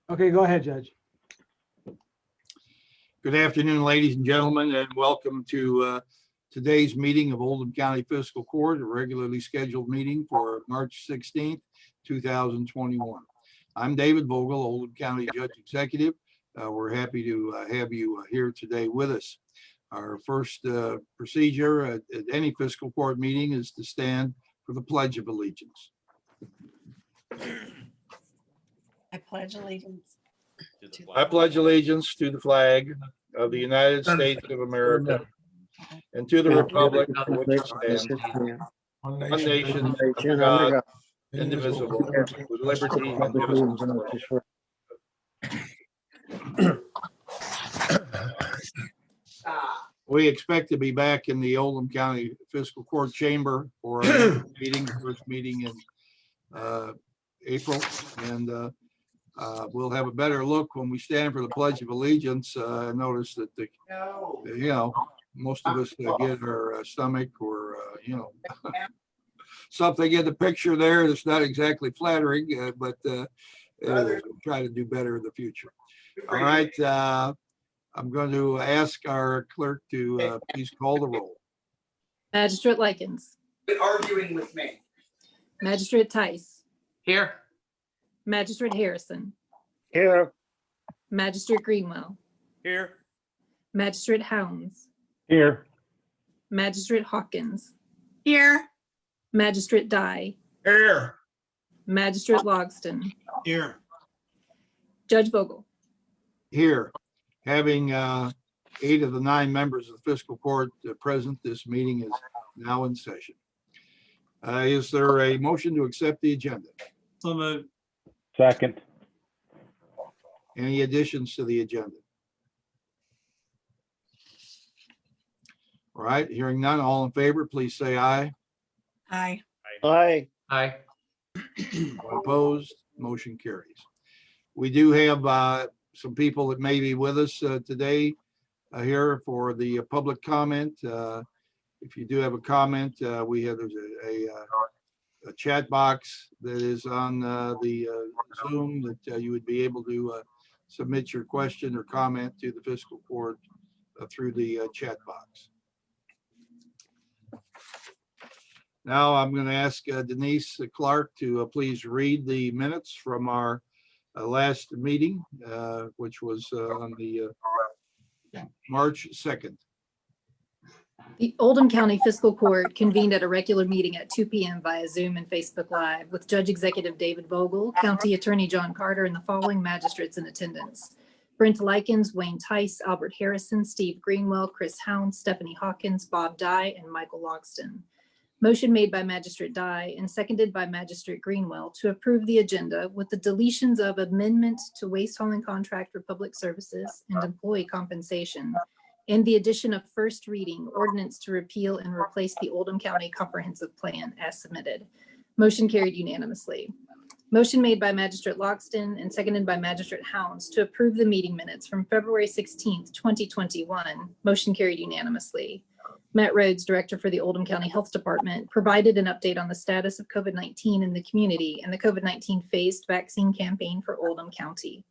Okay, go ahead, Judge. Good afternoon, ladies and gentlemen, and welcome to today's meeting of Oldham County Fiscal Court, a regularly scheduled meeting for March 16th, 2021. I'm David Vogel, Oldham County Judge Executive. We're happy to have you here today with us. Our first procedure at any fiscal court meeting is to stand for the Pledge of Allegiance. I pledge allegiance. I pledge allegiance to the flag of the United States of America and to the republic for which it stands, one nation, under God, indivisible, with liberty and justice for all. We expect to be back in the Oldham County Fiscal Court Chamber for our next meeting, the first meeting in April, and we'll have a better look when we stand for the Pledge of Allegiance. I noticed that most of us get our stomach or something in the picture there that's not exactly flattering, but we'll try to do better in the future. All right, I'm going to ask our clerk to please call the roll. Magistrate Likens. Arguing with me. Magistrate Tice. Here. Magistrate Harrison. Here. Magistrate Greenwell. Here. Magistrate Hounds. Here. Magistrate Hawkins. Here. Magistrate Dye. Here. Magistrate Logston. Here. Judge Vogel. Here, having 8 of the 9 members of the fiscal court present, this meeting is now in session. Is there a motion to accept the agenda? So moved. Second. Any additions to the agenda? All right, hearing none, all in favor, please say aye. Aye. Aye. Aye. All opposed, motion carries. We do have some people that may be with us today here for the public comment. If you do have a comment, there's a chat box that is on the Zoom that you would be able to submit your question or comment to the fiscal court through the chat box. Now I'm going to ask Denise Clark to please read the minutes from our last meeting, which was on the March 2nd. The Oldham County Fiscal Court convened at a regular meeting at 2 p.m. via Zoom and Facebook Live with Judge Executive David Vogel, County Attorney John Carter, and the following magistrates in attendance: Brent Likens, Wayne Tice, Albert Harrison, Steve Greenwell, Chris Hound, Stephanie Hawkins, Bob Dye, and Michael Logston. Motion made by Magistrate Dye and seconded by Magistrate Greenwell to approve the agenda with the deletions of amendment to waste hauling contract for public services and employee compensation, and the addition of first reading ordinance to repeal and replace the Oldham County Comprehensive Plan as submitted. Motion carried unanimously. Motion made by Magistrate Logston and seconded by Magistrate Hounds to approve the meeting minutes from February 16th, 2021. Motion carried unanimously. Matt Rhodes, Director for the Oldham County Health Department, provided an update on the status of COVID-19 in the community and the COVID-19 phased vaccine campaign for Oldham County.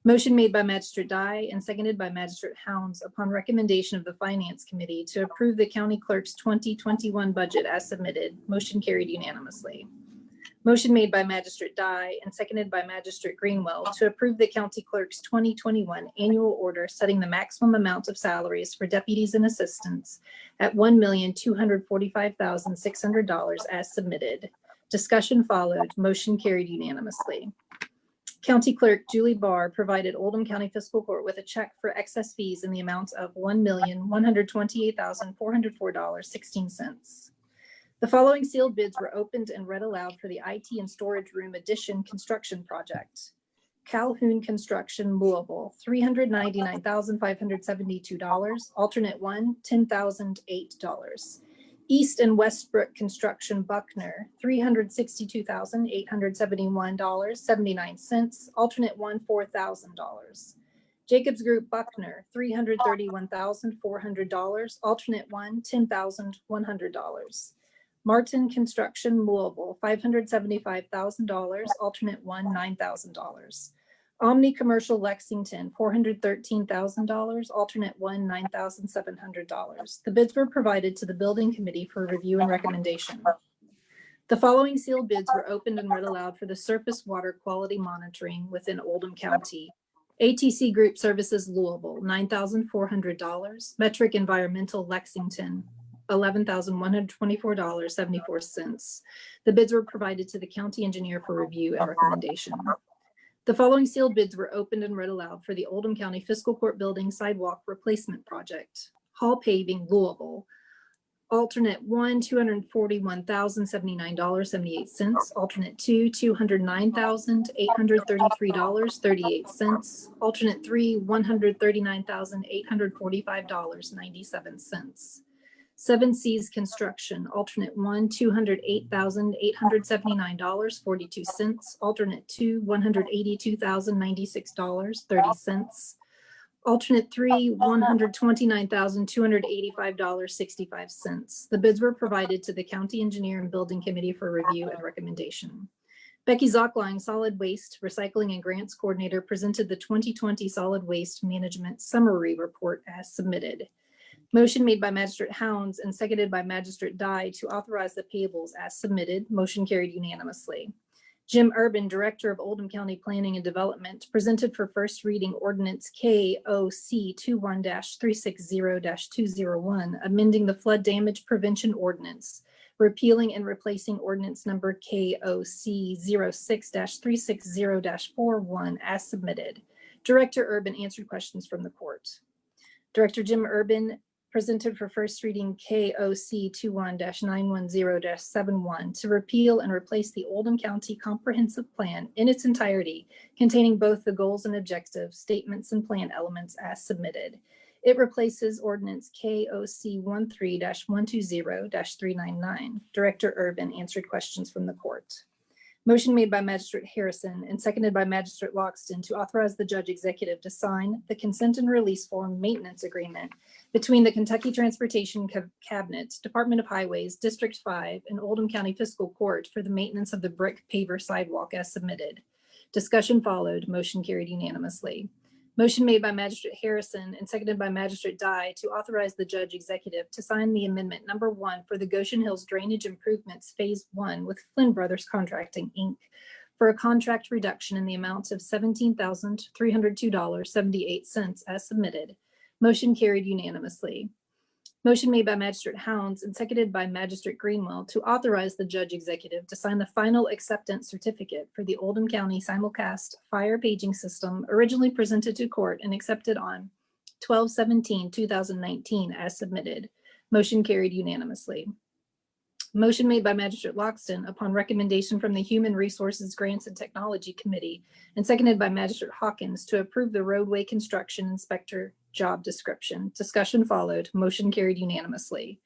Motion made by Magistrate Dye and seconded by Magistrate Hounds upon recommendation of the Finance Committee to approve the County Clerk's 2021 budget as submitted. Motion carried unanimously. Motion made by Magistrate Dye and seconded by Magistrate Greenwell to approve the County Clerk's 2021 annual order setting the maximum amount of salaries for deputies and assistants at $1,245,600 as submitted. Discussion followed. Motion carried unanimously. County Clerk Julie Barr provided Oldham County Fiscal Court with a check for excess fees in the amount of $1,128,404.16. The following sealed bids were opened and read aloud for the IT and Storage Room Addition construction project. Calhoun Construction, Louisville, $399,572. Alternate 1, $10,008. East and Westbrook Construction, Buckner, $362,871.79. Alternate 1, $4,000. Jacobs Group, Buckner, $331,400. Alternate 1, $10,100. Martin Construction, Louisville, $575,000. Alternate 1, $9,000. Omni Commercial Lexington, $413,000, alternate one, $9,700. The bids were provided to the building committee for review and recommendation. The following sealed bids were opened and read aloud for the surface water quality monitoring within Oldham County. ATC Group Services Louisville, $9,400. Metric Environmental Lexington, $11,124.74. The bids were provided to the county engineer for review and recommendation. The following sealed bids were opened and read aloud for the Oldham County Fiscal Court Building Sidewalk Replacement Project. Hall Paving, Louisville. Alternate one, $241,079.78. Alternate two, $209,833.38. Alternate three, $139,845.97. Seven Seas Construction, alternate one, $208,879.42. Alternate two, $182,096.30. Alternate three, $129,285.65. The bids were provided to the county engineer and building committee for review and recommendation. Becky Zockline, Solid Waste Recycling and Grants Coordinator, presented the 2020 Solid Waste Management Summary Report as submitted. Motion made by Magistrate Hounds and seconded by Magistrate Dye to authorize the payables as submitted. Motion carried unanimously. Jim Urban, Director of Oldham County Planning and Development, presented for first reading ordinance KOC 21-360-201, amending the flood damage prevention ordinance, repealing and replacing ordinance number KOC 06-360-41 as submitted. Director Urban answered questions from the court. Director Jim Urban presented for first reading KOC 21-910-71 to repeal and replace the Oldham County Comprehensive Plan in its entirety, containing both the goals and objectives, statements, and plan elements as submitted. It replaces ordinance KOC 13-120-399. Director Urban answered questions from the court. Motion made by Magistrate Harrison and seconded by Magistrate Loxton to authorize the judge executive to sign the consent and release form maintenance agreement between the Kentucky Transportation Cabinet, Department of Highways, District 5, and Oldham County Fiscal Court for the maintenance of the brick paver sidewalk as submitted. Discussion followed. Motion carried unanimously. Motion made by Magistrate Harrison and seconded by Magistrate Dye to authorize the judge executive to sign the amendment number 1 for the Goshen Hills Drainage Improvements Phase 1 with Flynn Brothers Contracting, Inc. for a contract reduction in the amount of $17,302.78 as submitted. Motion carried unanimously. Motion made by Magistrate Hounds and seconded by Magistrate Greenwell to authorize the judge executive to sign the final acceptance certificate for the Oldham County simulcast fire paging system originally presented to court and accepted on 12/17/2019 as submitted. Motion carried unanimously. Motion made by Magistrate Loxton upon recommendation from the Human Resources Grants and Technology Committee and seconded by Magistrate Hawkins to approve the roadway construction inspector job description. Discussion followed. Motion carried unanimously.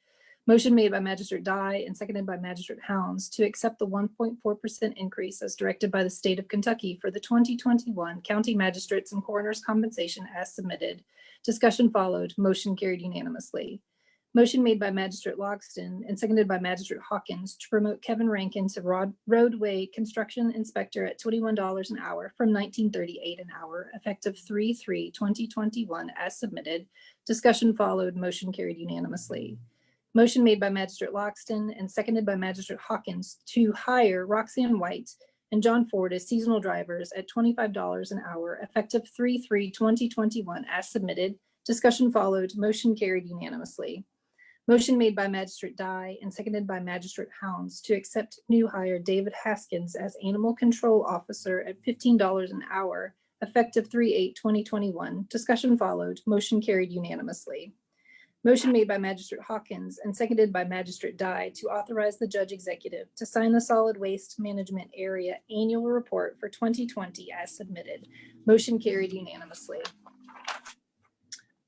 Motion made by Magistrate Dye and seconded by Magistrate Hounds to accept the 1.4% increase as directed by the state of Kentucky for the 2021 county magistrates and coroners compensation as submitted. Discussion followed. Motion carried unanimously. Motion made by Magistrate Loxton and seconded by Magistrate Hawkins to promote Kevin Rankin to roadway construction inspector at $21 an hour from $19.38 an hour, effective 3/3/2021 as submitted. Discussion followed. Motion carried unanimously. Motion made by Magistrate Loxton and seconded by Magistrate Hawkins to hire Roxanne White and John Ford as seasonal drivers at $25 an hour, effective 3/3/2021 as submitted. Discussion followed. Motion carried unanimously. Motion made by Magistrate Dye and seconded by Magistrate Hounds to accept new hire David Haskins as Animal Control Officer at $15 an hour, effective 3/8/2021. Discussion followed. Motion carried unanimously. Motion made by Magistrate Hawkins and seconded by Magistrate Dye to authorize the judge executive to sign the Solid Waste Management Area Annual Report for 2020 as submitted. Motion carried unanimously.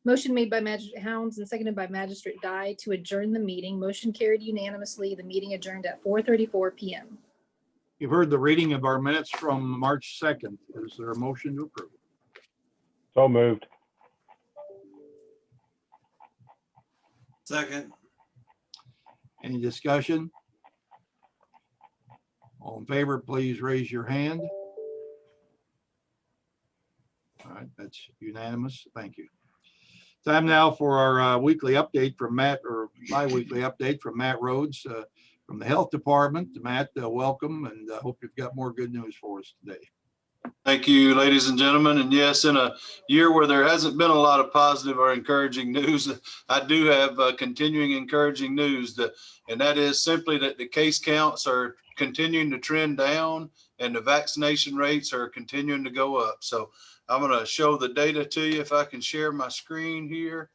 Motion made by Magistrate Hounds and seconded by Magistrate Dye to adjourn the meeting. Motion carried unanimously. The meeting adjourned at 4:34 p.m. You've heard the reading of our minutes from March 2nd. Is there a motion to approve? So moved. Second. Any discussion? All in favor, please raise your hand. All right, that's unanimous. Thank you. Time now for our weekly update from Matt, or bi-weekly update from Matt Rhodes from the Health Department. Matt, welcome, and I hope you've got more good news for us today. Thank you, ladies and gentlemen. And yes, in a year where there hasn't been a lot of positive or encouraging news, I do have continuing encouraging news, and that is simply that the case counts are continuing to trend down and the vaccination rates are continuing to go up. So I'm going to show the data to you if I can share my screen here.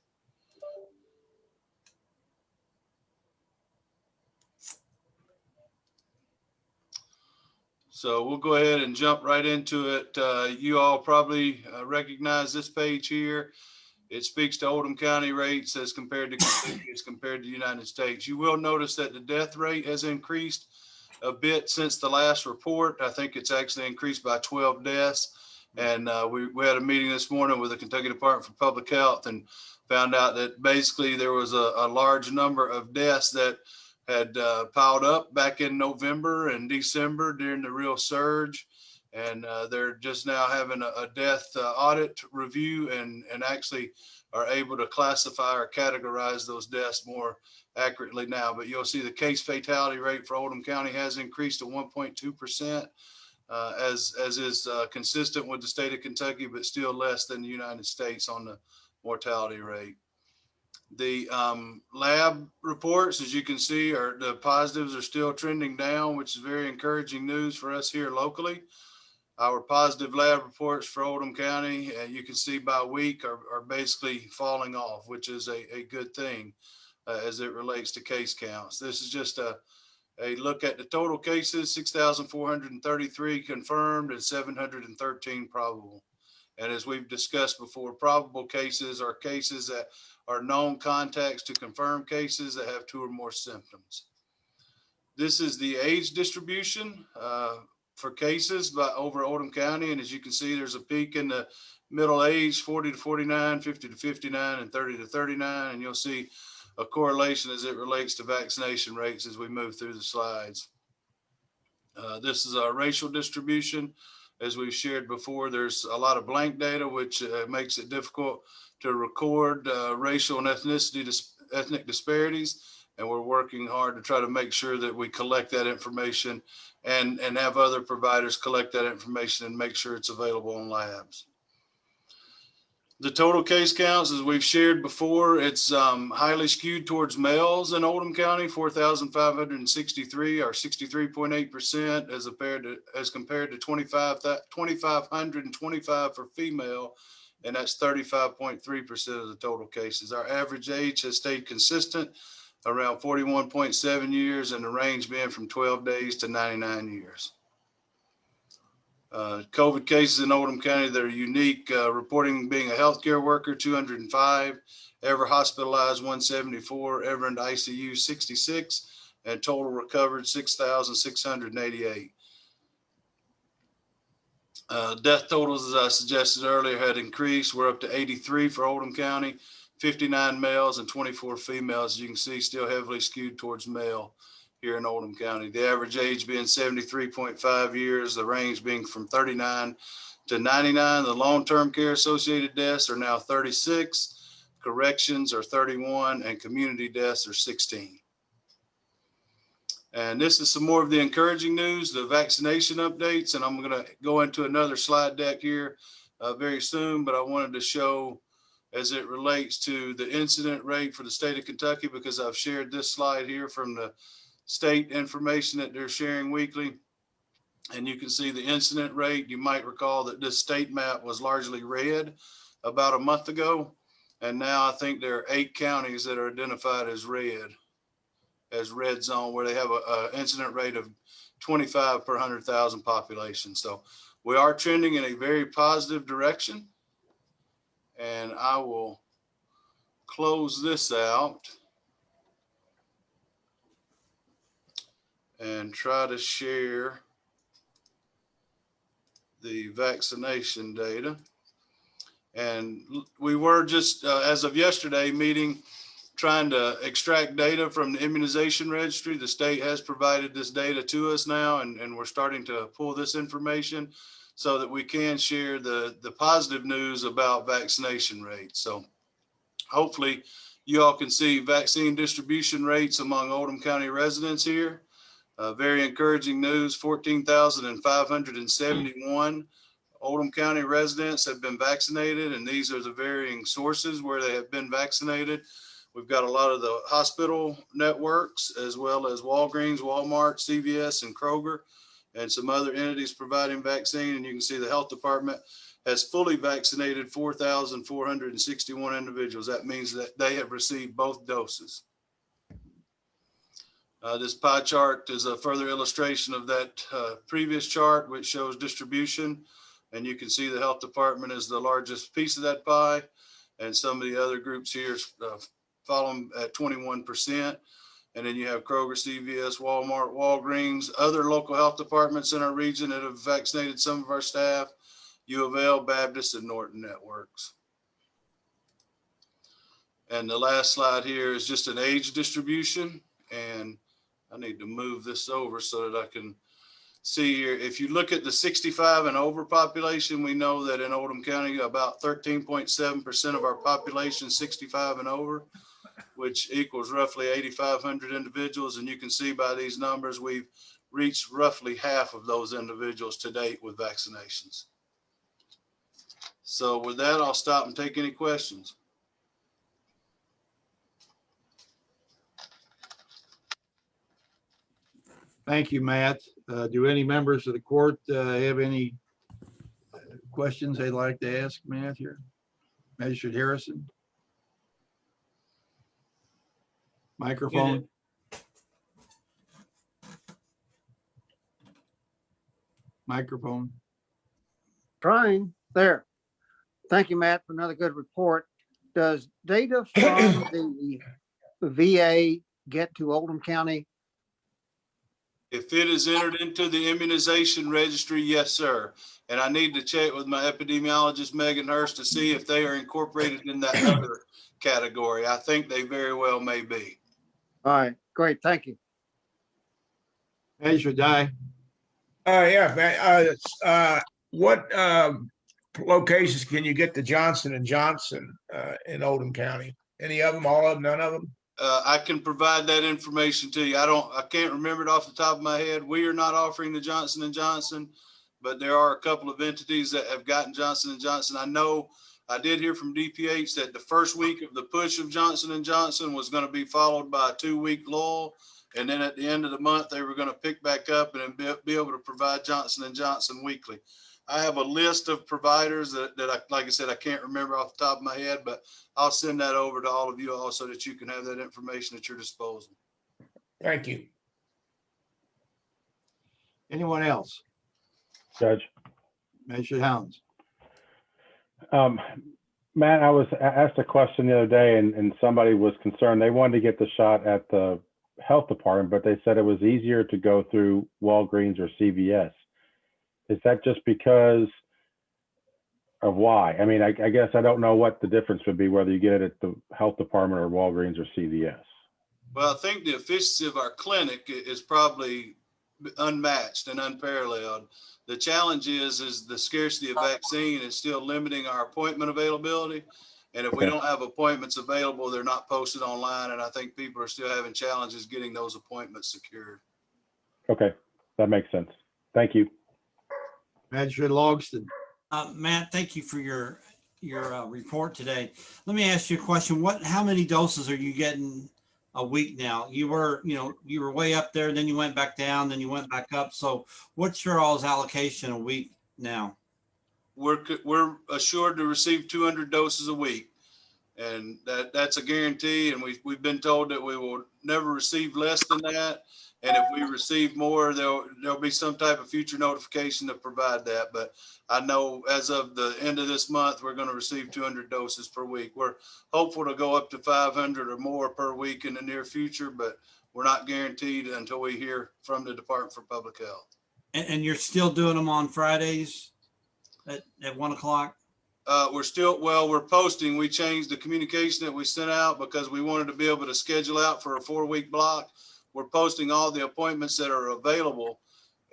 So we'll go ahead and jump right into it. You all probably recognize this page here. It speaks to Oldham County rates as compared to Kentucky, as compared to the United States. You will notice that the death rate has increased a bit since the last report. I think it's actually increased by 12 deaths. And we had a meeting this morning with the Kentucky Department for Public Health and found out that basically there was a large number of deaths that had piled up back in November and December during the real surge. And they're just now having a death audit review and actually are able to classify or categorize those deaths more accurately now. But you'll see the case fatality rate for Oldham County has increased to 1.2%, as is consistent with the state of Kentucky, but still less than the United States on the mortality rate. The lab reports, as you can see, the positives are still trending down, which is very encouraging news for us here locally. Our positive lab reports for Oldham County, you can see by week, are basically falling off, which is a good thing as it relates to case counts. This is just a look at the total cases: 6,433 confirmed and 713 probable. And as we've discussed before, probable cases are cases that are known contacts to confirmed cases that have 2 or more symptoms. This is the age distribution for cases over Oldham County. And as you can see, there's a peak in the middle age, 40 to 49, 50 to 59, and 30 to 39. And you'll see a correlation as it relates to vaccination rates as we move through the slides. This is our racial distribution. As we've shared before, there's a lot of blank data, which makes it difficult to record racial and ethnic disparities. And we're working hard to try to make sure that we collect that information and have other providers collect that information and make sure it's available in labs. The total case counts, as we've shared before, it's highly skewed towards males in Oldham County, 4,563 or 63.8% as compared to 2,525 for female, and that's 35.3% of the total cases. Our average age has stayed consistent around 41.7 years, and the range being from 12 days to 99 years. COVID cases in Oldham County that are unique, reporting being a healthcare worker, 205, ever hospitalized, 174, ever in the ICU, 66, and total recovered, 6,688. Death totals, as I suggested earlier, had increased. We're up to 83 for Oldham County, 59 males and 24 females. As you can see, still heavily skewed towards male here in Oldham County. The average age being 73.5 years, the range being from 39 to 99. The long-term care associated deaths are now 36, corrections are 31, and community deaths are 16. And this is some more of the encouraging news, the vaccination updates. And I'm going to go into another slide deck here very soon, but I wanted to show as it relates to the incident rate for the state of Kentucky, because I've shared this slide here from the state information that they're sharing weekly. And you can see the incident rate. You might recall that this state map was largely red about a month ago. And now I think there are 8 counties that are identified as red zone, where they have an incident rate of 25 per 100,000 population. So we are trending in a very positive direction. And I will close this out and try to share the vaccination data. And we were just, as of yesterday, meeting trying to extract data from the immunization registry. The state has provided this data to us now, and we're starting to pull this information so that we can share the positive news about vaccination rates. So hopefully you all can see vaccine distribution rates among Oldham County residents here. Very encouraging news, 14,571 Oldham County residents have been vaccinated, and these are the varying sources where they have been vaccinated. We've got a lot of the hospital networks, as well as Walgreens, Walmart, CVS, and Kroger, and some other entities providing vaccine. And you can see the health department has fully vaccinated 4,461 individuals. That means that they have received both doses. This pie chart is a further illustration of that previous chart, which shows distribution. And you can see the health department is the largest piece of that pie. And some of the other groups here follow them at 21%. And then you have Kroger, CVS, Walmart, Walgreens, other local health departments in our region that have vaccinated some of our staff, U of L, Baptist, and Norton networks. And the last slide here is just an age distribution. And I need to move this over so that I can see here. If you look at the 65 and over population, we know that in Oldham County, about 13.7% of our population is 65 and over, which equals roughly 8,500 individuals. And you can see by these numbers, we've reached roughly half of those individuals to date with vaccinations. So with that, I'll stop and take any questions. Thank you, Matt. Do any members of the court have any questions they'd like to ask Matt here? Magistrate Harrison? Microphone? Microphone? Trying. There. Thank you, Matt, for another good report. Does data from the VA get to Oldham County? If it is entered into the immunization registry, yes, sir. And I need to check with my epidemiologist, Megan Hurst, to see if they are incorporated in that other category. I think they very well may be. All right, great. Thank you. Magistrate Dye? Yeah, man. What locations can you get the Johnson & Johnson in Oldham County? Any of them, all of them, none of them? I can provide that information to you. I can't remember it off the top of my head. We are not offering the Johnson & Johnson, but there are a couple of entities that have gotten Johnson & Johnson. I know I did hear from DPH that the first week of the push of Johnson & Johnson was going to be followed by a 2-week lull. And then at the end of the month, they were going to pick back up and be able to provide Johnson & Johnson weekly. I have a list of providers that I, like I said, I can't remember off the top of my head, but I'll send that over to all of you all so that you can have that information at your disposal. Thank you. Anyone else? Judge. Magistrate Hounds? Matt, I was asked a question the other day and somebody was concerned. They wanted to get the shot at the health department, but they said it was easier to go through Walgreens or CVS. Is that just because of why? I mean, I guess I don't know what the difference would be, whether you get it at the health department or Walgreens or CVS. Well, I think the efficiency of our clinic is probably unmatched and unparalleled. The challenge is the scarcity of vaccine is still limiting our appointment availability. And if we don't have appointments available, they're not posted online. And I think people are still having challenges getting those appointments secured. Okay, that makes sense. Thank you. Magistrate Logston? Matt, thank you for your report today. Let me ask you a question. How many doses are you getting a week now? You were way up there, then you went back down, then you went back up. So what's your all's allocation a week now? We're assured to receive 200 doses a week, and that's a guarantee. And we've been told that we will never receive less than that. And if we receive more, there'll be some type of future notification to provide that. But I know as of the end of this month, we're going to receive 200 doses per week. We're hopeful to go up to 500 or more per week in the near future, but we're not guaranteed until we hear from the Department for Public Health. And you're still doing them on Fridays at 1 o'clock? we're posting. We changed the communication that we sent out because we wanted to be able to schedule out for a 4-week block. We're posting all the appointments that are available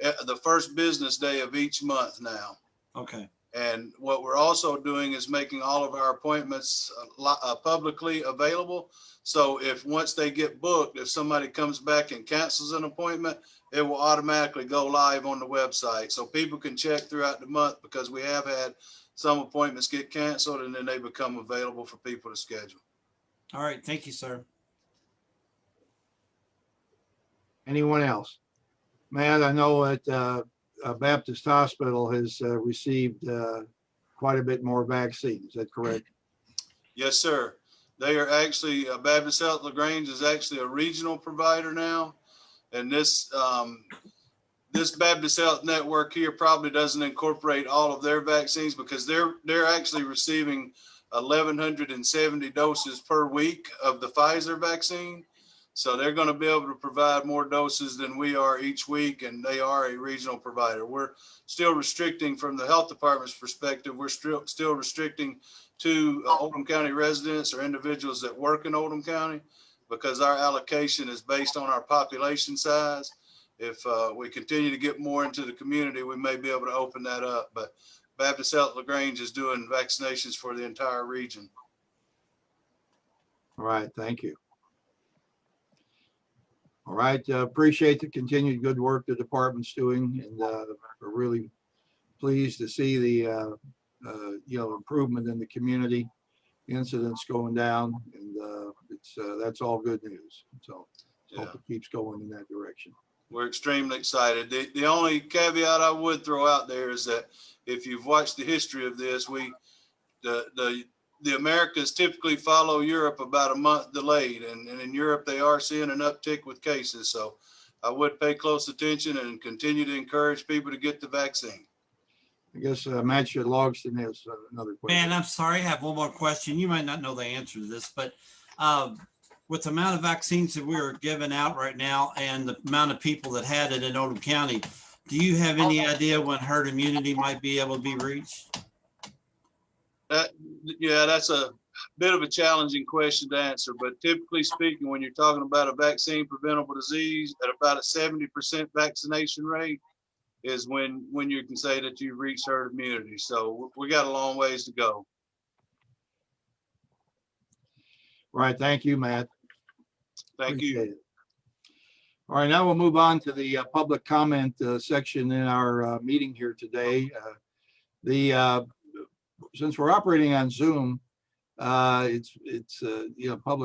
at the first business day of each month now. Okay. And what we're also doing is making all of our appointments publicly available. So if once they get booked, if somebody comes back and cancels an appointment, it will automatically go live on the website. So people can check throughout the month, because we have had some appointments get canceled and then they become available for people to schedule. All right. Thank you, sir. Anyone else? Matt, I know that Baptist Hospital has received quite a bit more vaccines. Is that correct? Yes, sir. They are actually, Baptist Health LaGrange is actually a regional provider now. And this Baptist Health Network here probably doesn't incorporate all of their vaccines, because they're actually receiving 1,170 doses per week of the Pfizer vaccine. So they're going to be able to provide more doses than we are each week, and they are a regional provider. We're still restricting, from the health department's perspective, we're still restricting to Oldham County residents or individuals that work in Oldham County, because our allocation is based on our population size. If we continue to get more into the community, we may be able to open that up. But Baptist Health LaGrange is doing vaccinations for the entire region. All right, thank you. All right, appreciate the continued good work the department's doing, and we're really pleased to see the improvement in the community, incidents going down, and that's all good news. So hope it keeps going in that direction. We're extremely excited. The only caveat I would throw out there is that if you've watched the history of this, the Americas typically follow Europe about a month delayed, and in Europe they are seeing an uptick with cases. So I would pay close attention and continue to encourage people to get the vaccine. I guess Matt Logston has another question. Man, I'm sorry. I have one more question. You might not know the answer to this, but with the amount of vaccines that we're giving out right now and the amount of people that had it in Oldham County, do you have any idea when herd immunity might be able to be reached? That's a bit of a challenging question to answer, but typically speaking, when you're talking about a vaccine preventable disease at about a 70% vaccination rate is when you can say that you've reached herd immunity. So we got a long ways to go. All right, thank you, Matt. Thank you. Appreciate it. All right, now we'll move on to the public comment section in our meeting here today. Since we're operating on Zoom, public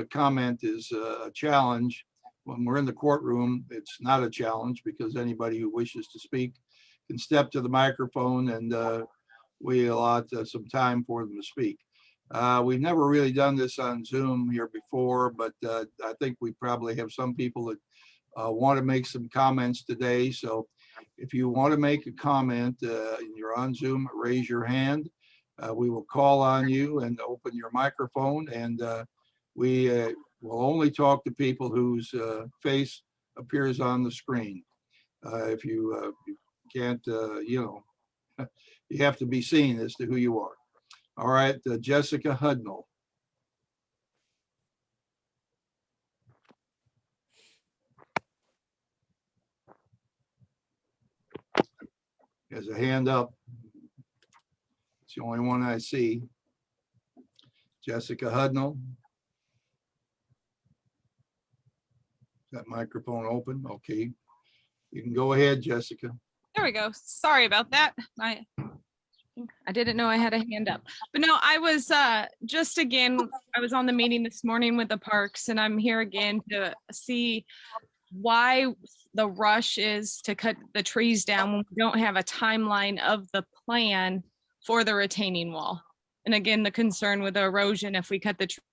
comment is a challenge. When we're in the courtroom, it's not a challenge, because anybody who wishes to speak can step to the microphone, and we allot some time for them to speak. We've never really done this on Zoom here before, but I think we probably have some people that want to make some comments today. So if you want to make a comment and you're on Zoom, raise your hand. We will call on you and open your microphone, and we will only talk to people whose face appears on the screen. If you can't, you have to be seen as to who you are. All right, Jessica Hudnall. Has a hand up. It's the only one I see. Jessica Hudnall. Is that microphone open? Okay. You can go ahead, Jessica. There we go. Sorry about that. I didn't know I had a hand up. But no, I was I was on the meeting this morning with the parks, and I'm here again to see why the rush is to cut the trees down when we don't have a timeline of the plan for the retaining wall. And again, the concern with the erosion if we cut the tree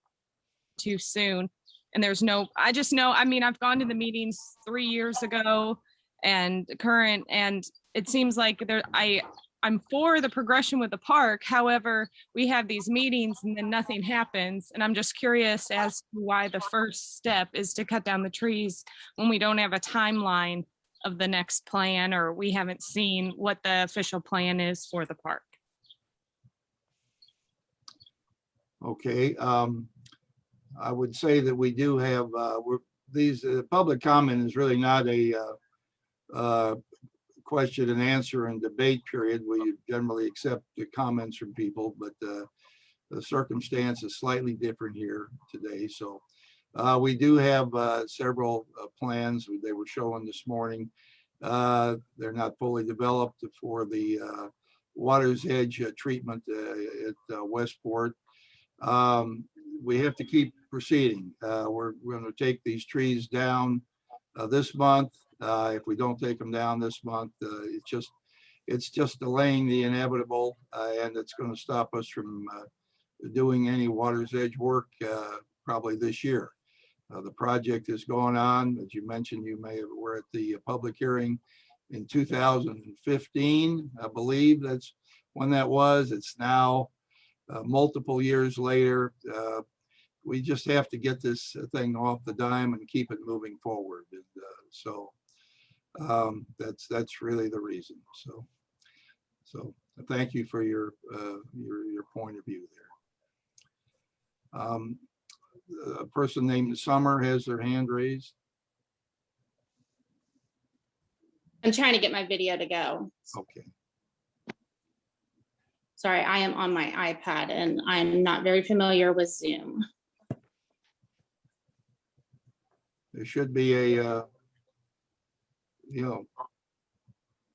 too soon. And there's no, I just know, I mean, I've gone to the meetings 3 years ago and current, and it seems like I'm for the progression with the park. However, we have these meetings and then nothing happens. And I'm just curious as to why the first step is to cut down the trees when we don't have a timeline of the next plan, or we haven't seen what the official plan is for the park. Okay, I would say that we do have, these, public comment is really not a question and answer and debate period. We generally accept the comments from people, but the circumstance is slightly different here today. So we do have several plans they were showing this morning. They're not fully developed for the Water's Edge treatment at Westport. We have to keep proceeding. We're going to take these trees down this month. If we don't take them down this month, it's just delaying the inevitable, and it's going to stop us from doing any Water's Edge work probably this year. The project is going on. As you mentioned, were at the public hearing in 2015. I believe that's when that was. It's now multiple years later. We just have to get this thing off the dime and keep it moving forward. And that's really the reason. So thank you for your point of view there. A person named Summer has their hand raised. I'm trying to get my video to go. Okay. Sorry, I am on my iPad and I'm not very familiar with Zoom. There should be a,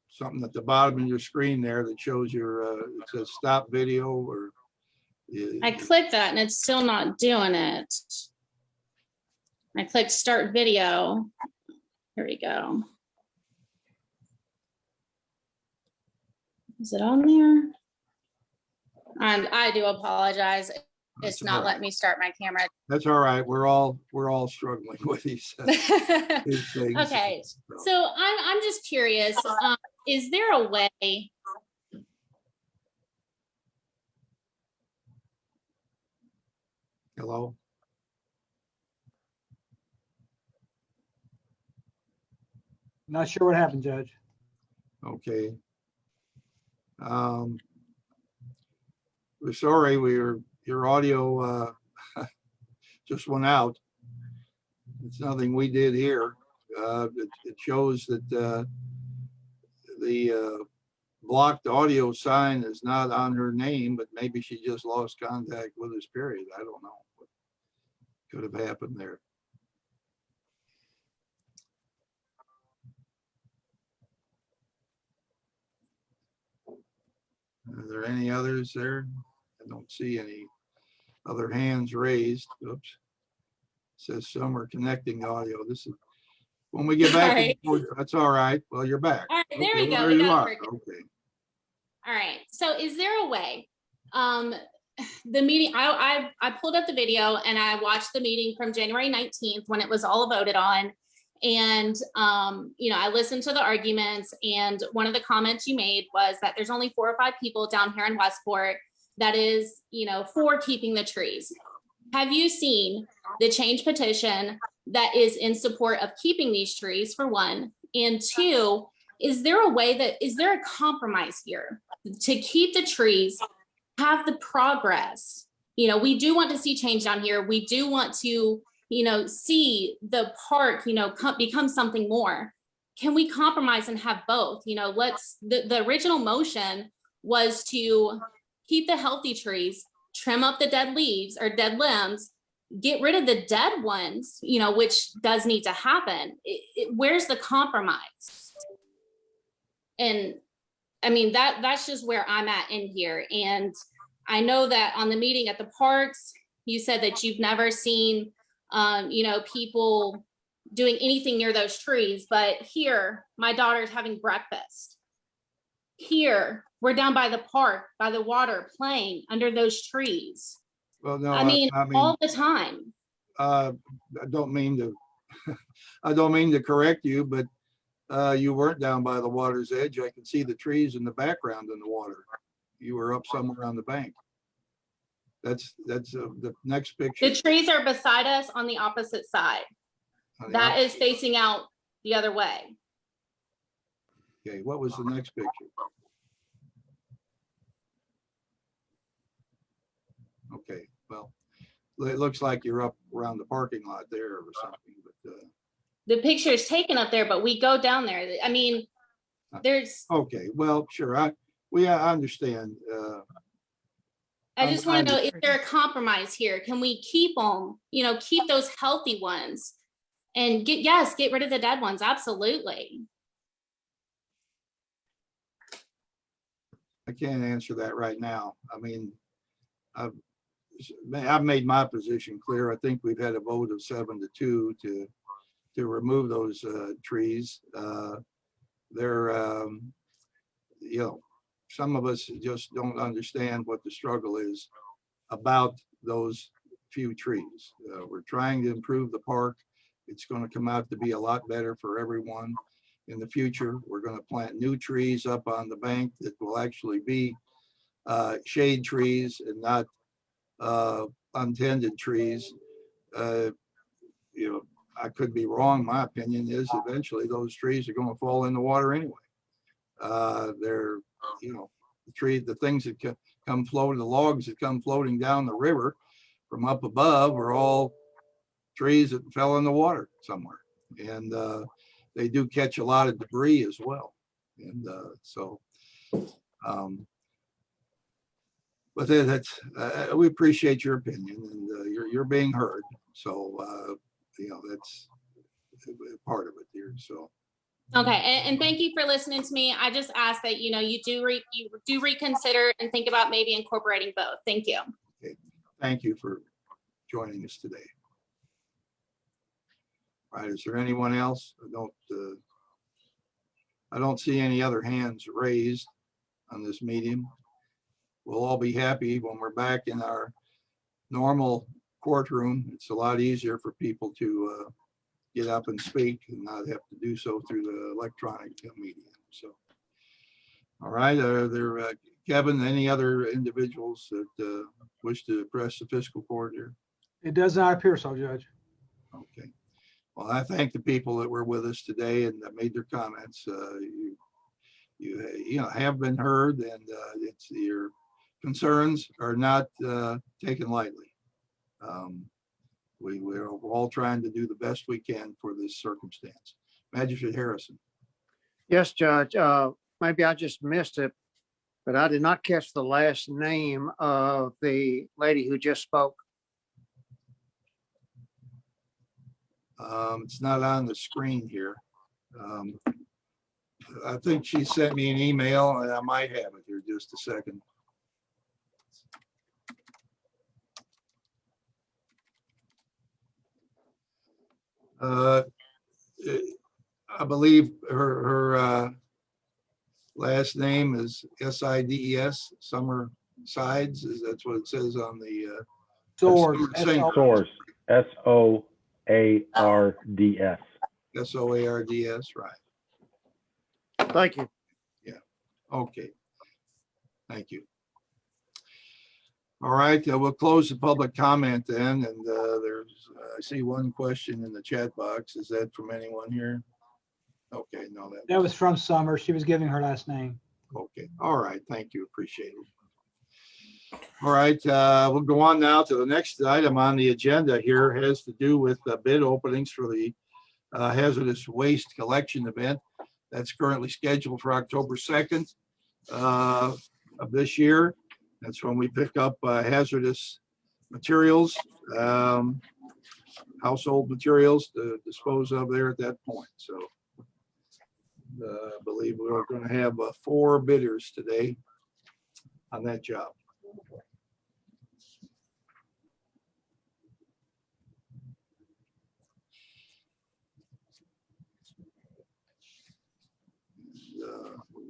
something at the bottom of your screen there that shows your, it says stop video or. I clicked that and it's still not doing it. I clicked start video. Here we go. Is it on there? And I do apologize. It's not letting me start my camera. That's all right. We're all struggling with these things. Okay, so I'm just curious. Is there a way? Hello. Not sure what happened, Judge. Okay. We're sorry, your audio just went out. It's nothing we did here. It shows that the blocked audio sign is not on her name, but maybe she just lost contact with us, period. I don't know what could have happened there. Are there any others there? I don't see any other hands raised. Oops. It says some are connecting audio. This is when we get back. Right. That's all right. Well, you're back. All right, there Okay, we go. there We you got are. it working. Okay. All right. So is there a way? The meeting, I pulled up the video and I watched the meeting from January 19th when it was all voted on. And, I listened to the arguments, and one of the comments you made was that there's only 4 or 5 people down here in Westport that is, for keeping the trees. Have you seen the change petition that is in support of keeping these trees, for one? And two, is there a compromise here to keep the trees, have the progress? We do want to see change down here. We do want to, see the park, become something more. Can we compromise and have both? The original motion was to keep the healthy trees, trim up the dead leaves or dead limbs, get rid of the dead ones, which does need to happen. Where's the compromise? And I mean, that's just where I'm at in here. And I know that on the meeting at the parks, you said that you've never seen, people doing anything near those trees. But here, my daughter's having breakfast. Here, we're down by the park, by the water, playing under those trees. Well, no, I mean all the time. I don't mean to correct you, but you weren't down by the water's edge. I can see the trees in the background in the water. You were up somewhere on the bank. That's the next picture. The trees are beside us on the opposite side. That is facing out the other way. Okay, what was the next picture? Okay, well, it looks like you're up around the parking lot there or something, but, The picture is taken up there, but we go down there. I mean, there's, okay, well, sure, I understand. I just want to know, is there a compromise here? Can we keep them, keep those healthy ones and get rid of the dead ones? Absolutely. I can't answer that right now. I mean, I've made my position clear. I think we've had a vote of 7-2 to remove those trees. They're, some of us just don't understand what the struggle is about those few trees. We're trying to improve the park. It's going to come out to be a lot better for everyone in the future. We're going to plant new trees up on the bank that will actually be shade trees and not untended trees. I could be wrong. My opinion is eventually those trees are going to fall in the water anyway. They're, the things that come floating, the logs that come floating down the river from up above are all trees that fell in the water somewhere. And they do catch a lot of debris as well. And but that's, we appreciate your opinion, and you're being heard. So, that's part of it here. So. Okay, and thank you for listening to me. I just ask that, you do reconsider and think about maybe incorporating both. Thank you. Okay. Thank you for joining us today. All right, is there anyone else? I don't see any other hands raised on this meeting. We'll all be happy when we're back in our normal courtroom. It's a lot easier for people to get up and speak and not have to do so through the electronic medium. So, all right, Kevin, any other individuals that wish to address the fiscal court here? It does not appear so, Judge. Okay. Well, I thank the people that were with us today and that made their comments. You have been heard, and it's your concerns are not taken lightly. We're all trying to do the best we can for this circumstance. Magistrate Harrison. Yes, Judge. Maybe I just missed it, but I did not catch the last name of the lady who just spoke. It's not on the screen here. I think she sent me an email, and I might have it here just a second. I believe her last name is Sides, Summer Sides. That's what it says on the Soars. Soars. SOARDS. SOARDS, right. Thank you. Yeah. Okay. Thank you. All right, we'll close the public comment then. And I see one question in the chat box. Is that from anyone here? Okay, no, That was from Summer. She was giving her last name. okay. All right, thank you. Appreciate it. All right, we'll go on now to the next item on the agenda here. It has to do with bid openings for the hazardous waste collection event. That's currently scheduled for October 2nd of this year. That's when we pick up hazardous materials, household materials to dispose of there at that point. So I believe we're going to have 4 bidders today on that job.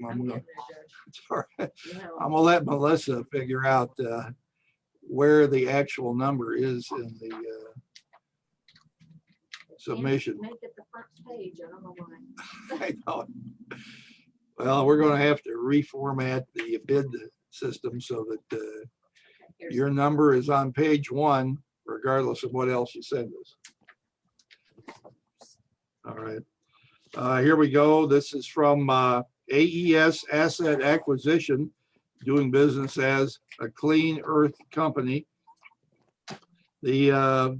I'm gonna let Melissa figure out where the actual number is in the submission. Make it the front page. I don't know why. I know. Well, we're gonna have to reformat the bid system so that your number is on page 1, regardless of what else you send us. All right. Here we go. This is from AES Asset Acquisition, doing business as a Clean Earth Company. The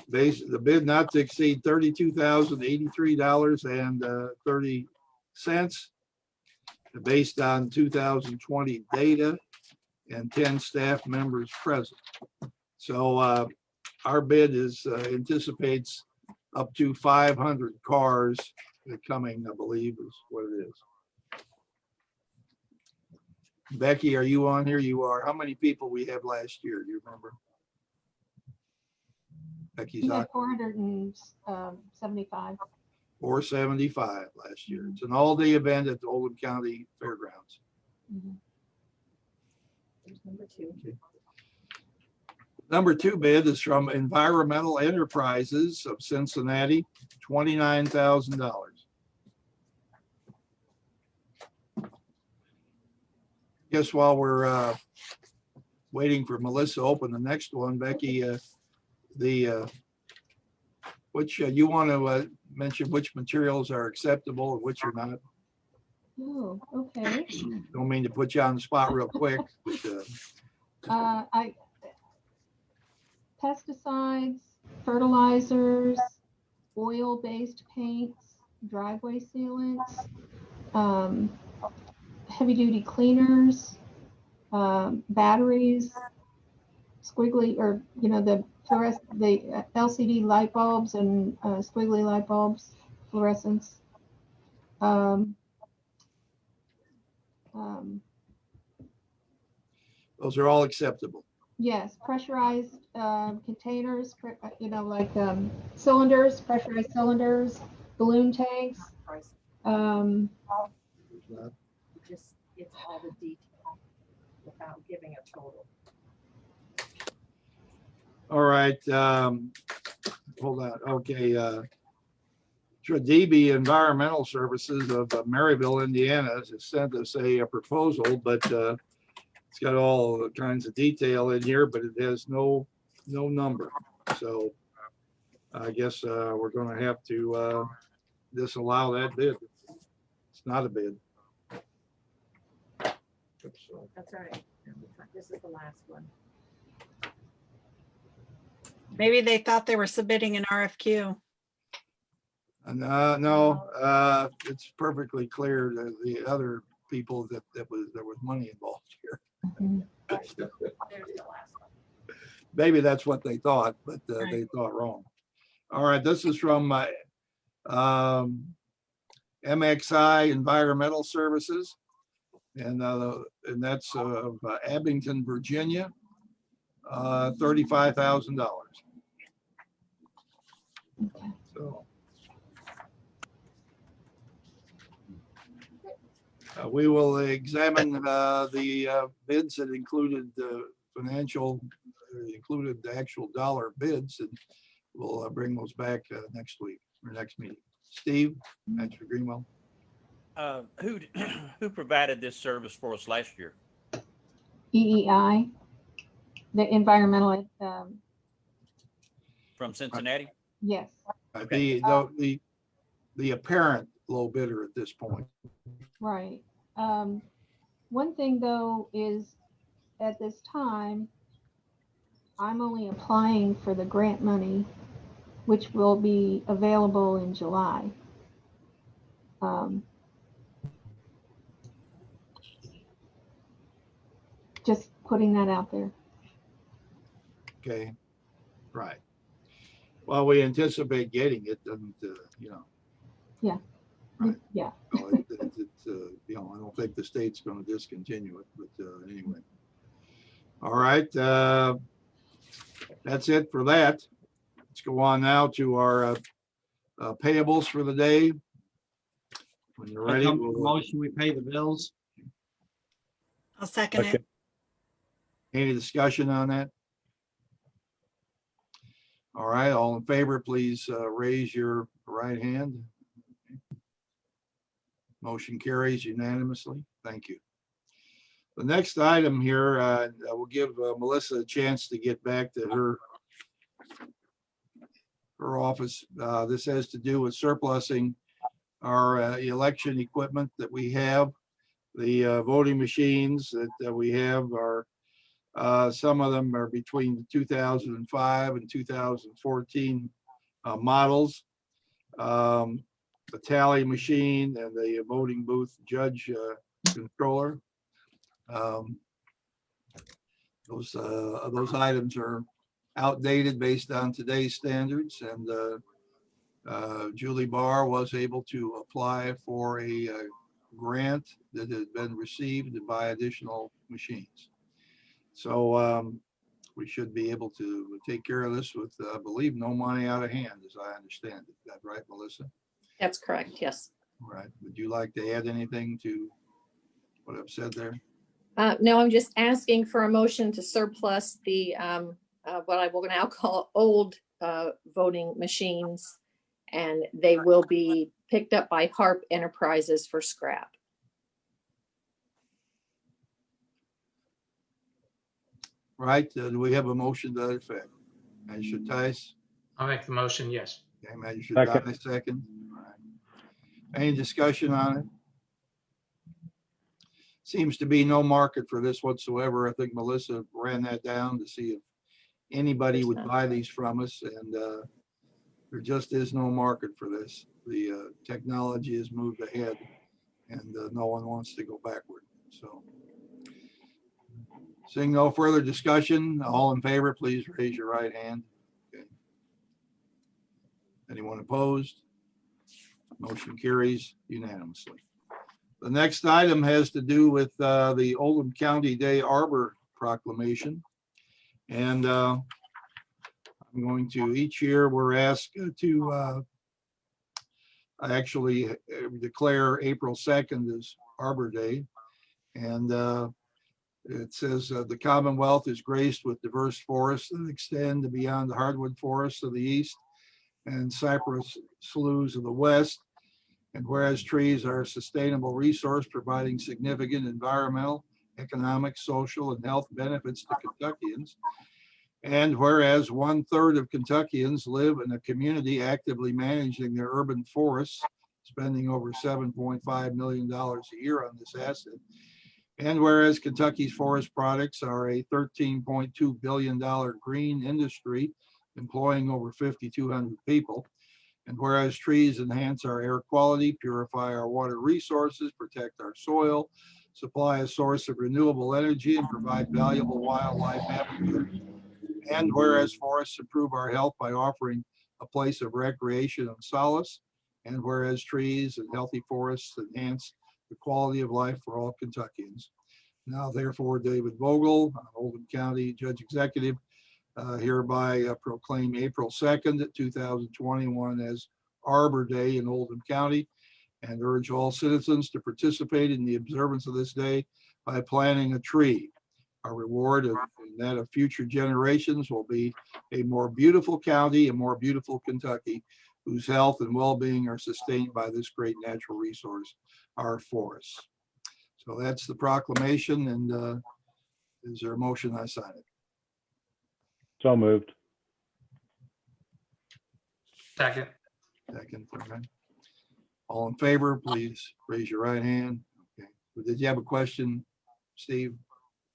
the bid not to exceed $32,083.30 based on 2020 data and 10 staff members present. So our bid is anticipates up to 500 cars coming, I believe is what it is. Becky, are you on here? You are. How many people we have last year? Do you remember? Becky's We on. had 475. 475 last year. It's an all-day event at the Oldham County Fairgrounds. There's number two. Number 2 bid is from Environmental Enterprises of Cincinnati, $29,000. Guess while we're waiting for Melissa to open the next one, Becky, which you want to mention which materials are acceptable and which are not. Oh, okay. Don't mean to put you on the spot real quick. But, Pesticides, fertilizers, oil-based paints, driveway sealants, heavy-duty cleaners, batteries, squiggly, or, the LCD light bulbs and squiggly light bulbs, fluorescents. those are all acceptable. Yes, pressurized containers, like cylinders, pressurized cylinders, balloon tanks. Just, it's all the detail without giving a total. All right. Hold on. Okay. Tradibi Environmental Services of Maryville, Indiana has sent us a proposal, but it's got all kinds of detail in here, but it has no number. So I guess we're going to have to disallow that bid. It's not a bid. That's right. This is the last one. Maybe they thought they were submitting an RFQ. No, it's perfectly clear that the other people that there was money involved here. There's the last one. Maybe that's what they thought, but Right. they thought wrong. All right, this is from MXI Environmental Services, and that's Abington, Virginia, $35,000. So we will examine the bids that included included the actual dollar bids, and we'll bring those back next week or next meeting. Steve, Mr. Greenwell. Who provided this service for us last year? EEI, the environmental, From Cincinnati? yes. The apparent low bidder at this point. Right. One thing though is at this time, I'm only applying for the grant money, which will be available in July. Just putting that out there. Okay, right. Well, we anticipate getting it, and Yeah. Right. Yeah. well, it's I don't think the state's going to discontinue it, but anyway. All right, that's it for that. Let's go on now to our payables for the day. When you're ready, Motion, we pay the bills. I'll second it. Any discussion on that? All right, all in favor, please raise your right hand. Motion carries unanimously. Thank you. The next item here, I will give Melissa a chance to get back to her office. This has to do with surplusing our election equipment that we have. The voting machines that we have are Some of them are between the 2005 and 2014 models. The tally machine and the voting booth judge controller. Those items are outdated based on today's standards, and Julie Barr was able to apply for a grant that had been received to buy additional machines. So we should be able to take care of this with, I believe, no money out of hand, as I understand it. Is that right, Melissa? That's correct, yes. All right. Would you like to add anything to what I've said there? No, I'm just asking for a motion to surplus the, what I will now call old voting machines, and they will be picked up by Harp Enterprises for scrap. Right, do we have a motion to that effect? Magistrate Tice? I'll make the motion, yes. Okay, Magistrate Second. Dye, second. All right. Any discussion on it? Seems to be no market for this whatsoever. I think Melissa ran that down to see if anybody would buy these from us, and there just is no market for this. The technology has moved ahead, and no one wants to go backward. So, seeing no further discussion, all in favor, please raise your right hand. Okay. Anyone opposed? Motion carries unanimously. The next item has to do with the Oldham County Day Arbor Proclamation. And I'm going to, each year, we're asked to actually declare April 2nd as Arbor Day. And it says the Commonwealth is graced with diverse forests that extend beyond the hardwood forests of the east and cypress sloughs of the west. And whereas trees are a sustainable resource providing significant environmental, economic, social, and health benefits to Kentuckians, and whereas 1/3 of Kentuckians live in a community actively managing their urban forests, spending over $7.5 million a year on this asset, and whereas Kentucky's forest products are a $13.2 billion green industry employing over 5,200 people, and whereas trees enhance our air quality, purify our water resources, protect our soil, supply a source of renewable energy, and provide valuable wildlife habitat, and whereas forests improve our health by offering a place of recreation and solace, and whereas trees and healthy forests enhance the quality of life for all Kentuckians. Now, therefore, David Vogel, Oldham County Judge Executive, hereby proclaim April 2nd, 2021 as Arbor Day in Oldham County, and urge all citizens to participate in the observance of this day by planting a tree. Our reward of that of future generations will be a more beautiful county, a more beautiful Kentucky, whose health and well-being are sustained by this great natural resource, our forests. So that's the proclamation, and is there a motion? I sign it. So moved. Second. Second. All right. All in favor, please raise your right hand. Okay. Did you have a question, Steve?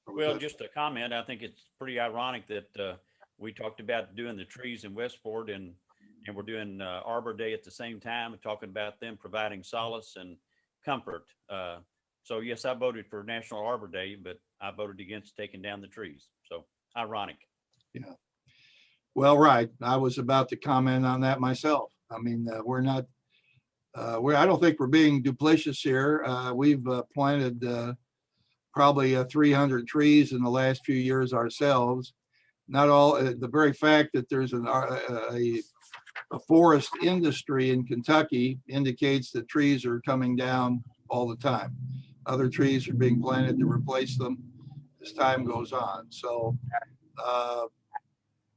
Well, just a comment. I think it's pretty ironic that we talked about doing the trees in Westport, and we're doing Arbor Day at the same time, talking about them providing solace and comfort. So yes, I voted for National Arbor Day, but I voted against taking down the trees. So ironic. Yeah. Well, right. I was about to comment on that myself. I mean, we're not, I don't think we're being duplicitous here. We've planted probably 300 trees in the last few years ourselves. Not all, the very fact that there's a forest industry in Kentucky indicates that trees are coming down all the time. Other trees are being planted to replace them as time goes on. So,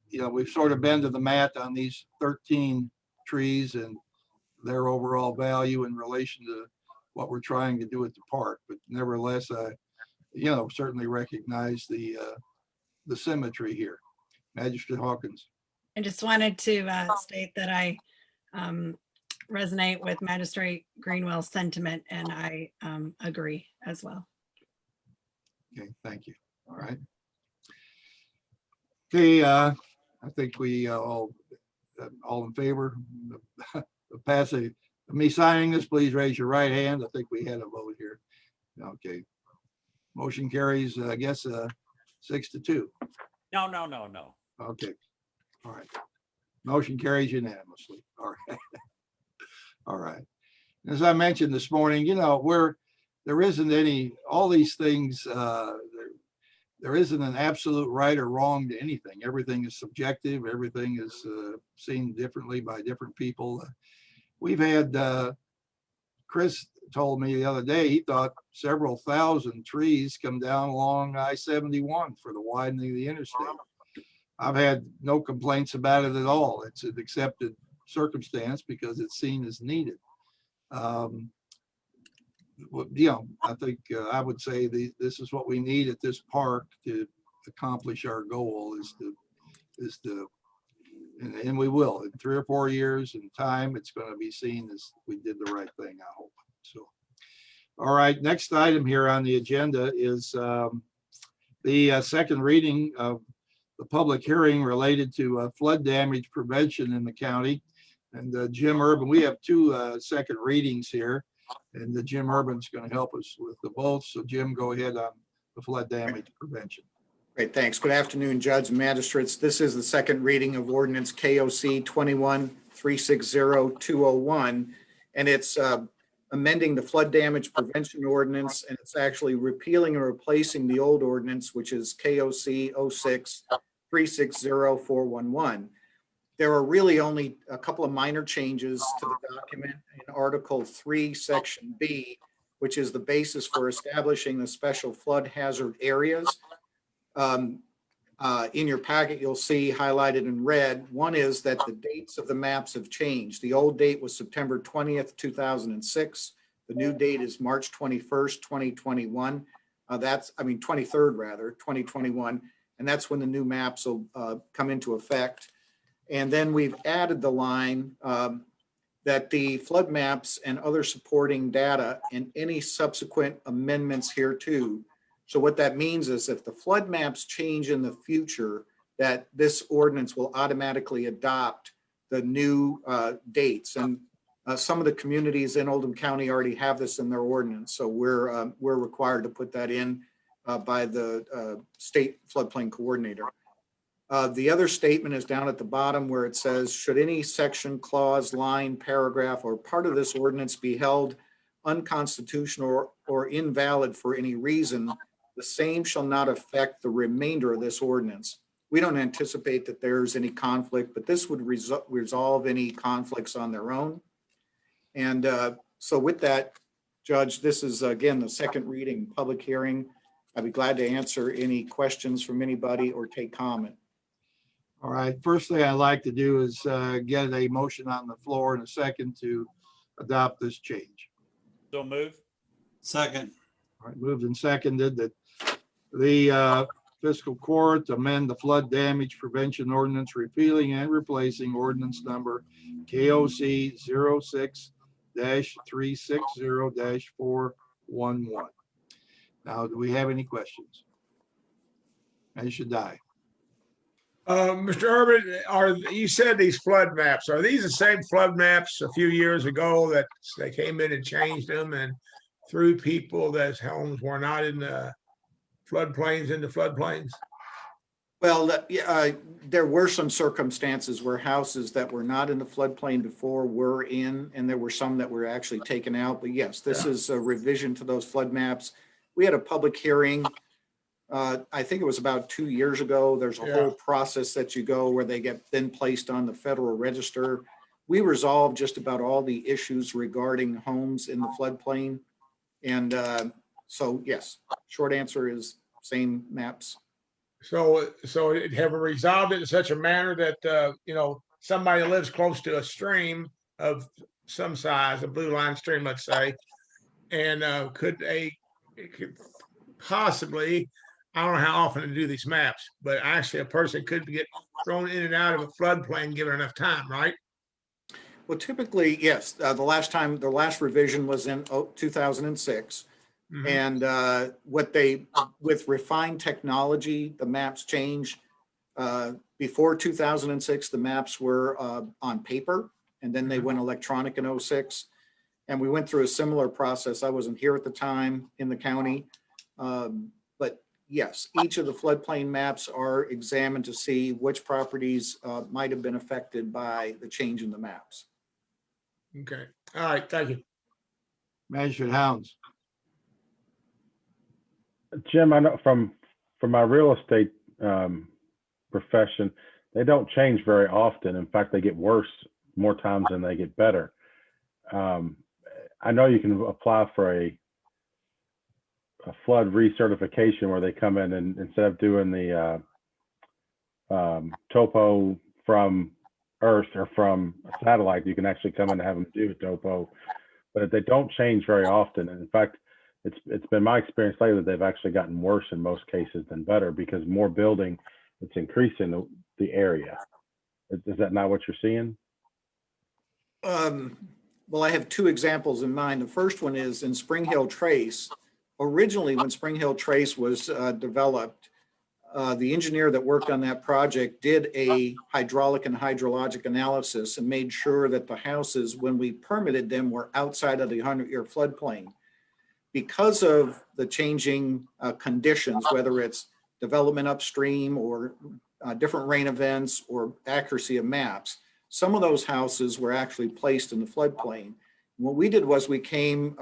you know, we've sort of been to the mat on these 13 trees and their overall value in relation to what we're trying to do at the park. But nevertheless, you know, certainly recognize the symmetry here. Magistrate Hawkins. I just wanted to state that I resonate with Magistrate Greenwell's sentiment, and I agree as well. Okay, thank you. All right. Okay, I think we all in favor of passing, me signing this, please raise your right hand. I think we had a vote here. Okay. Motion carries, I guess, 6-2. No. Okay. All right. Motion carries unanimously. All right. All right. As I mentioned this morning, there isn't any, all these things, there isn't an absolute right or wrong to anything. Everything is subjective. Everything is seen differently by different people. We've had, Chris told me the other day, he thought several thousand trees come down along I-71 for the widening of the interstate. I've had no complaints about it at all. It's an accepted circumstance because it's seen as needed. I think I would say this is what we need at this park to accomplish our goal is to, and we will, in 3 or 4 years in time, it's going to be seen as we did the right thing, I hope. So, all right, next item here on the agenda is the second reading of the public hearing related to flood damage prevention in the county. And Jim Urban, we have 2 second readings here, and Jim Urban's going to help us with the both. So Jim, go ahead on the flood damage prevention. Great, thanks. Good afternoon, Judge and Magistrates. This is the second reading of ordinance KOC 21-360-201, and it's amending the flood damage prevention ordinance, and it's actually repealing and replacing the old ordinance, which is KOC 06-360-411. There are really only a couple of minor changes to the document in Article 3, Section B, which is the basis for establishing the special flood hazard areas. In your packet, you'll see highlighted in red. One is that the dates of the maps have changed. The old date was September 20th, 2006. The new date is March 21st, 2021. 23rd rather, 2021. And that's when the new maps will come into effect. And then we've added the line that the flood maps and other supporting data and any subsequent amendments hereto. So what that means is if the flood maps change in the future, that this ordinance will automatically adopt the new dates. And some of the communities in Oldham County already have this in their ordinance. So we're required to put that in by the state floodplain coordinator. The other statement is down at the bottom where it says, should any section, clause, line, paragraph, or part of this ordinance be held unconstitutional or invalid for any reason, the same shall not affect the remainder of this ordinance. We don't anticipate that there's any conflict, but this would resolve any conflicts on their own. And so with that, Judge, this is again the second reading, public hearing. I'd be glad to answer any questions from anybody or take comment. All right, first thing I'd like to do is get a motion on the floor in a second to adopt this change. So move. Second. All right, moved and seconded that the fiscal court amend the flood damage prevention ordinance, repealing and replacing ordinance number KOC 06-360-411. Now, do we have any questions? I should die. Mr. Urban, you said these flood maps, are these the same flood maps a few years ago that they came in and changed them and threw people that homes were not in the floodplains into floodplains? Well, there were some circumstances where houses that were not in the floodplain before were in, and there were some that were actually taken out. But yes, this is a revision to those flood maps. We had a public hearing. I think it was about 2 years ago. There's a whole process that you go where they get then placed on the Federal Register. We resolved just about all the issues regarding homes in the floodplain. And so, yes, short answer is same maps. So have we resolved it in such a manner that, somebody that lives close to a stream of some size, a blue line stream, let's say, and could possibly, I don't know how often to do these maps, but actually a person could get thrown in and out of a floodplain given enough time, right? Well, typically, yes. The last revision was in 2006. Mm-hmm. And with refined technology, the maps change. Before 2006, the maps were on paper, and then they went electronic in 06. And we went through a similar process. I wasn't here at the time in the county. But yes, each of the floodplain maps are examined to see which properties might have been affected by the change in the maps. Okay, all right, thank you. Magistrate Hounds. Jim, I know from my real estate profession, they don't change very often. In fact, they get worse more times than they get better. I know you can apply for a flood recertification where they come in and instead of doing the topo from Earth or from a satellite, you can actually come in and have them do a topo, but they don't change very often. And in fact, it's been my experience lately that they've actually gotten worse in most cases than better because more building, it's increasing the area. Is that not what you're seeing? Well, I have two examples in mind. The first one is in Spring Hill Trace. Originally, when Spring Hill Trace was developed, the engineer that worked on that project did a hydraulic and hydrologic analysis and made sure that the houses, when we permitted them, were outside of the 100-year floodplain. Because of the changing conditions, whether it's development upstream or different rain events or accuracy of maps, some of those houses were actually placed in the floodplain. What we did was we came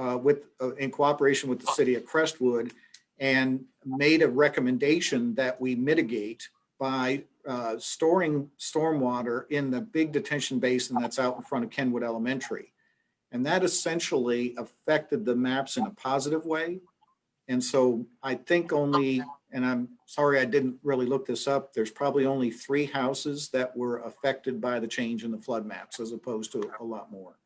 in cooperation with the city of Crestwood and made a recommendation that we mitigate by storing stormwater in the big detention basin that's out in front of Kenwood Elementary. And that essentially affected the maps in a positive way. And so I think only, and I'm sorry I didn't really look this up, there's probably only 3 houses that were affected by the change in the flood maps as opposed to a lot more.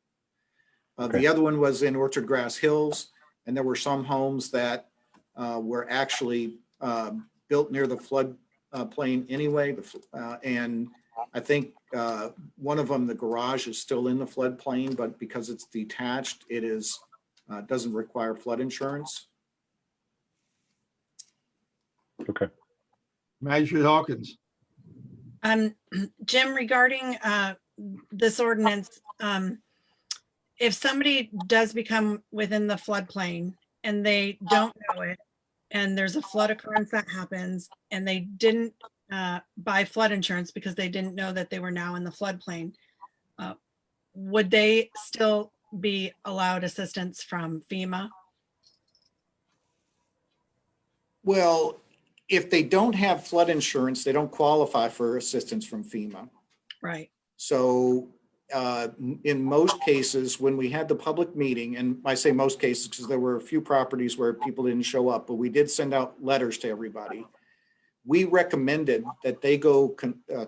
The other one was in Orchard Grass Hills, and there were some homes that were actually built near the flood plain anyway. And I think one of them, the garage is still in the floodplain, but because it's detached, it is doesn't require flood insurance. Okay. Magistrate Hawkins. Jim, regarding this ordinance, if somebody does become within the floodplain and they don't know it, and there's a flood occurrence that happens, and they didn't buy flood insurance because they didn't know that they were now in the floodplain, would they still be allowed assistance from FEMA? Well, if they don't have flood insurance, they don't qualify for assistance from FEMA. Right. So in most cases, when we had the public meeting, and I say most cases because there were a few properties where people didn't show up, but we did send out letters to everybody. We recommended that they go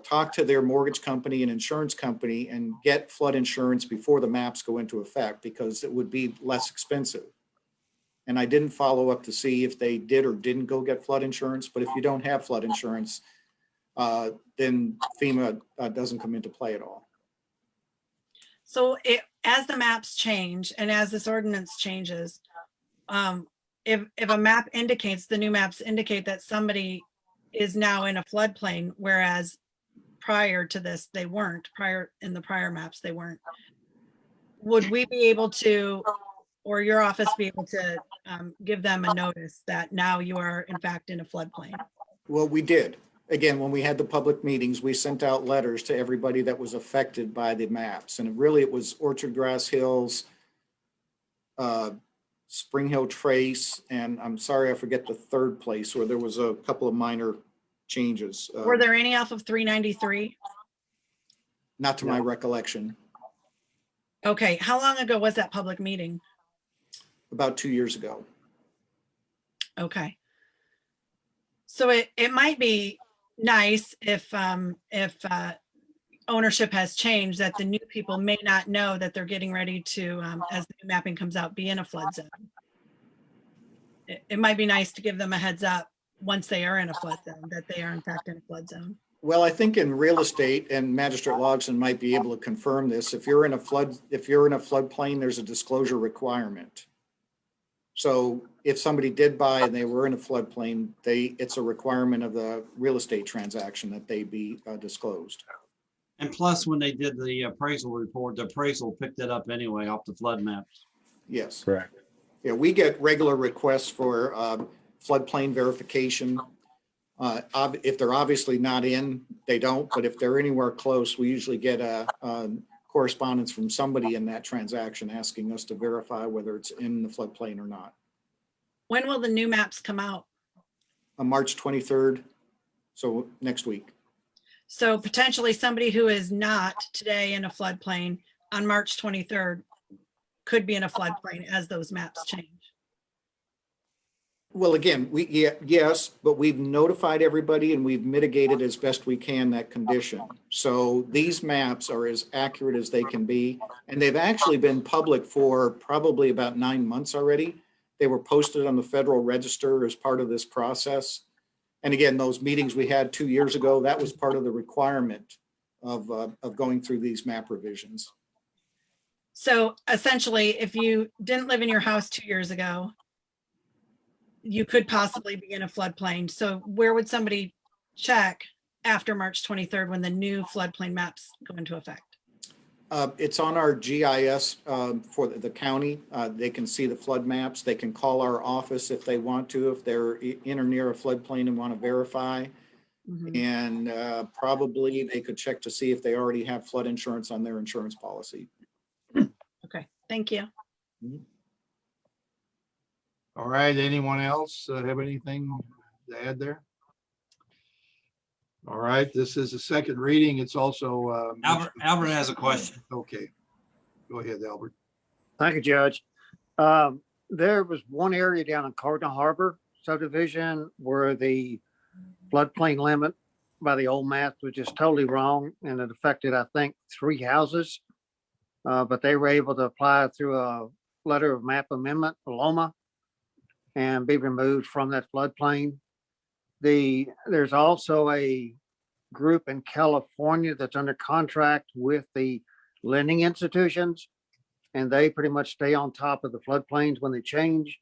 talk to their mortgage company and insurance company and get flood insurance before the maps go into effect because it would be less expensive. And I didn't follow up to see if they did or didn't go get flood insurance. But if you don't have flood insurance, then FEMA doesn't come into play at all. So as the maps change and as this ordinance changes, if a map indicates, the new maps indicate that somebody is now in a floodplain, whereas prior to this, they weren't, in the prior maps, they weren't. Would we be able to, or your office be able to give them a notice that now you are in fact in a floodplain? Well, we did. Again, when we had the public meetings, we sent out letters to everybody that was affected by the maps. And really it was Orchard Grass Hills, Spring Hill Trace, and I'm sorry, I forget the third place where there was a couple of minor changes. Were there any off of 393? Not to my recollection. Okay, how long ago was that public meeting? About 2 years ago. Okay. So it might be nice if ownership has changed, that the new people may not know that they're getting ready to, as the new mapping comes out, be in a flood zone. It might be nice to give them a heads up once they are in a flood zone, that they are in fact in a flood zone. Well, I think in real estate, and Magistrate Logson might be able to confirm this, if you're in a floodplain, there's a disclosure requirement. So if somebody did buy and they were in a floodplain, it's a requirement of the real estate transaction that they be disclosed. And plus, when they did the appraisal report, the appraisal picked it up anyway off the flood maps. Yes. Correct. Yeah, we get regular requests for floodplain verification. If they're obviously not in, they don't, but if they're anywhere close, we usually get a correspondence from somebody in that transaction asking us to verify whether it's in the floodplain or not. When will the new maps come out? On March 23rd, so next week. So potentially somebody who is not today in a floodplain on March 23rd could be in a floodplain as those maps change. Well, again, yes, but we've notified everybody and we've mitigated as best we can that condition. So these maps are as accurate as they can be. And they've actually been public for probably about 9 months already. They were posted on the Federal Register as part of this process. And again, those meetings we had 2 years ago, that was part of the requirement of going through these map revisions. So essentially, if you didn't live in your house 2 years ago, you could possibly be in a floodplain. So where would somebody check after March 23rd when the new floodplain maps go into effect? It's on our GIS for the county. They can see the flood maps. They can call our office if they want to, if they're in or near a floodplain and want to verify. And probably they could check to see if they already have flood insurance on their insurance policy. Okay, thank you. All right, anyone else have anything to add there? All right, this is a second reading. It's also. Albert has a question. Okay, go ahead, Albert. Thank you, Judge. There was one area down in Cardinal Harbor subdivision where the floodplain limit by the old math was just totally wrong, and it affected, I think, 3 houses. But they were able to apply through a letter of map amendment, LOMA, and be removed from that floodplain. There's also a group in California that's under contract with the lending institutions, and they pretty much stay on top of the floodplains when they change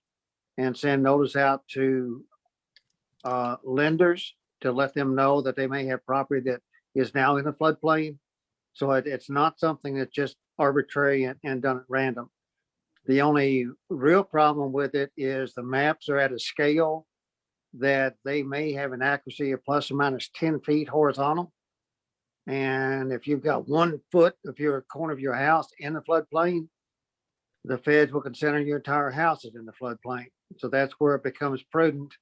and send notice out to lenders to let them know that they may have property that is now in the floodplain. So it's not something that's just arbitrary and done at random. The only real problem with it is the maps are at a scale that they may have an accuracy of plus or minus 10 feet horizontal. And if you've got 1 foot of your corner of your house in the floodplain, the feds will consider your entire house is in the floodplain. So that's where it becomes prudent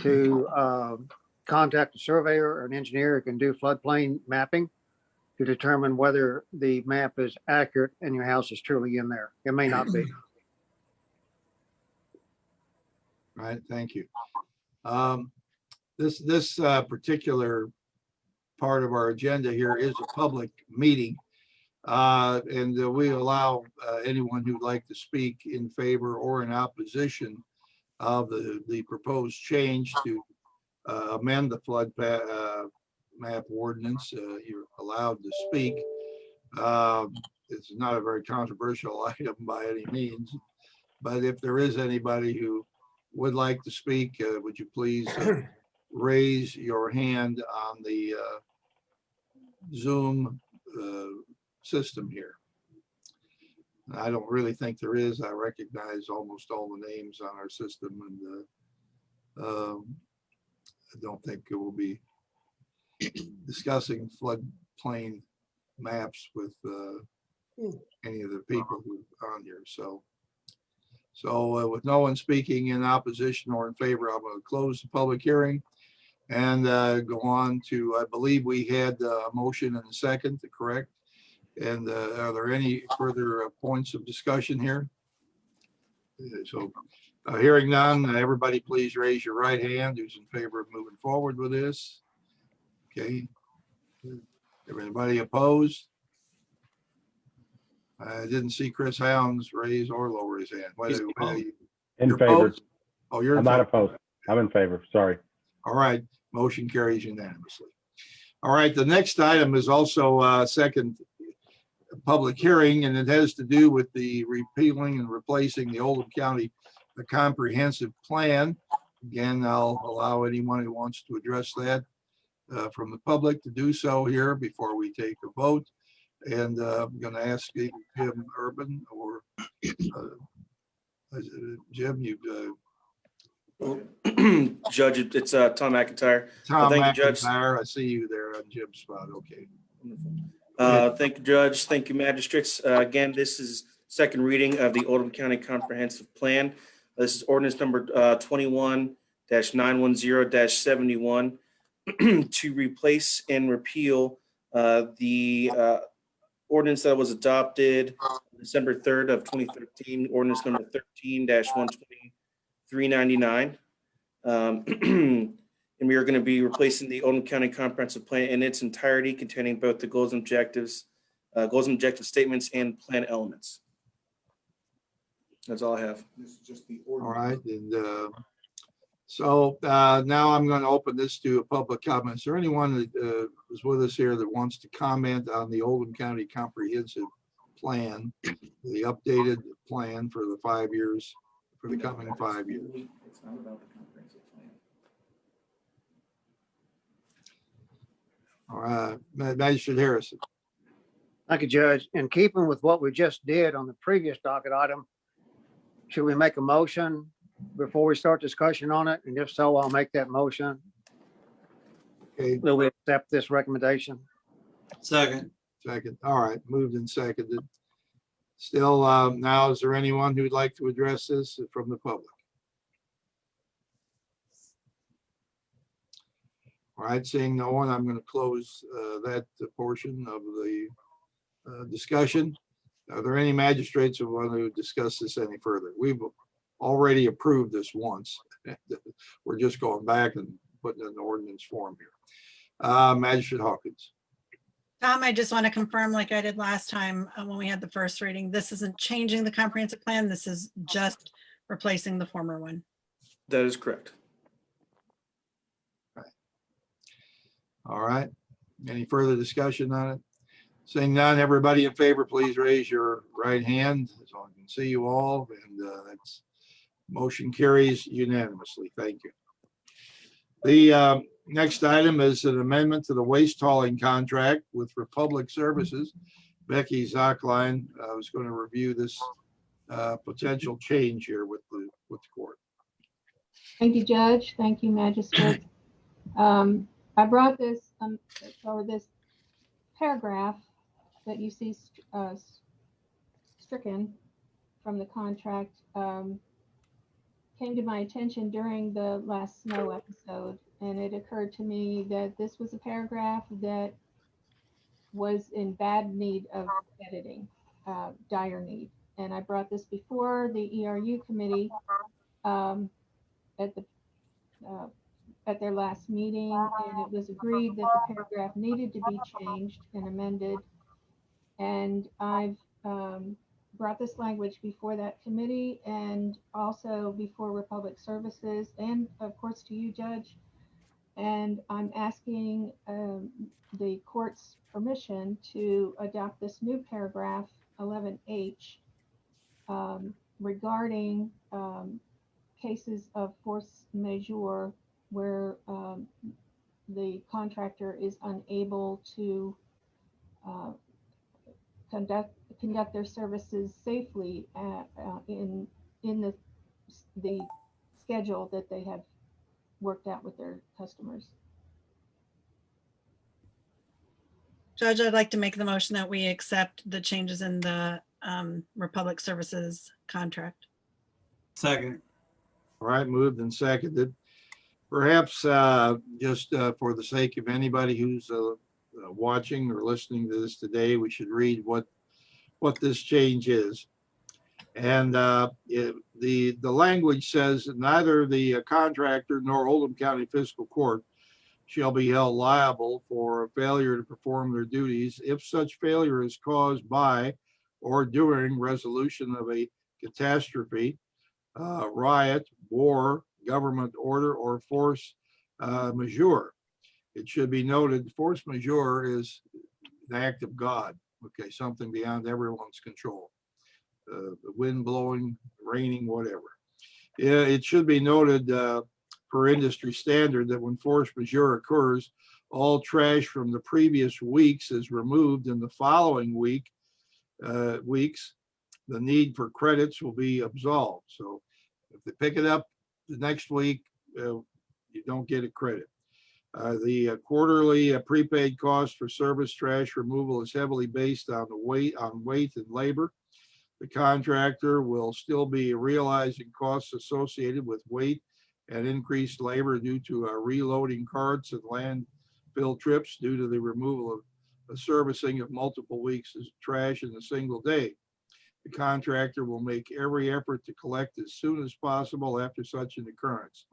to contact a surveyor or an engineer who can do floodplain mapping to determine whether the map is accurate and your house is truly in there. It may not be. All right, thank you. This particular part of our agenda here is a public meeting. And we allow anyone who'd like to speak in favor or in opposition of the proposed change to amend the flood map ordinance. You're allowed to speak. It's not a very controversial item by any means, but if there is anybody who would like to speak, would you please raise your hand on the Zoom system here? I don't really think there is. I recognize almost all the names on our system, and I don't think it will be discussing floodplain maps with any of the people who are on here. So with no one speaking in opposition or in favor, I'm going to close the public hearing and go on to, I believe we had a motion and a second, correct? And are there any further points of discussion here? So hearing none, everybody please raise your right hand who's in favor of moving forward with this. Okay. Everybody opposed? I didn't see Chris Hounds raise or lower his hand. In favor. Opposed? Oh, you're in I'm not favor. opposed. I'm in favor. Sorry. All right, motion carries unanimously. All right, the next item is also a second public hearing, and it has to do with the repealing and replacing the Oldham County the comprehensive plan. Again, I'll allow anyone who wants to address that from the public to do so here before we take a vote. And I'm going to ask either Jim Urban or Jim, Judge, it's Tom McIntyre. Tom Thank you, Judge. McIntyre, I see you there on Jim's spot. Okay. Thank you, Judge. Thank you, magistrates. Again, this is second reading of the Oldham County Comprehensive Plan. This is ordinance number 21-910-71 to replace and repeal the ordinance that was adopted December 3rd of 2013, ordinance number 13-12399. And we are going to be replacing the Oldham County Comprehensive Plan in its entirety, containing both the goals and objective statements and plan elements. That's all I have. This is just the All ordinance. right. And now I'm going to open this to a public comment. Is there anyone that is with us here that wants to comment on the Oldham County Comprehensive Plan, the updated plan for the 5 years, for the coming 5 years? It's not about the comprehensive plan. All right, Magistrate Harrison. Thank you, Judge. In keeping with what we just did on the previous docket item, should we make a motion before we start discussion on it? And if so, I'll make that motion. Okay, Will we accept this recommendation? Second. second. All right, moved and seconded. Still, now, is there anyone who'd like to address this from the public? All right, seeing no one, I'm going to close that portion of the discussion. Are there any magistrates who want to discuss this any further? We've already approved this once. We're just going back and putting it in ordinance form here. Magistrate Hawkins. Tom, I just want to confirm, like I did last time when we had the first reading, this isn't changing the comprehensive plan. This is just replacing the former one. That is correct. All right. Any further discussion on it? Seeing none, everybody in favor, please raise your right hand so I can see you all. And that's motion carries unanimously. Thank you. The next item is an amendment to the waste hauling contract with Republic Services. Becky Zockline was going to review this potential change here with the court. Thank you, Judge. Thank you, Magistrate. I brought this, or this paragraph that you see stricken from the contract came to my attention during the last snow episode, and it occurred to me that this was a paragraph that was in bad need of editing, dire need. And I brought this before the ERU committee at their last meeting, and it was agreed that the paragraph needed to be changed and amended. And I've brought this language before that committee and also before Republic Services and of course to you, Judge. And I'm asking the court's permission to adopt this new paragraph 11H regarding cases of force majeure where the contractor is unable to conduct their services safely in the schedule that they have worked out with their customers. Judge, I'd like to make the motion that we accept the changes in the Republic Services contract. Second. All right, moved and seconded. Perhaps just for the sake of anybody who's watching or listening to this today, we should read what this change is. And the language says that neither the contractor nor Oldham County Fiscal Court shall be held liable for failure to perform their duties if such failure is caused by or during resolution of a catastrophe, riot, war, government order, or force majeure. It should be noted force majeure is an act of God, okay, something beyond everyone's control. The wind blowing, raining, whatever. Yeah, it should be noted per industry standard that when force majeure occurs, all trash from the previous weeks is removed in the following weeks. The need for credits will be absolved. So if they pick it up the next week, you don't get a credit. The quarterly prepaid cost for service trash removal is heavily based on weight and labor. The contractor will still be realizing costs associated with weight and increased labor due to reloading carts and landfill trips due to the removal of the servicing of multiple weeks of trash in a single day. The contractor will make every effort to collect as soon as possible after such an occurrence.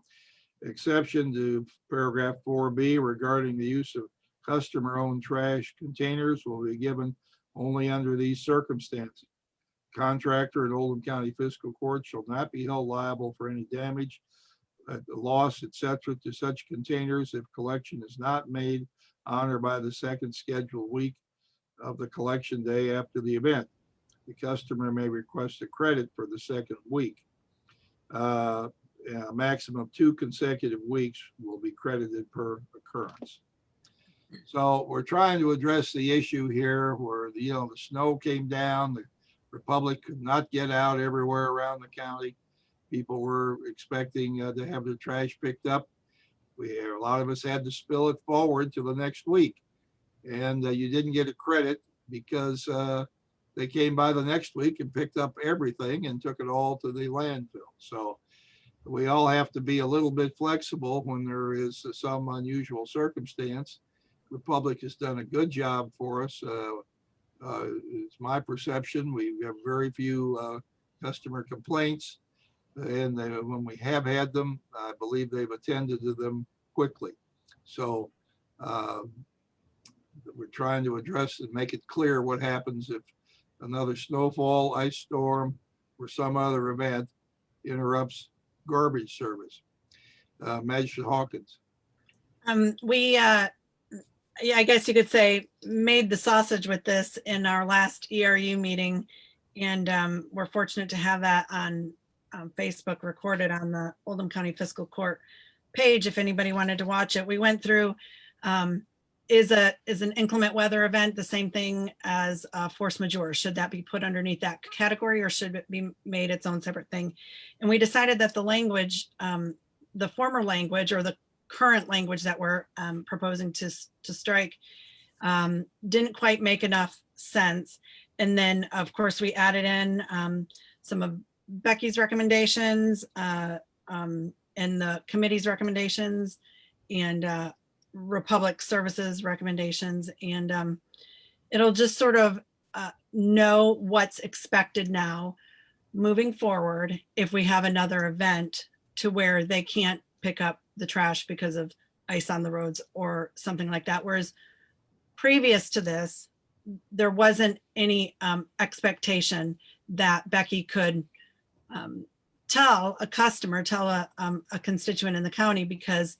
Exception to paragraph 4B regarding the use of customer-owned trash containers will be given only under these circumstances. Contractor in Oldham County Fiscal Court shall not be held liable for any damage, loss, etc. to such containers if collection is not made on or by the second scheduled week of the collection day after the event. The customer may request a credit for the second week. A maximum of 2 consecutive weeks will be credited per occurrence. So we're trying to address the issue here where the snow came down, the Republic could not get out everywhere around the county. People were expecting to have their trash picked up. A lot of us had to spill it forward to the next week. And you didn't get a credit because they came by the next week and picked up everything and took it all to the landfill. So we all have to be a little bit flexible when there is some unusual circumstance. Republic has done a good job for us. It's my perception. We have very few customer complaints. And when we have had them, I believe they've attended to them quickly. So we're trying to address and make it clear what happens if another snowfall, ice storm, or some other event interrupts garbage service. Magistrate Hawkins. I guess you could say made the sausage with this in our last ERU meeting. And we're fortunate to have that on Facebook recorded on the Oldham County Fiscal Court page if anybody wanted to watch it. We went through is an inclement weather event the same thing as force majeure? Should that be put underneath that category or should it be made its own separate thing? And we decided that the language, the former language or the current language that we're proposing to strike didn't quite make enough sense. And then of course we added in some of Becky's recommendations and the committee's recommendations and Republic Services recommendations. And it'll just sort of know what's expected now moving forward if we have another event to where they can't pick up the trash because of ice on the roads or something like that. Whereas previous to this, there wasn't any expectation that Becky could tell a customer, tell a constituent in the county because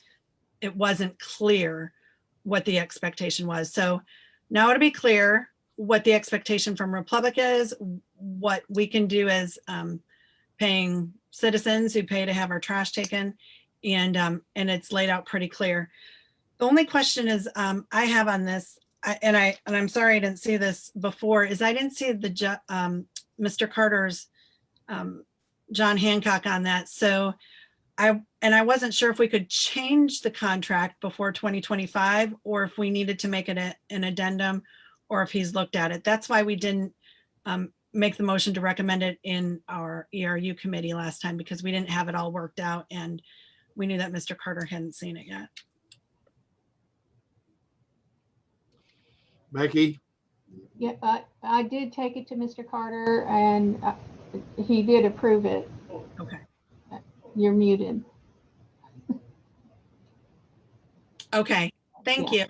it wasn't clear what the expectation was. So now it'll be clear what the expectation from Republic is, what we can do as paying citizens who pay to have our trash taken, and it's laid out pretty clear. The only question is I have on this, and I'm sorry I didn't see this before, is I didn't see the Mr. Carter's John Hancock on that. So I wasn't sure if we could change the contract before 2025 or if we needed to make it an addendum or if he's looked at it. That's why we didn't make the motion to recommend it in our ERU committee last time because we didn't have it all worked out and we knew that Mr. Carter hadn't seen it yet. Becky? Yeah, I did take it to Mr. Carter and he did approve it. Okay. You're muted. Okay, thank you.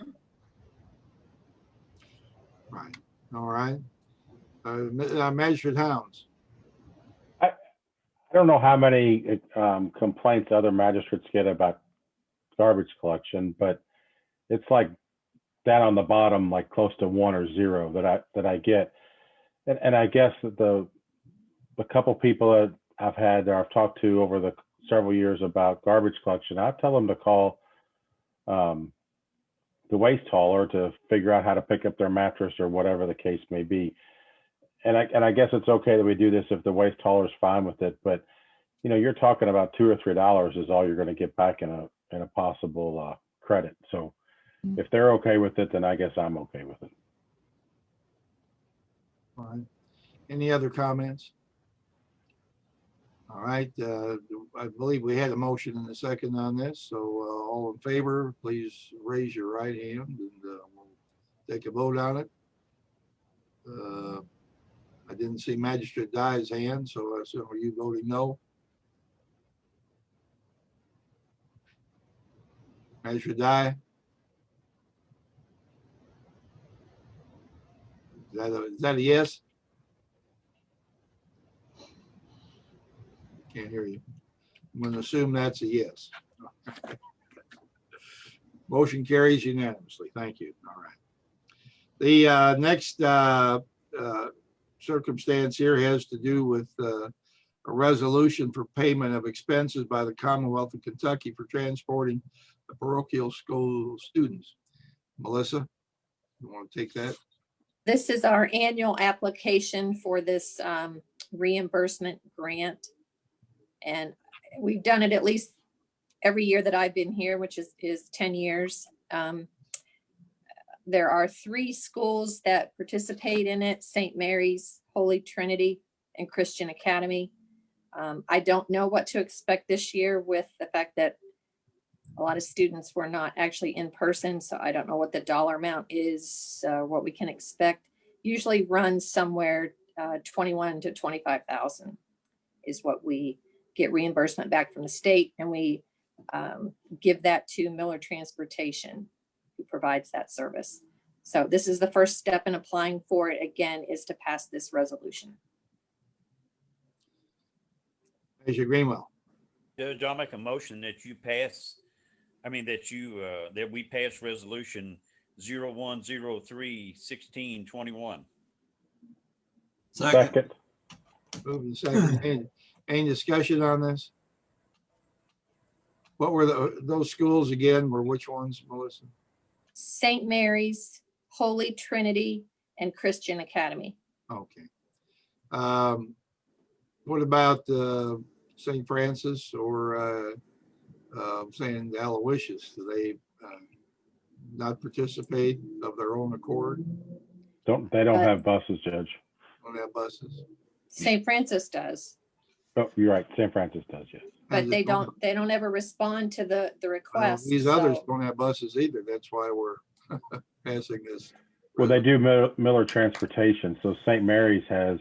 Right. All right. Magistrate Hounds. I don't know how many complaints other magistrates get about garbage collection, but it's like down on the bottom, like close to 1 or 0 that I get. And I guess that the couple people that I've talked to over the several years about garbage collection, I tell them to call the waste hauler to figure out how to pick up their mattress or whatever the case may be. And I guess it's okay that we do this if the waste hauler is fine with it, but you know, you're talking about $2 or $3 is all you're going to get back in a possible credit. So if they're okay with it, then I guess I'm okay with it. All right. Any other comments? All right, I believe we had a motion and a second on this, so all in favor, please raise your right hand and we'll take a vote on it. I didn't see Magistrate Dye's hand, so I assume are you voting no? Magistrate Dye? Is that a yes? Can't hear you. I'm going to assume that's a yes. Motion carries unanimously. Thank you. All right. The next circumstance here has to do with a resolution for payment of expenses by the Commonwealth of Kentucky for transporting the parochial school students. Melissa, you want to take that? This is our annual application for this reimbursement grant. And we've done it at least every year that I've been here, which is 10 years. There are 3 schools that participate in it: St. Mary's, Holy Trinity, and Christian Academy. I don't know what to expect this year with the fact that a lot of students were not actually in person, so I don't know what the dollar amount is, what we can expect. Usually runs somewhere 21 to 25,000 is what we get reimbursement back from the state, and we give that to Miller Transportation, who provides that service. So this is the first step in applying for it. Again, is to pass this resolution. Measure Greenwell. Judge, I'll make a motion that you pass, that we pass resolution 0103-1621. Second. Moving second. Any discussion on this? What were those schools again? Were which ones, Melissa? St. Mary's, Holy Trinity, and Christian Academy. Okay. What about St. Francis or St. Aloysius? Do they not participate of their own accord? They don't have buses, Judge. Don't have buses. St. Francis does, Oh, you're right. St. Francis does, yes. but they don't ever respond to the request. These others so- don't have buses either. That's why we're passing this. Well, they do Miller Transportation. So St. Mary's has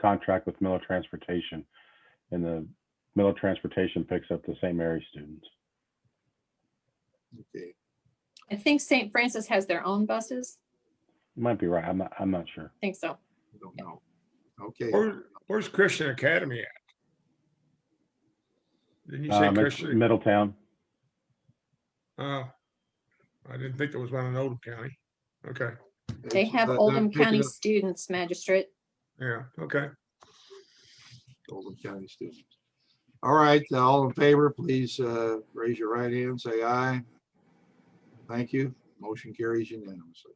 contract with Miller Transportation, and the Miller Transportation picks up the St. Mary's students. Okay. I think St. Francis has their own buses. You might be right. I'm not sure. I think so. I don't know. Okay. Where's Christian Academy at? Didn't you say It's Christian? Middletown. I didn't think there was one in Oldham County. Okay, They have Oldham County students, Magistrate. yeah, okay. Oldham County students. All right, all in favor, please raise your right hand, say aye. Thank you. Motion carries unanimously.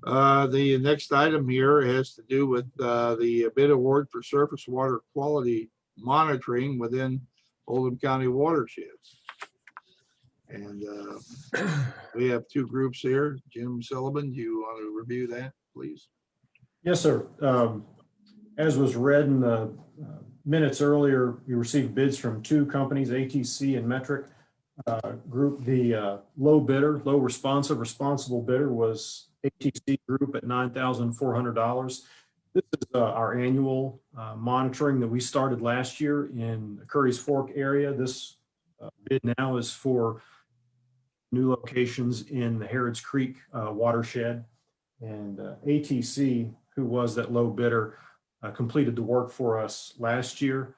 The next item here has to do with the bid award for surface water quality monitoring within Oldham County watersheds. And we have 2 groups here. Jim Sullivan, do you want to review that, please? Yes, sir. As was read in the minutes earlier, we received bids from 2 companies, ATC and Metric Group. The low responsible bidder was ATC Group at $9,400. This is our annual monitoring that we started last year in the Curry's Fork area. This bid now is for new locations in the Harrods Creek watershed. And ATC, who was that low bidder, completed the work for us last year.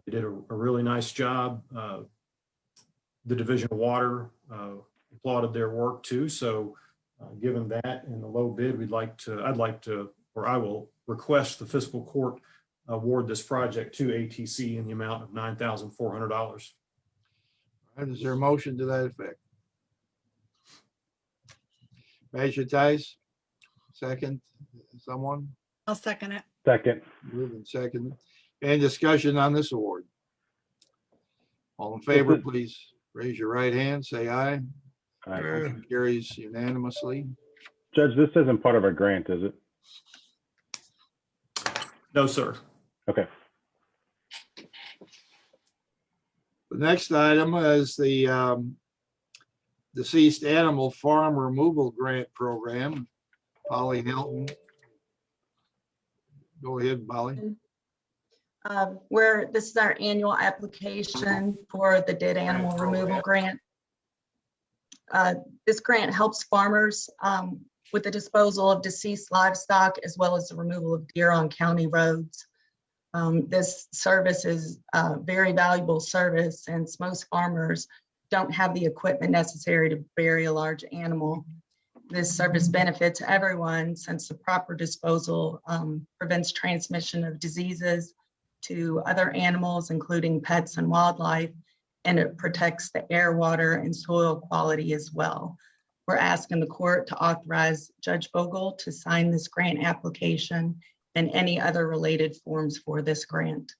They did a really nice job. The Division of Water applauded their work too. So given that and the low bid, I will request the fiscal court award this project to ATC in the amount of $9,400. Is there a motion to that effect? Measure Tice, second, someone? I'll second it. Second. Moving second. Any discussion on this award? All in favor, please raise your right hand, say aye. Aye. Motion carries unanimously. Judge, this isn't part of our grant, is it? No, sir. Okay. The next item is the Deceased Animal Farm Removal Grant Program. Polly Hilton. Go ahead, Polly. This is our annual application for the dead animal removal grant. This grant helps farmers with the disposal of deceased livestock as well as the removal of deer on county roads. This service is a very valuable service since most farmers don't have the equipment necessary to bury a large animal. This service benefits everyone since the proper disposal prevents transmission of diseases to other animals, including pets and wildlife, and it protects the air, water, and soil quality as well. We're asking the court to authorize Judge Vogel to sign this grant application and any other related forms for this grant.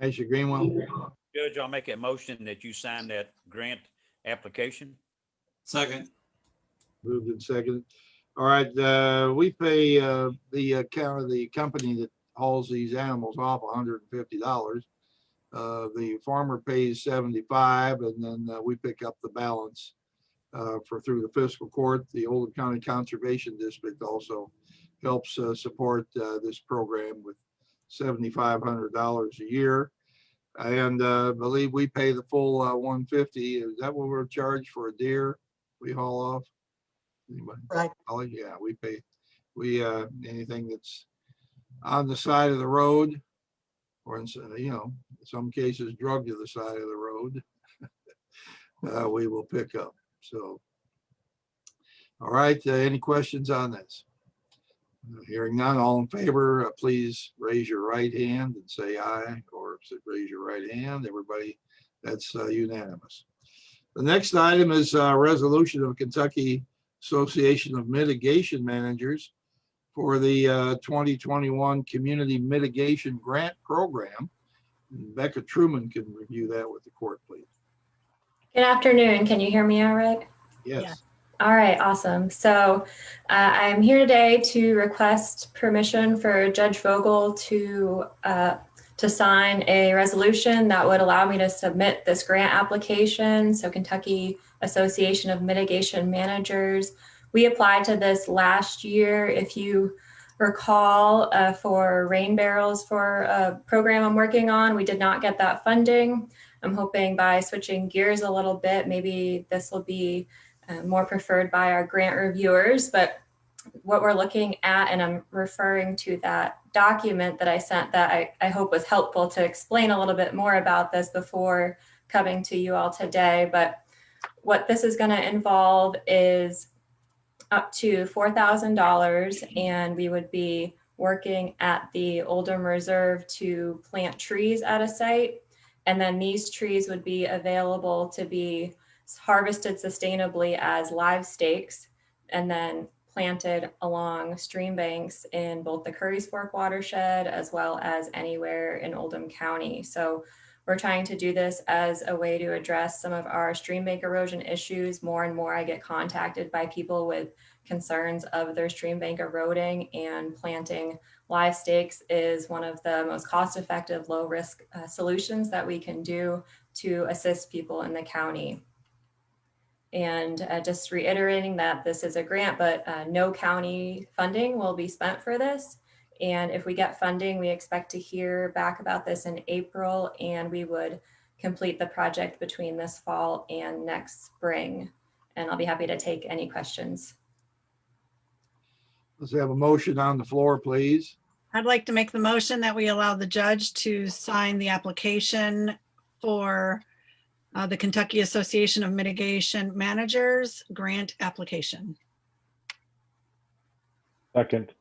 Measure Greenwell. Judge, I'll make a motion that you sign that grant application. Second. Moved and seconded. All right, we pay the company that hauls these animals off $150. The farmer pays $75, and then we pick up the balance through the fiscal court. The Oldham County Conservation District also helps support this program with $7,500 a year. And I believe we pay the full $150. Is that what we're charged for a deer we haul off? Anybody? Right. Oh, yeah, we pay. Anything that's on the side of the road, or in some cases drug to the side of the road, we will pick up. So, all right, any questions on this? Hearing none, all in favor, please raise your right hand and say aye, or raise your right hand. Everybody, that's unanimous. The next item is a resolution of Kentucky Association of Mitigation Managers for the 2021 Community Mitigation Grant Program. Becca Truman can review that with the court, please. Good afternoon. Can you hear me all right? Yes. Yeah. All right, awesome. So I'm here today to request permission for Judge Vogel to sign a resolution that would allow me to submit this grant application. So Kentucky Association of Mitigation Managers, we applied to this last year, if you recall, for rain barrels for a program I'm working on. We did not get that funding. I'm hoping by switching gears a little bit, maybe this will be more preferred by our grant reviewers. But what we're looking at, and I'm referring to that document that I sent that I hope was helpful to explain a little bit more about this before coming to you all today. But what this is going to involve is up to $4,000, and we would be working at the Oldham Reserve to plant trees at a site. And then these trees would be available to be harvested sustainably as live stakes and then planted along stream banks in both the Curry's Fork watershed as well as anywhere in Oldham County. So we're trying to do this as a way to address some of our stream bank erosion issues. More and more I get contacted by people with concerns of their stream bank eroding, and planting live stakes is one of the most cost-effective, low-risk solutions that we can do to assist people in the county. And just reiterating that this is a grant, but no county funding will be spent for this. And if we get funding, we expect to hear back about this in April, and we would complete the project between this fall and next spring. And I'll be happy to take any questions. Let's have a motion on the floor, please. I'd like to make the motion that we allow the judge to sign the application for the Kentucky Association of Mitigation Managers grant application. Second.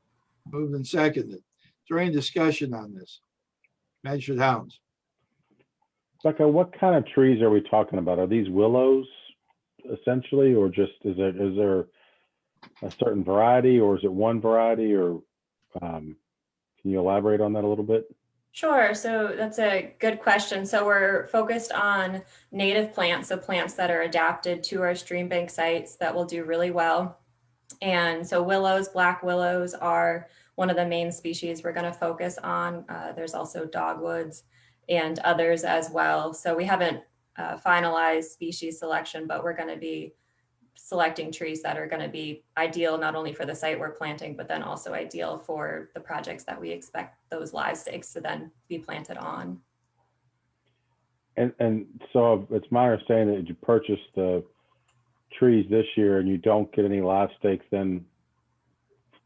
Moved and seconded. Is there any discussion on this? Magistrate Hounds. Becca, what kind of trees are we talking about? Are these willows essentially, or just is there a certain variety, or is it one variety, or can you elaborate on that a little bit? Sure. So that's a good question. So we're focused on native plants, so plants that are adapted to our stream bank sites that will do really well. And so willows, black willows are one of the main species we're going to focus on. There's also dogwoods and others as well. So we haven't finalized species selection, but we're going to be selecting trees that are going to be ideal not only for the site we're planting, but then also ideal for the projects that we expect those live stakes to then be planted on. And so it's my understanding that you purchased the trees this year and you don't get any live stakes then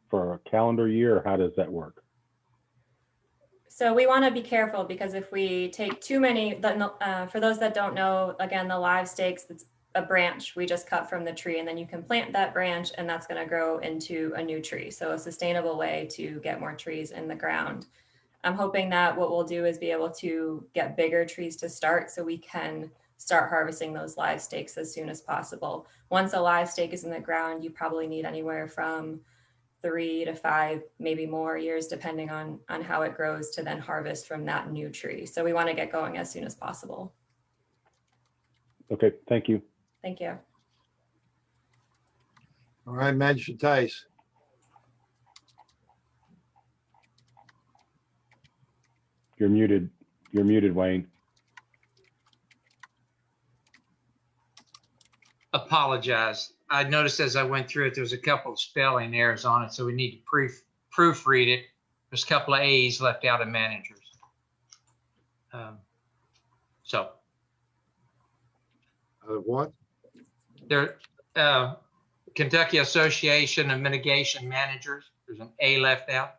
for a calendar year, or how does that work? So we want to be careful, because if we take too many, for those that don't know, again, the live stakes, it's a branch we just cut from the tree, and then you can plant that branch and that's going to grow into a new tree. So a sustainable way to get more trees in the ground. I'm hoping that what we'll do is be able to get bigger trees to start so we can start harvesting those live stakes as soon as possible. Once a live stake is in the ground, you probably need anywhere from 3 to 5, maybe more years, depending on how it grows, to then harvest from that new tree. So we want to get going as soon as possible. Okay, thank you. Thank you. All right, Magistrate Tice. You're muted. You're muted, Wayne. Apologize. I noticed as I went through it, there was a couple of spelling errors on it, so we need to proofread it. There's a couple of A's left out of managers. What? There, Kentucky Association of Mitigation Managers, there's an A left out.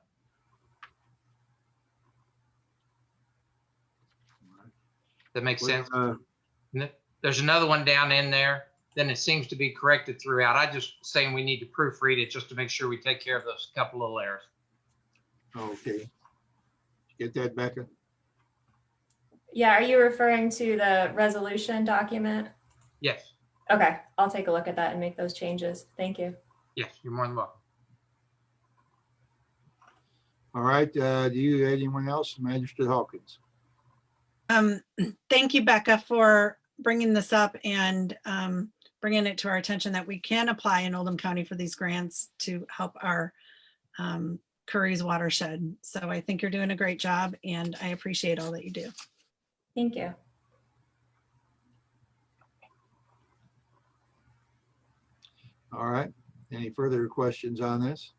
That makes sense. There's another one down in there. Then it seems to be corrected throughout. I just saying we need to proofread it just to make sure we take care of those couple little errors. Okay. Get that, Becca? Yeah, are you referring to the resolution document? Yes. Okay, I'll take a look at that and make those changes. Thank you. Yes, you're more than welcome. All right, do you, anyone else? Magistrate Hawkins. Thank you, Becca, for bringing this up and bringing it to our attention that we can apply in Oldham County for these grants to help our Curry's watershed. So I think you're doing a great job and I appreciate all that you do. Thank you. All right, any further questions on this?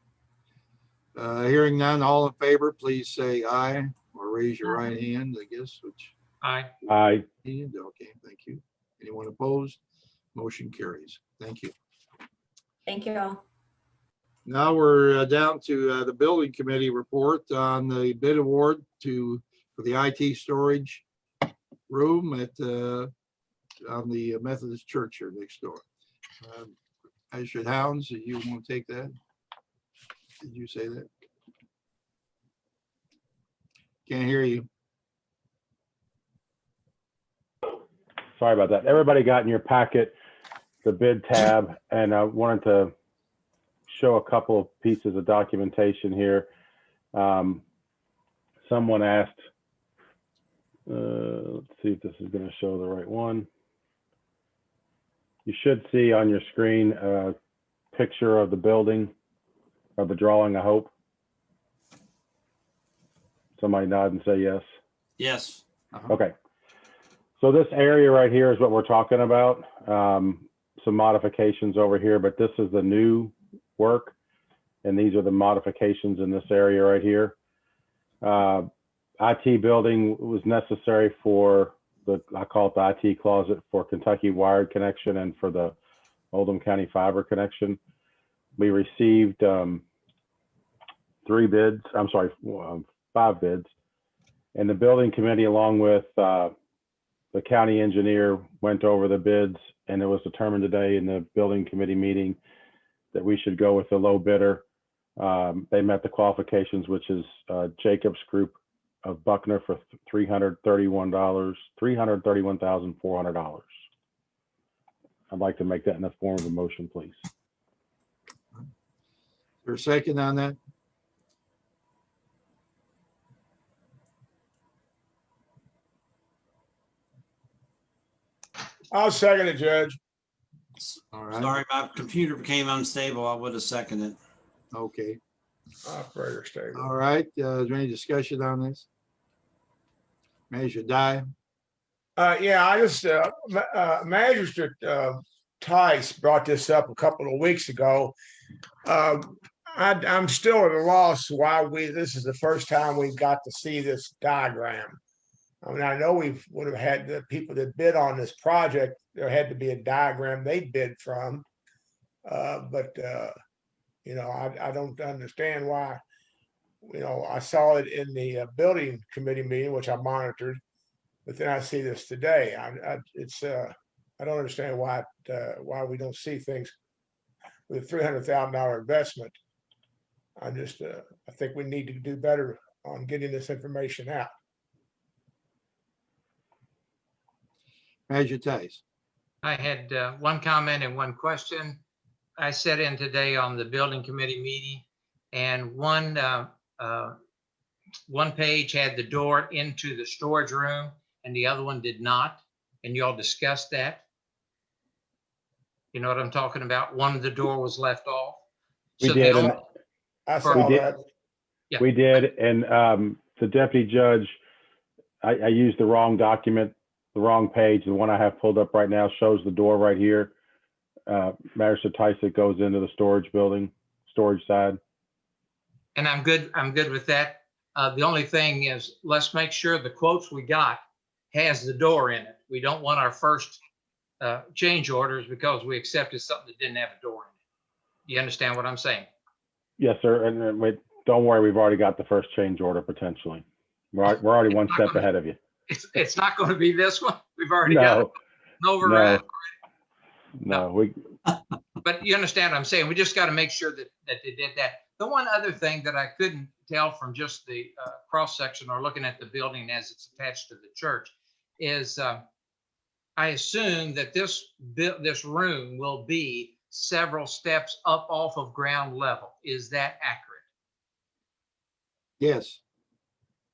Hearing none, all in favor, please say aye or raise your right hand, I guess, which. Aye. Aye. Okay, thank you. Anyone opposed? Motion carries. Thank you. Thank you all. Now we're down to the building committee report on the bid award for the IT storage room at on the Methodist Church here next door. Magistrate Hounds, do you want to take that? Did you say that? Can't hear you. Sorry about that. Everybody got in your packet the bid tab, and I wanted to show a couple of pieces of documentation here. Someone asked, let's see if this is going to show the right one. You should see on your screen a picture of the building, of the drawing, I hope. Somebody nod and say yes. Yes. Okay. So this area right here is what we're talking about. Some modifications over here, but this is the new work. And these are the modifications in this area right here. IT building was necessary for I call it the IT closet for Kentucky wired connection and for the Oldham County fiber connection. We received 5 bids. And the building committee, along with the county engineer, went over the bids, and it was determined today in the building committee meeting that we should go with the low bidder. They met the qualifications, which is Jacobs Group of Buckner for $331,400. I'd like to make that in the form of a motion, please. Is there a second on that? I'll second it, Judge. All right. Sorry, my computer became unstable. I would have seconded. Okay. Operator stable. All right. Is there any discussion on this? Measure die. Yeah, I just, Magistrate Tice brought this up a couple of weeks ago. I'm still at a loss why this is the first time we've got to see this diagram. I mean, I know we would have had the people that bid on this project, there had to be a diagram they bid from. But I don't understand why, I saw it in the building committee meeting, which I monitored, but then I see this today. I don't understand why we don't see things with a $300,000 investment. I think we need to do better on getting this information out. Measure Tice. I had one comment and one question. I sat in today on the building committee meeting, and one page had the door into the storage room and the other one did not. And you all discussed that. You know what I'm talking about? One of the door was left off. We So did. I saw that. Yeah. We did. And the deputy judge, I used the wrong document, the wrong page. The one I have pulled up right now shows the door right here. Magistrate Tice, that goes into the storage building, storage side. And I'm good with that. The only thing is, let's make sure the quotes we got has the door in it. We don't want our first change orders because we accepted something that didn't have a door in it. You understand what I'm saying? Yes, sir. And wait, don't worry, we've already got the first change order potentially. We're already one step ahead of you. It's not going to be this one. We've already got an override. No. But you understand what I'm saying? We just got to make sure that they did that. The one other thing that I couldn't tell from just the cross section or looking at the building as it's attached to the church is I assume that this room will be several steps up off of ground level. Is that accurate? Yes.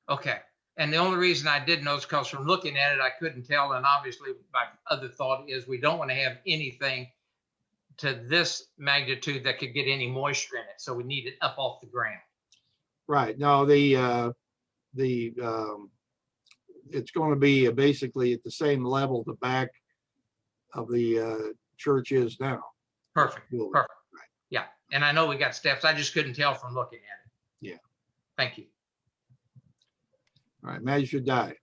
Okay. And the only reason I didn't know is because from looking at it, I couldn't tell. And obviously my other thought is we don't want to have anything to this magnitude that could get any moisture in it. So we need it up off the ground. Right. No, it's going to be basically at the same level the back of the church is now. Perfect. Perfect. Right. Yeah. And I know we got steps. I just couldn't tell from looking at it. Yeah. Thank you. All right. Magistrate Dye.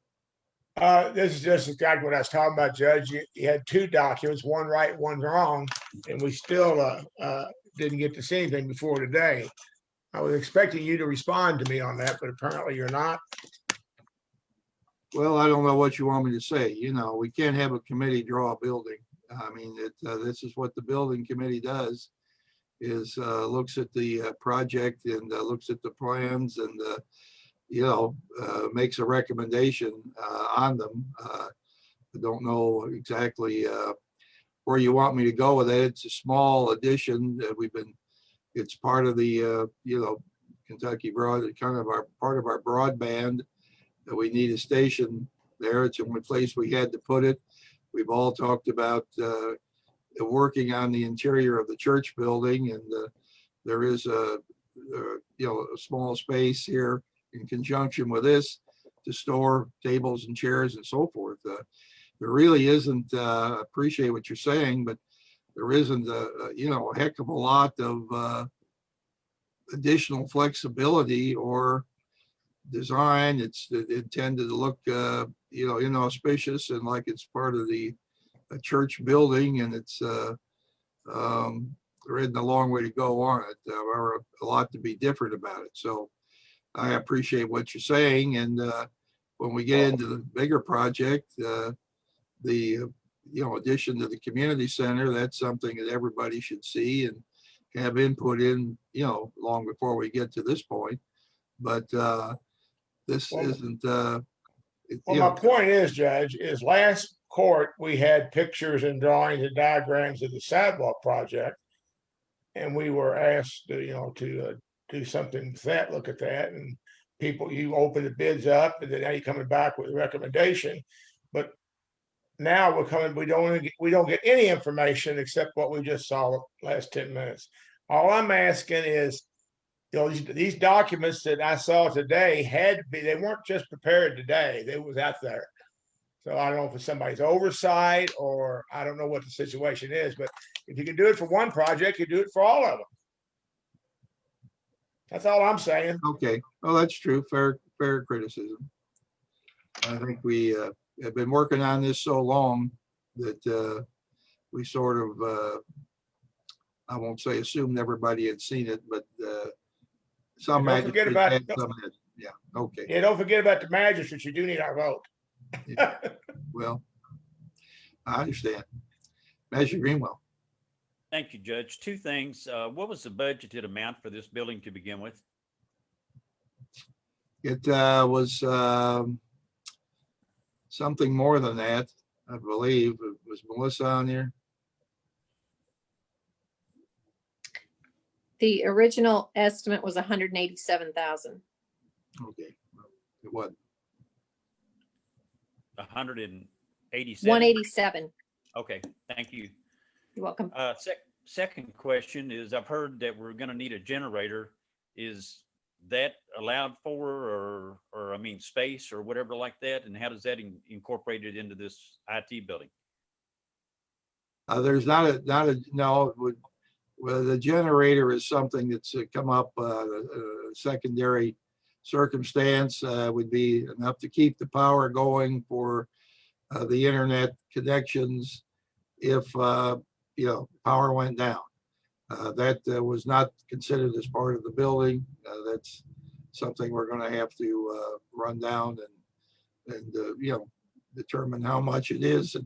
This is just exactly what I was talking about, Judge. You had two documents, one right, one wrong, and we still didn't get to see anything before today. I was expecting you to respond to me on that, but apparently you're not. Well, I don't know what you want me to say. We can't have a committee draw a building. I mean, this is what the building committee does, is looks at the project and looks at the plans and makes a recommendation on them. I don't know exactly where you want me to go with it. It's a small addition that it's part of the, Kentucky Broad, kind of part of our broadband, that we need a station there. It's the only place we had to put it. We've all talked about working on the interior of the church building, and there is a small space here in conjunction with this to store tables and chairs and so forth. There really isn't, appreciate what you're saying, but there isn't a heck of a lot of additional flexibility or design. It's intended to look, inauspicious and like it's part of a church building, and it's there isn't a long way to go on it, or a lot to be different about it. So I appreciate what you're saying, and when we get into the bigger project, the addition to the community center, that's something that everybody should see, and have input in, long before we get to this point. But this isn't, Well, my point is, Judge, is last court, we had pictures and drawings and diagrams of the sidewalk project. And we were asked, to do something with that, look at that, and you open the bids up, and then now you're coming back with a recommendation. But now we don't get any information except what we just saw the last 10 minutes. All I'm asking is, these documents that I saw today they weren't just prepared today, they was out there. So I don't know if it's somebody's oversight or I don't know what the situation is, but if you can do it for one project, you do it for all of them. That's all I'm saying. Okay, well, that's true. Fair criticism. I think we have been working on this so long that we sort of, I won't say assumed everybody had seen it, but some Don't forget about had some had. Yeah, okay. Yeah, don't forget about the magistrates. You do need our vote. Well, I understand. Measure Greenwell. Thank you, Judge. Two things. What was the budgeted amount for this building to begin with? It was something more than that, I believe. Was Melissa on there? The original estimate was 187,000. Okay, it was 187. 187. Okay, thank you. You're welcome. Second question is, I've heard that we're going to need a generator. Is that allowed for, or I mean, space or whatever like that? And how does that incorporate it into this IT building? There's not a no. Well, the generator is something that's come up, a secondary circumstance, would be enough to keep the power going for the internet connections if power went down. That was not considered as part of the building. That's something we're going to have to run down and determine how much it is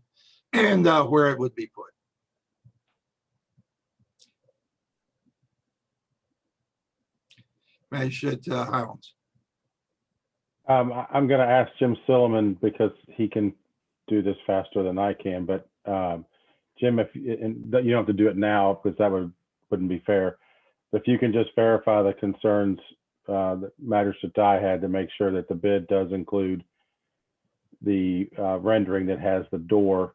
and where it would be put. Magistrate Highlands. I'm going to ask Jim Silliman because he can do this faster than I can. But Jim, you don't have to do it now because that wouldn't be fair. If you can just verify the concerns that Magistrate Dye had to make sure that the bid does include the rendering that has the door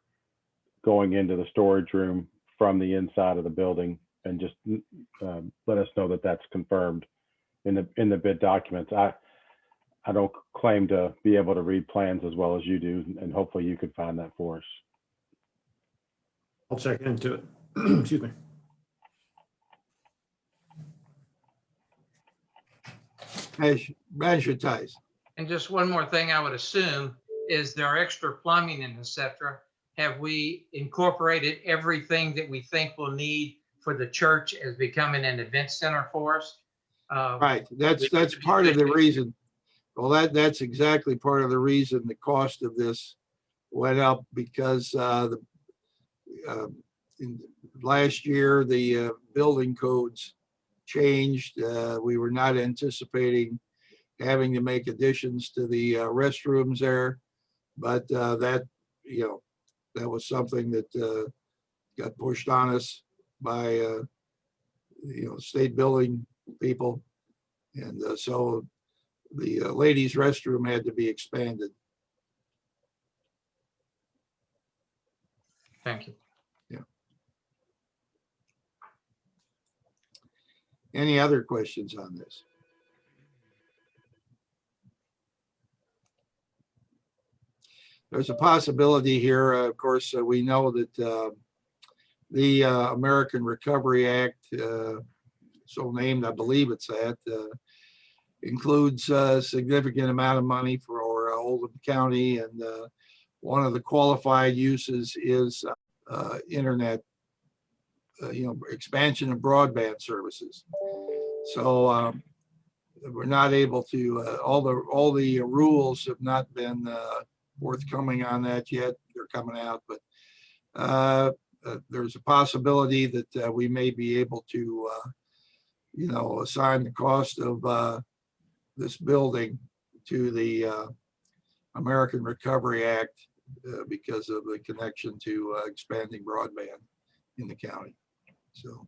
going into the storage room from the inside of the building, and just let us know that that's confirmed in the bid documents. I don't claim to be able to read plans as well as you do, and hopefully you could find that for us. I'll check into it. Excuse me. Measure ties. And just one more thing I would assume is there are extra plumbing and et cetera. Have we incorporated everything that we think we'll need for the church as becoming an event center for us? Right, that's part of the reason. Well, that's exactly part of the reason the cost of this went up, because last year the building codes changed. We were not anticipating having to make additions to the restrooms there, but that was something that got pushed on us by state building people, and so the ladies' restroom had to be expanded. Thank you. Yeah. Any other questions on this? There's a possibility here. Of course, we know that the American Recovery Act, so named, I believe it's that, includes a significant amount of money for Oldham County, and one of the qualified uses is internet, expansion of broadband services. So we're not able to. All the rules have not been forthcoming on that yet. They're coming out, but there's a possibility that we may be able to, assign the cost of this building to the American Recovery Act because of the connection to expanding broadband in the county. So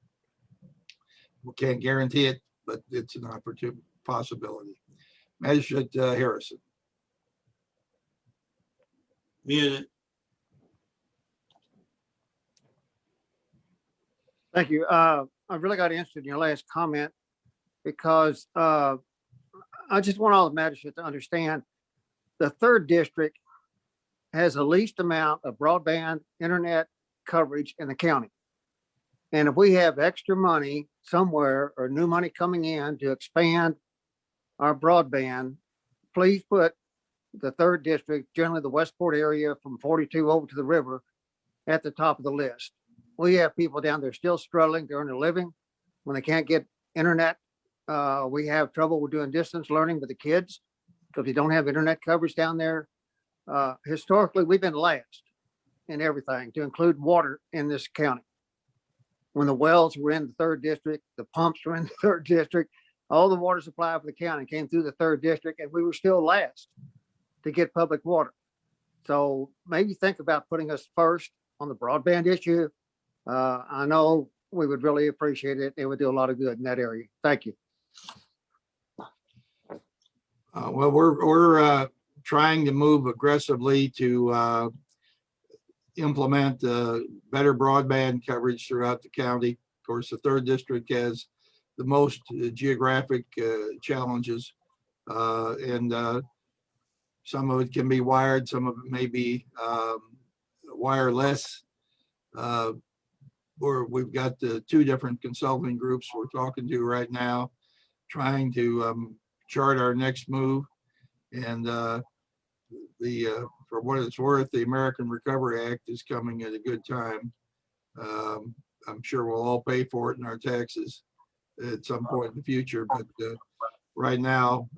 we can't guarantee it, but it's an opportunity, possibility. Magistrate Harrison. Muted. Thank you. I really got interested in your last comment because I just want all the magistrates to understand the third district has the least amount of broadband internet coverage in the county. And if we have extra money somewhere or new money coming in to expand our broadband, please put the third district, generally the Westport area from 42 over to the river, at the top of the list. We have people down there still struggling to earn a living when they can't get internet. We have trouble with doing distance learning with the kids because we don't have internet coverage down there. Historically, we've been last in everything, to include water in this county. When the wells were in the third district, the pumps were in the third district, all the water supply for the county came through the third district, and we were still last to get public water. So maybe think about putting us first on the broadband issue. I know we would really appreciate it. It would do a lot of good in that area. Thank you. Well, we're trying to move aggressively to implement better broadband coverage throughout the county. Of course, the third district has the most geographic challenges, and some of it can be wired, some of it may be wireless. We've got the two different consulting groups we're talking to right now, trying to chart our next move. And for what it's worth, the American Recovery Act is coming at a good time. I'm sure we'll all pay for it in our taxes at some point in the future, but right now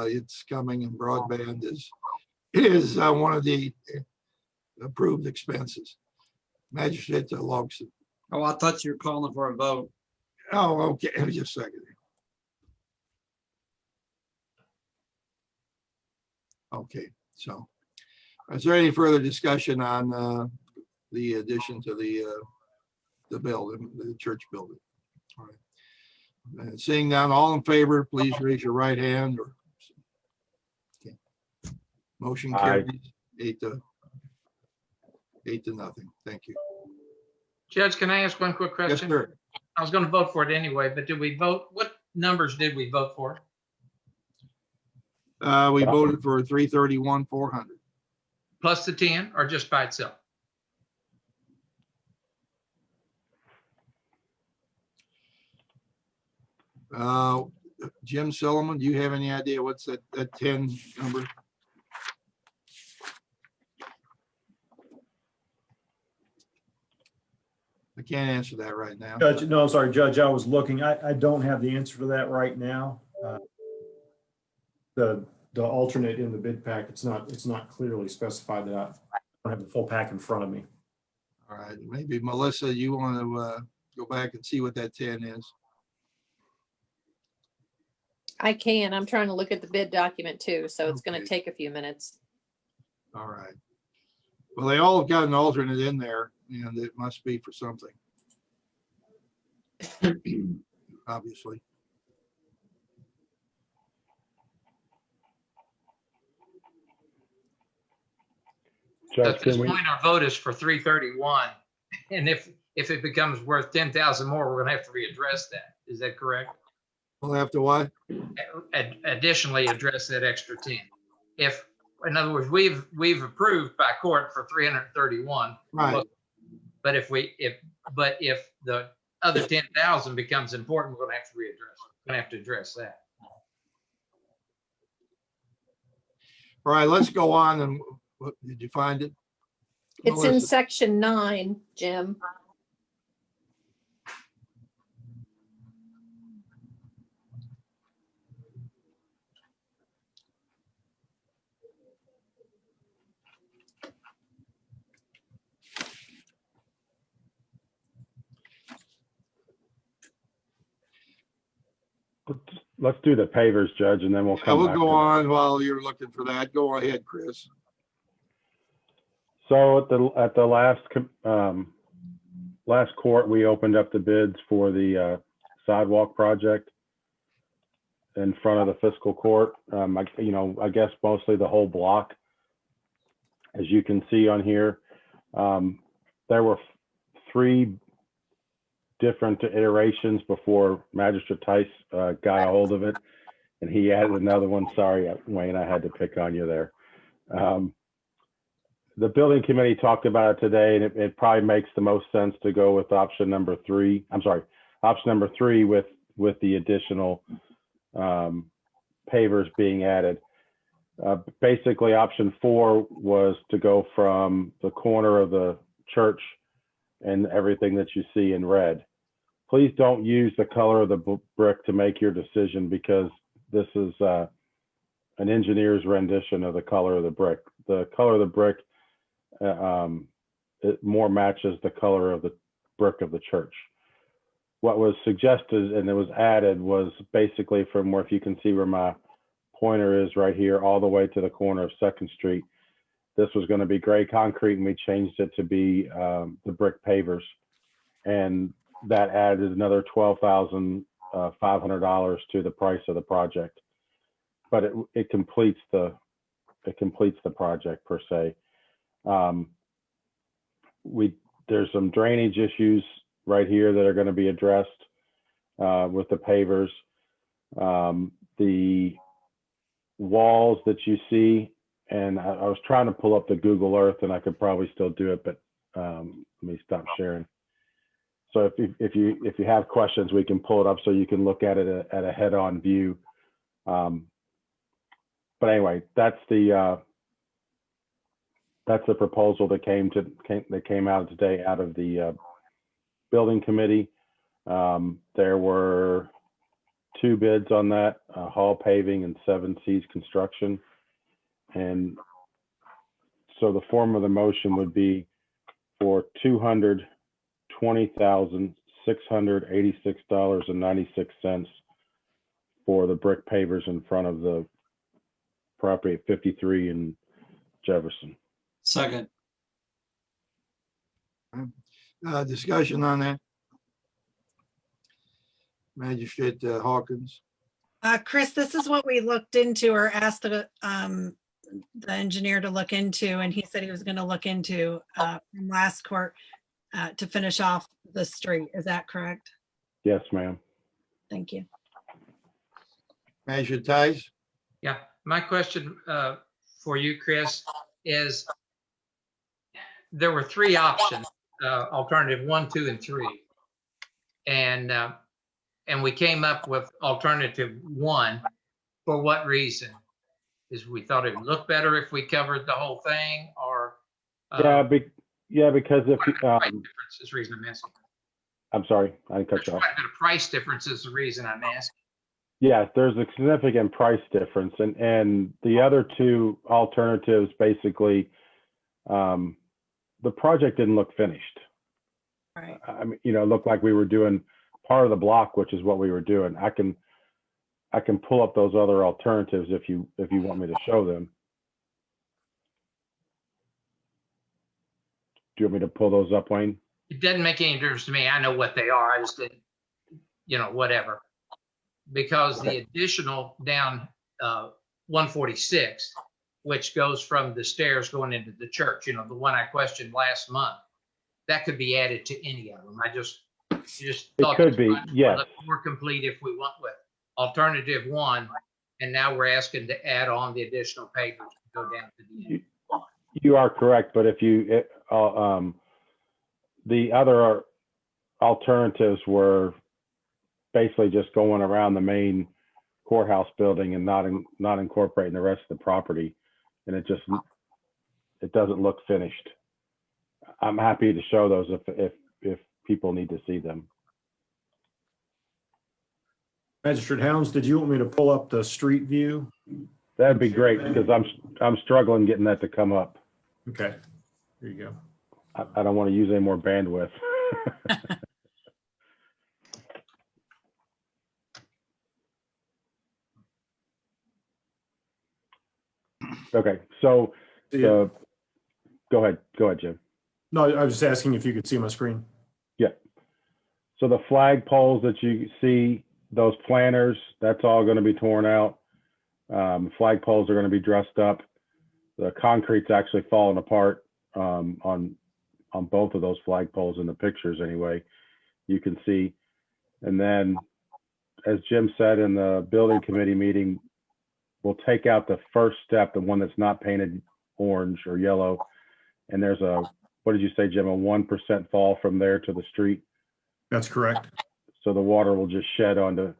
it's coming, and broadband is one of the approved expenses. Magistrate Logson. Oh, I thought you were calling for a vote. Oh, okay. Just a second. Okay, so is there any further discussion on the addition to the building, the church building? All right. And seeing none, all in favor, please raise your right hand. Okay. Motion carries 8 to 0. Thank you. Judge, can I ask one quick question? Yes, sir. I was going to vote for it anyway, but did we vote? What numbers did we vote for? We voted for 331, 400. Plus the 10 or just by itself? Jim Silliman, do you have any idea what's that 10 number? I can't answer that right now. Judge, no, I'm sorry, Judge, I was looking. I don't have the answer to that right now. The alternate in the bid pack, it's not clearly specified that I don't have the full pack in front of me. All right, maybe Melissa, you want to go back and see what that 10 is? I can. I'm trying to look at the bid document too, so it's going to take a few minutes. All right. Well, they all have got an alternate in there, and it must be for something. Obviously. At this point, our vote is for 331. And if it becomes worth 10,000 more, we're going to have to readdress that. Is that correct? We'll have to what? Additionally, address that extra 10. If, in other words, we've approved by court for 331. Right. But if the other 10,000 becomes important, we're going to have to readdress. We're going to have to address that. All right, let's go on. And what, did you find it? It's in Melissa? section 9, Jim. Let's do the pavers, Judge, and then we'll Yeah, come we'll back. go to- on while you're looking for that. Go ahead, Chris. So at the last court, we opened up the bids for the sidewalk project in front of the fiscal court. I guess mostly the whole block. As you can see on here, there were 3 different iterations before Magistrate Tice got a hold of it, and he added another one. Sorry, Wayne, I had to pick on you there. The building committee talked about it today, and it probably makes the most sense to go with option number 3. I'm sorry, option number 3 with the additional pavers being added. Basically, option 4 was to go from the corner of the church and everything that you see in red. Please don't use the color of the brick to make your decision, because this is an engineer's rendition of the color of the brick. The color of the brick it more matches the color of the brick of the church. What was suggested and it was added was basically from where, if you can see where my pointer is right here, all the way to the corner of 2nd Street. This was going to be gray concrete, and we changed it to be the brick pavers, and that added another $12,500 to the price of the project. But it completes the project per se. There's some drainage issues right here that are going to be addressed with the pavers. The walls that you see, and I was trying to pull up the Google Earth, and I could probably still do it, but let me stop sharing. So if you have questions, we can pull it up so you can look at it at a head-on view. But anyway, that's the proposal that came out today out of the building committee. There were 2 bids on that, Hall Paving and 7C's Construction. And so the form of the motion would be for $220,686.96 for the brick pavers in front of the property at 53 in Jefferson. Second. Discussion on that. Magistrate Hawkins. Chris, this is what we looked into or asked the engineer to look into, and he said he was going to look into from last court to finish off the street. Is that correct? Yes, ma'am. Thank you. Magistrate Tice. Yeah, my question for you, Chris, is there were 3 options, alternative 1, 2, and 3. And we came up with alternative 1. For what reason? Is we thought it would look better if we covered the whole thing, or? Because if you, price difference is the reason I'm asking. I'm sorry, I didn't cut you off. Quite a bit of price difference is the reason I'm asking. Yes, there's a significant price difference, and the other 2 alternatives basically, the project didn't look finished. Right. I mean, it looked like we were doing part of the block, which is what we were doing. I can pull up those other alternatives if you want me to show them. Do you want me to pull those up, Wayne? It doesn't make any difference to me. I know what they are. I just didn't, whatever. Because the additional down 146, which goes from the stairs going into the church, the one I questioned last month, that could be added to any of them. I just thought it could be, yes. More complete if we went with alternative 1, and now we're asking to add on the additional pavers to go down to the end. You are correct, but if the other alternatives were basically just going around the main courthouse building and not incorporating the rest of the property, and it doesn't look finished. I'm happy to show those if people need to see them. Magistrate Helms, did you want me to pull up the street view? That'd be great, because I'm struggling getting that to come up. Okay, here you go. I don't want to use any more bandwidth. Okay, so the, go ahead, Jim. No, I was just asking if you could see my screen. Yeah. So the flag poles that you see, those planters, that's all going to be torn out. Flag poles are going to be dressed up. The concrete's actually falling apart on both of those flag poles in the pictures anyway, you can see. And then, as Jim said in the building committee meeting, we'll take out the first step, the one that's not painted orange or yellow. And there's a, what did you say, Jim, a 1% fall from there to the street? That's correct. So the water will just shed onto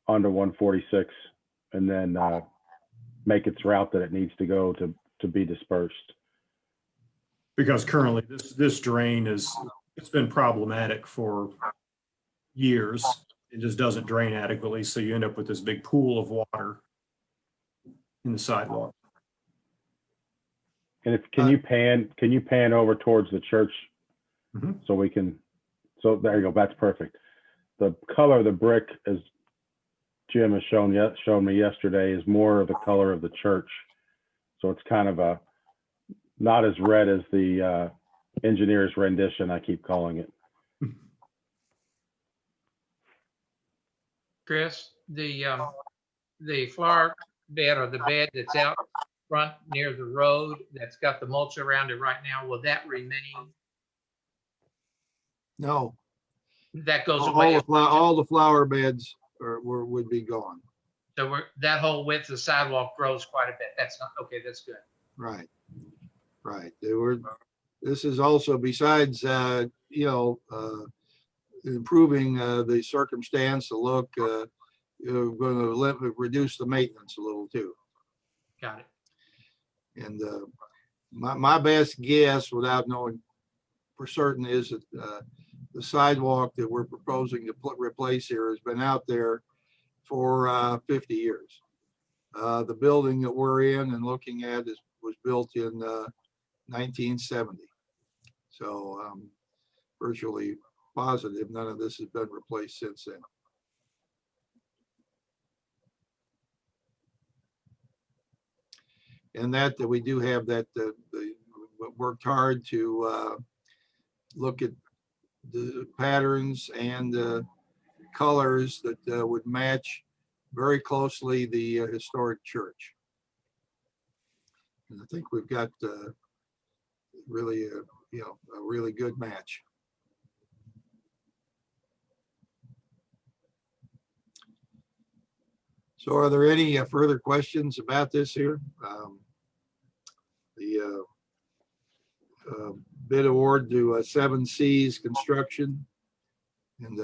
146 and then make its route that it needs to go to be dispersed. Because currently this drain it's been problematic for years. It just doesn't drain adequately. So you end up with this big pool of water in the sidewalk. And can you pan over towards the church so we can, so there you go, that's perfect. The color of the brick, as Jim has shown me yesterday, is more of the color of the church. So it's kind of not as red as the engineer's rendition, I keep calling it. Chris, the flower bed or the bed that's out front near the road that's got the mulch around it right now, will that remain? No, That goes away. all the flower beds would be gone. So that whole width of the sidewalk grows quite a bit. That's not, okay, that's good. Right. This is also, besides, improving the circumstance, the look, you're going to reduce the maintenance a little too. Got it. And my best guess, without knowing for certain, is that the sidewalk that we're proposing to replace here has been out there for 50 years. The building that we're in and looking at was built in 1970. So virtually positive none of this has been replaced since then. And that we do have that worked hard to look at the patterns and colors that would match very closely the historic church. And I think we've got really a really good match. So are there any further questions about this here? The bid award to 7C's Construction. And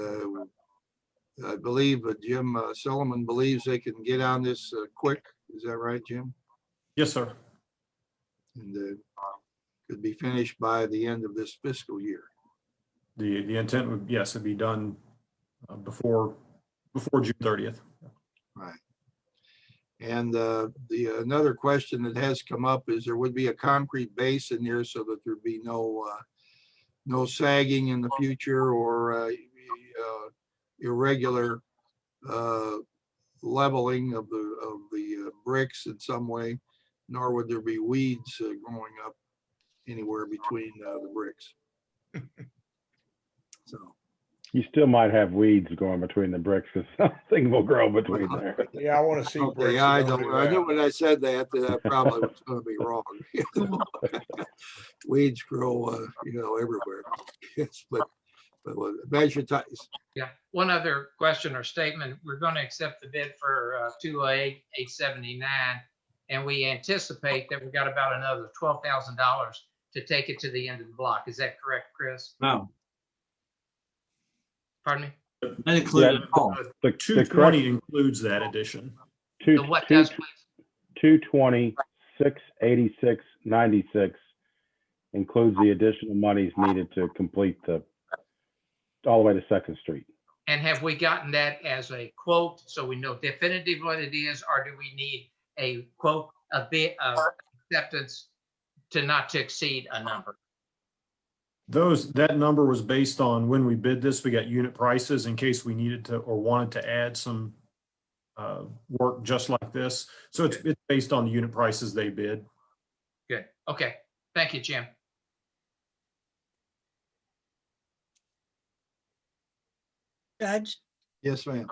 I believe Jim Sullivan believes they can get on this quick. Is that right, Jim? Yes, sir. And could be finished by the end of this fiscal year. The intent would, yes, it'd be done before June 30th. Right. And another question that has come up is there would be a concrete base in there so that there'd be no sagging in the future or irregular leveling of the bricks in some way, nor would there be weeds growing up anywhere between the bricks. So You still might have weeds going between the bricks because something will grow between there. Yeah, I want to see. Okay, I knew when I said that I probably was going to be wrong. Weeds grow, everywhere. Yes, but measure ties. Yeah. One other question or statement. We're going to accept the bid for 208,879, and we anticipate that we've got about another $12,000 to take it to the end of the block. Is that correct, Chris? No. Pardon me? That included all. The 220 includes that addition. What does, please? 220, 686, 96 includes the additional monies needed to complete all the way to 2nd Street. And have we gotten that as a quote so we know definitively what it is, or do we need a quote, a bit of acceptance to not to exceed a number? That number was based on when we bid this, we got unit prices in case we needed to or wanted to add some work just like this. So it's based on the unit prices they bid. Good. Okay. Thank you, Jim. Judge, Yes, ma'am.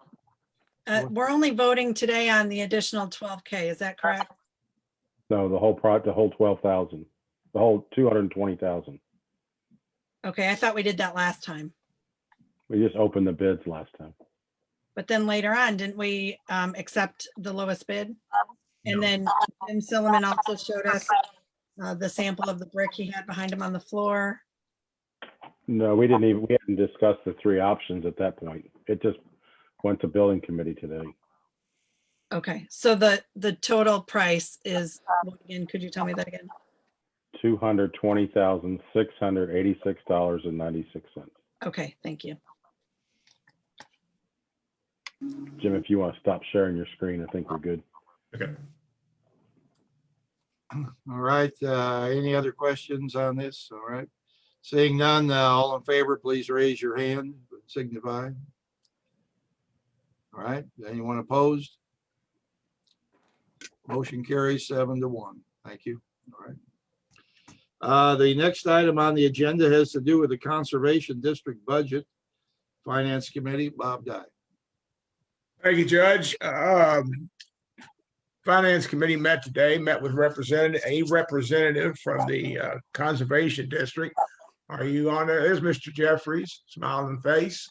we're only voting today on the additional 12K. Is that correct? No, the whole 12,000, the whole 220,000. Okay, I thought we did that last time. We just opened the bids last time. But then later on, didn't we accept the lowest bid? And then Jim Silliman also showed us the sample of the brick he had behind him on the floor. No, we hadn't discussed the three options at that point. It just went to building committee today. Okay, so the total price is, again, could you tell me that again? $220,686.96. Okay, thank you. Jim, if you want to stop sharing your screen, I think we're good. Okay. All right, any other questions on this? All right. Seeing none, all in favor, please raise your hand, signify. All right, anyone opposed? Motion carries 7-1. Thank you. All right. The next item on the agenda has to do with the Conservation District budget. Finance Committee, Bob Dye. Thank you, Judge. Finance Committee met today, met with a representative from the Conservation District. Are you on there? There's Mr. Jeffries, smiling face.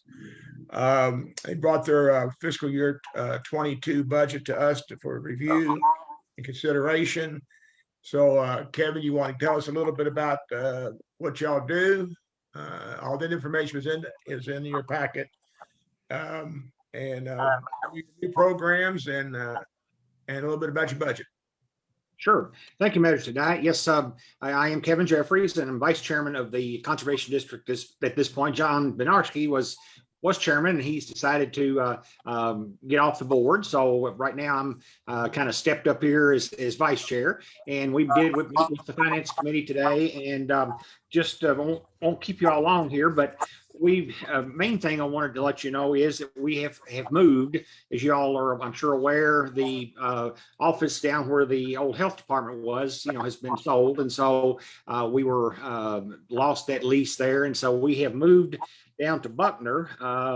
They brought their fiscal year 22 budget to us for review and consideration. So Kevin, you want to tell us a little bit about what y'all do? All that information is in your packet. New programs and a little bit about your budget. Sure. Thank you, Mayor Tonight. Yes, I am Kevin Jeffries, and I'm Vice Chairman of the Conservation District. At this point, John Benarski was chairman, and he's decided to get off the board. So right now, I'm kind of stepped up here as vice chair, and we did meet with the Finance Committee today, and just won't keep you all long here, but main thing I wanted to let you know is that we have moved, as you all are, I'm sure, aware, the office down where the old health department was, has been sold. And so we were lost that lease there. And so we have moved down to Buckner.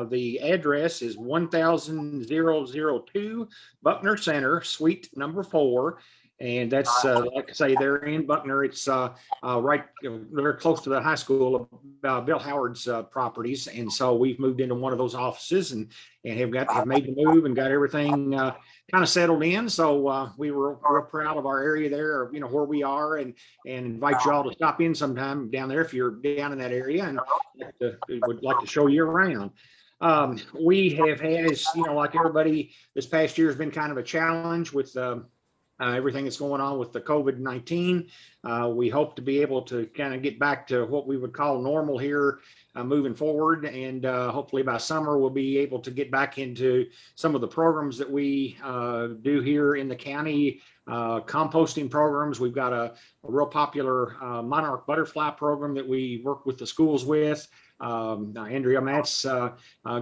The address is 10002 Buckner Center, suite number 4. And that's, like I say, they're in Buckner. It's right very close to the high school of Bill Howard's properties. And so we've moved into one of those offices and have made the move and got everything kind of settled in. So we were real proud of our area there, where we are, and invite you all to stop in sometime down there if you're down in that area and would like to show you around. We have had, as like everybody, this past year has been kind of a challenge with everything that's going on with the COVID-19. We hope to be able to kind of get back to what we would call normal here moving forward. And hopefully by summer, we'll be able to get back into some of the programs that we do here in the county. Composting programs. We've got a real popular monarch butterfly program that we work with the schools with. Andrea Matz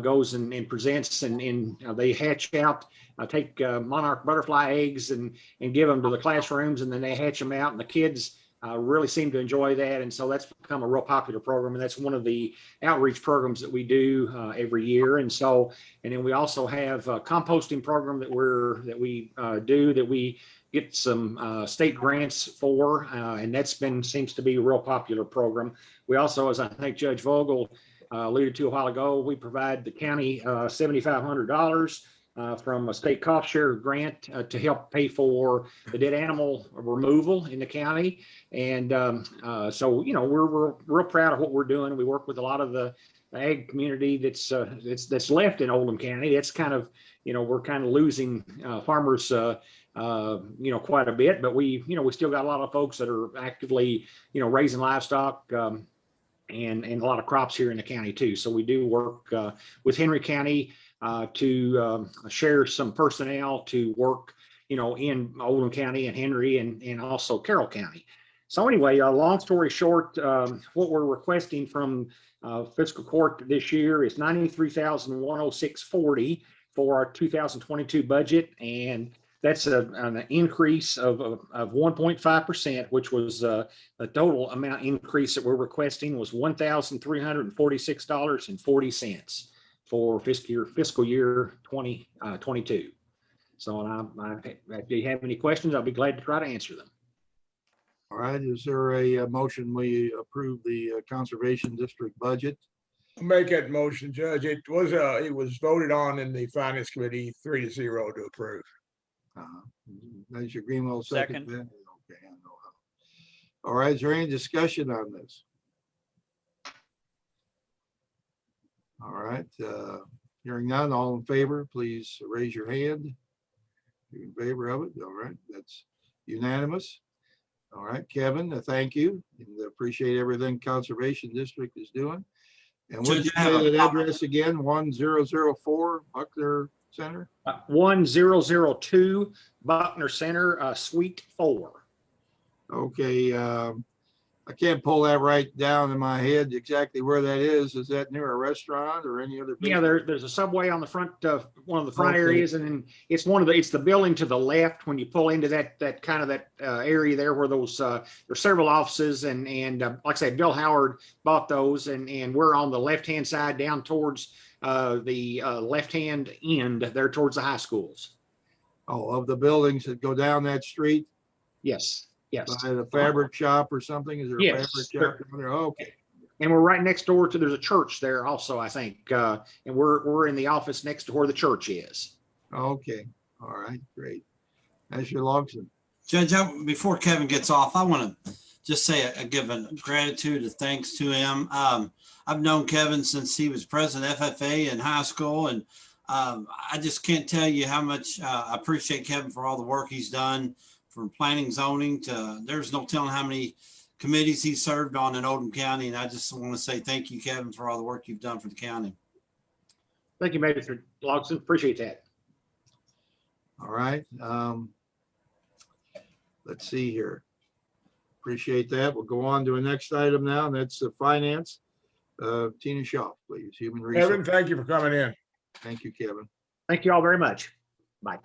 goes and presents, and they hatch out, take monarch butterfly eggs and give them to the classrooms, and then they hatch them out, and the kids really seem to enjoy that. And so that's become a real popular program, and that's one of the outreach programs that we do every year. And then we also have a composting program that we get some state grants for, and seems to be a real popular program. We also, as I think Judge Vogel alluded to a while ago, we provide the county $7,500 from a state cost share grant to help pay for the dead animal removal in the county. And so, we're real proud of what we're doing. We work with a lot of the ag community that's left in Oldham County. It's kind of, we're kind of losing farmers, quite a bit, but we still got a lot of folks that are actively, raising livestock, and a lot of crops here in the county too. So we do work with Henry County to share some personnel to work, in Oldham County and Henry and also Carroll County. So anyway, long story short, what we're requesting from fiscal court this year is $93,106.40. for our 2022 budget, and that's an increase of 1.5%, which was the total amount increase that we're requesting was $1,346.40 for fiscal year 2022. So if you have any questions, I'll be glad to try to answer them. All right, is there a motion we approve the Conservation District budget? Make that motion, Judge. It was voted on in the Finance Committee 3-0 to approve. Mr. Greenwell, second. Second. Okay, I know how. All right, is there any discussion on this? All right, hearing none, all in favor, please raise your hand. You're in favor of it? All right, that's unanimous. All right, Kevin, thank you, and appreciate everything Conservation District is doing. And would you say that address again, 1004 Buckner Center? 1002 Buckner Center, Suite 4. Okay, I can't pull that right down in my head exactly where that is. Is that near a restaurant or any other? Yeah, there's a Subway on the front, one of the front Okay. areas, and then it's the building to the left when you pull into that kind of area there where those there's several offices, and like I said, Bill Howard bought those, and we're on the left hand side down towards the left hand end there towards the high schools. Oh, of the buildings that go down that street? Yes. Yes. By the fabric shop or something? Is there a Yes, fabric shop down there? Okay. And we're right next door to, there's a church there also, I think. And we're in the office next to where the church is. Okay. All right, great. That's your Logson. Judge, before Kevin gets off, I want to just say give a gratitude and thanks to him. I've known Kevin since he was president of FFA in high school, and I just can't tell you how much I appreciate Kevin for all the work he's done, from planning, zoning to, there's no telling how many committees he served on in Oldham County. And I just want to say thank you, Kevin, for all the work you've done for the county. Thank you, Mr. Logson. Appreciate that. All right. Let's see here. Appreciate that. We'll go on to the next item now, and that's the finance. Tina Shaw, please. Human Resources. Kevin, thank you for coming in. Thank you, Kevin. Thank you all very much. Bye.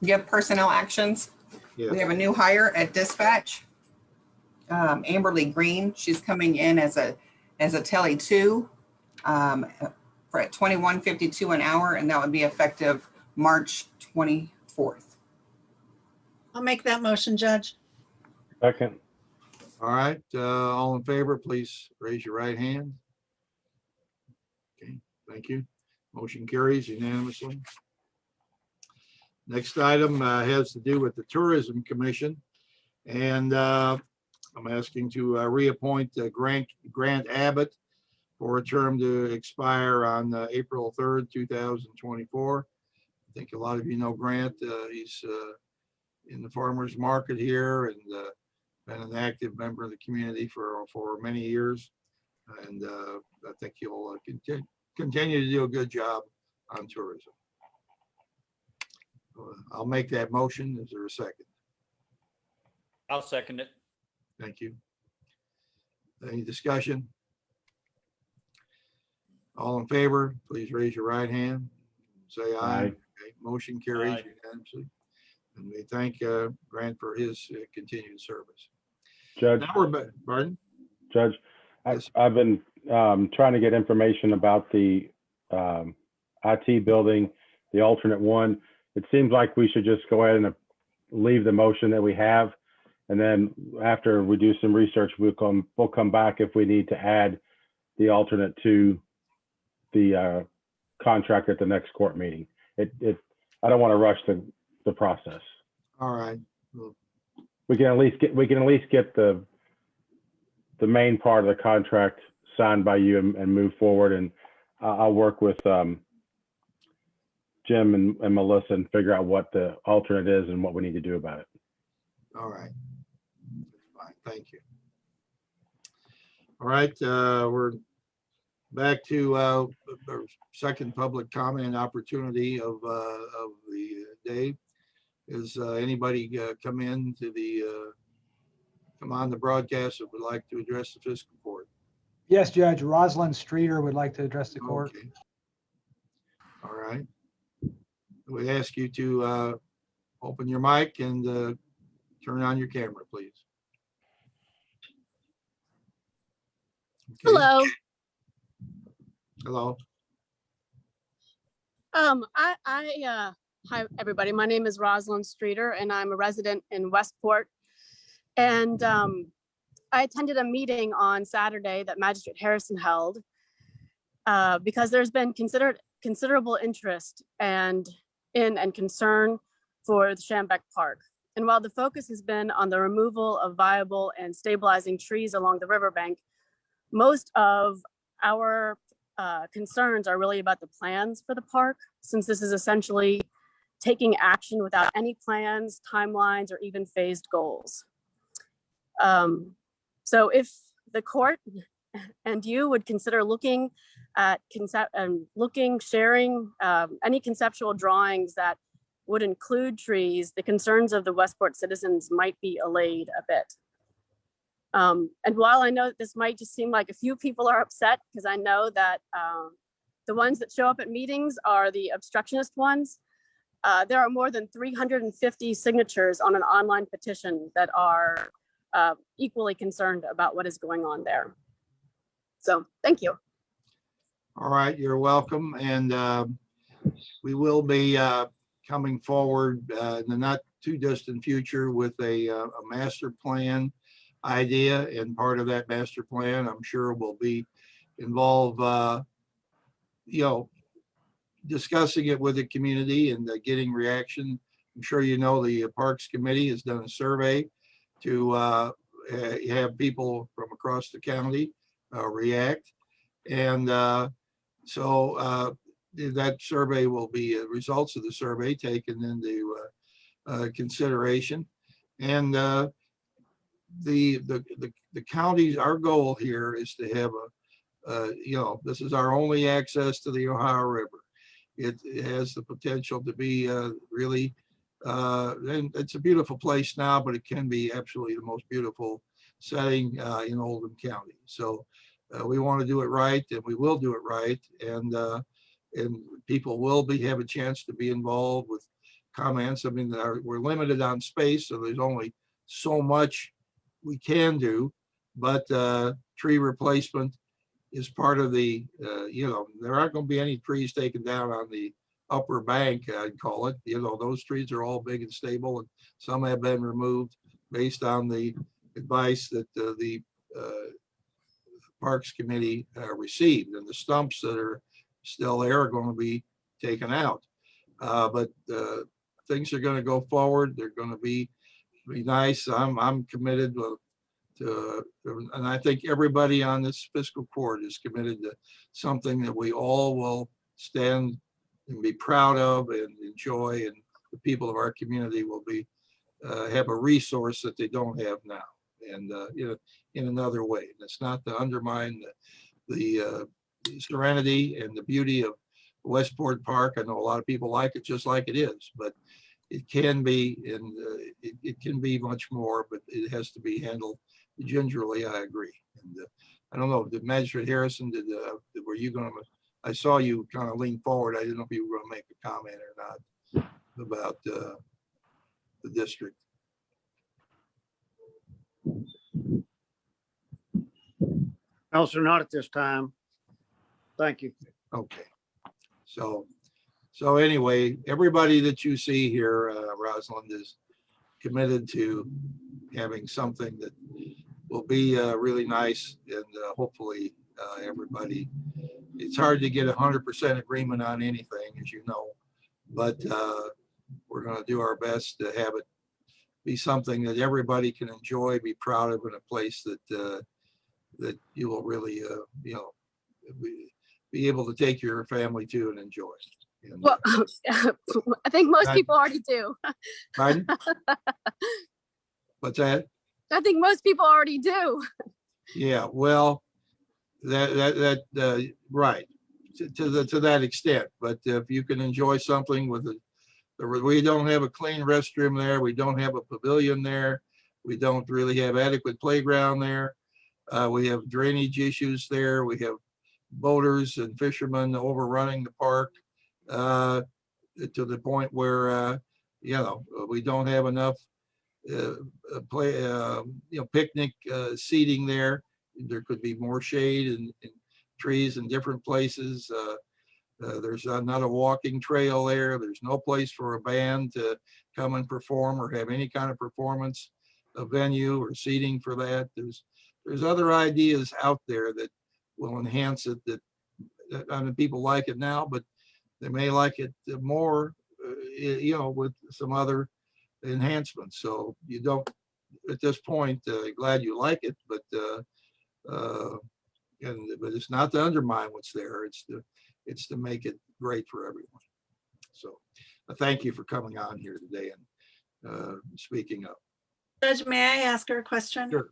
You have personnel actions. Yeah. We have a new hire at dispatch. Amberly Green, she's coming in as a tele 2 for at $21.52 an hour, and that would be effective March 24th. I'll make that motion, Judge. Second. All right, all in favor, please raise your right hand. Okay, thank you. Motion carries unanimously. Next item has to do with the Tourism Commission. And I'm asking to reappoint Grant Abbott for a term to expire on April 3rd, 2024. I think a lot of you know Grant. He's in the farmer's market here and been an active member of the community for many years. And I think he'll continue to do a good job on tourism. I'll make that motion. Is there a second? I'll second it. Thank you. Any discussion? All in favor, please raise your right hand. Say aye. Aye. Okay, motion carries Aye. unanimously. And we thank Grant for his continued service. Judge, Now we're, pardon? Judge, Yes. I've been trying to get information about the IT building, the alternate one. It seems like we should just go ahead and leave the motion that we have. And then after we do some research, we'll come back if we need to add the alternate to the contract at the next court meeting. I don't want to rush the process. All right. Well, We can at least get the main part of the contract signed by you and move forward. And I'll work with Jim and Melissa and figure out what the alternate is and what we need to do about it. all right. Fine, thank you. All right, we're back to our second public comment opportunity of the day. Is anybody come on the broadcast that would like to address the fiscal court? Yes, Judge. Rosalind Streeter would like to address the court. Okay. All right. We ask you to open your mic and turn on your camera, please. Okay. Hello. Hello. Hi, everybody. My name is Rosalind Streeter, and I'm a resident in Westport. And I attended a meeting on Saturday that Magistrate Harrison held because there's been considerable interest and concern for the Shambeck Park. And while the focus has been on the removal of viable and stabilizing trees along the riverbank, most of our concerns are really about the plans for the park, since this is essentially taking action without any plans, timelines, or even phased goals. So if the court and you would consider looking at sharing any conceptual drawings that would include trees, the concerns of the Westport citizens might be allayed a bit. And while I know that this might just seem like a few people are upset, because I know that the ones that show up at meetings are the obstructionist ones, there are more than 350 signatures on an online petition that are equally concerned about what is going on there. So thank you. All right, you're welcome. And we will be coming forward in the not too distant future with a master plan idea. And part of that master plan, I'm sure, will be involve, discussing it with the community and getting reaction. I'm sure you know the Parks Committee has done a survey to have people from across the county react. And so that survey will be results of the survey taken into consideration. And the counties, our goal here is to have this is our only access to the Ohio River. It has the potential to be really, and it's a beautiful place now, but it can be absolutely the most beautiful setting in Oldham County. So we want to do it right, and we will do it right. And people will have a chance to be involved with comments. I mean, we're limited on space, so there's only so much we can do, but tree replacement is part of the, there aren't going to be any trees taken down on the upper bank, I'd call it. Those trees are all big and stable, and some have been removed based on the advice that the Parks Committee received, and the stumps that are still there are going to be taken out. But things are going to go forward. They're going to be nice. I'm committed to, and I think everybody on this fiscal court is committed to something that we all will stand and be proud of and enjoy, and the people of our community will be have a resource that they don't have now, and in another way. And it's not to undermine the serenity and the beauty of Westport Park. I know a lot of people like it just like it is, but it can be, and it can be much more, but it has to be handled gingerly. I agree. And I don't know, did Magistrate Harrison, were you going to, I saw you kind of lean forward. I didn't know if you were going to make a comment or not about the district. No, sir, not at this time. Thank you. Okay. So anyway, everybody that you see here, Rosalind, is committed to having something that will be really nice, and hopefully everybody, it's hard to get 100% agreement on anything, as you know, but we're going to do our best to have it be something that everybody can enjoy, be proud of, in a place that that you will really, be able to take your family to and enjoy. And, well, I think most people already do. Pardon? What's that? I think most people already do. Yeah, well, that right, to that extent. But if you can enjoy something with we don't have a clean restroom there. We don't have a pavilion there. We don't really have adequate playground there. We have drainage issues there. We have boaters and fishermen overrunning the park to the point where, we don't have enough picnic seating there. There could be more shade and trees in different places. There's not a walking trail there. There's no place for a band to come and perform or have any kind of performance, a venue or seating for that. There's other ideas out there that will enhance it that I mean, people like it now, but they may like it more, with some other enhancements. So you don't, at this point, glad you like it, but it's not to undermine what's there. It's to make it great for everyone. So thank you for coming on here today and speaking up. Judge, may I ask her a question? Sure.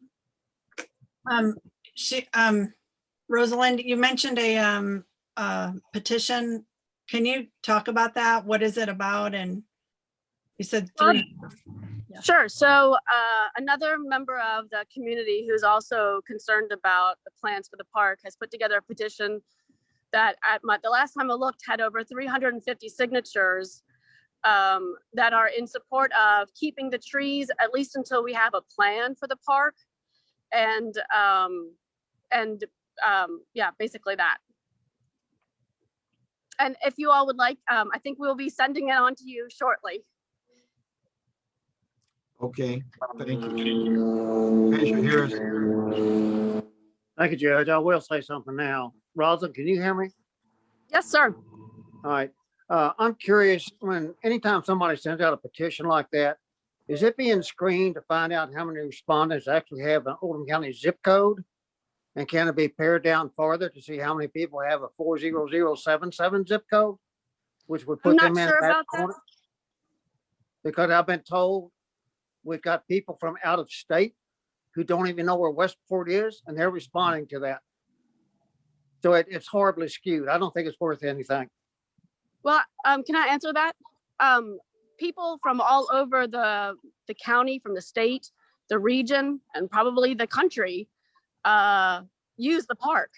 Rosalind, you mentioned a petition. Can you talk about that? What is it about? And you said 3. Yeah. Sure. So another member of the community who's also concerned about the plans for the park has put together a petition that the last time I looked had over 350 signatures that are in support of keeping the trees, at least until we have a plan for the park. And yeah, basically that. And if you all would like, I think we'll be sending it on to you shortly. Okay, thank you. Commissioner Harrison. Thank you, Judge. I will say something now. Rosalind, can you hear me? Yes, sir. All right. I'm curious, anytime somebody sends out a petition like that, is it being screened to find out how many respondents actually have an Oldham County zip code? And can it be pared down farther to see how many people have a 40077 zip code, which would put them in that corner? Because I've been told we've got people from out of state who don't even know where Westport is, and they're responding to that. So it's horribly skewed. I don't think it's worth anything. Well, can I answer that? People from all over the county, from the state, the region, and probably the country use the park.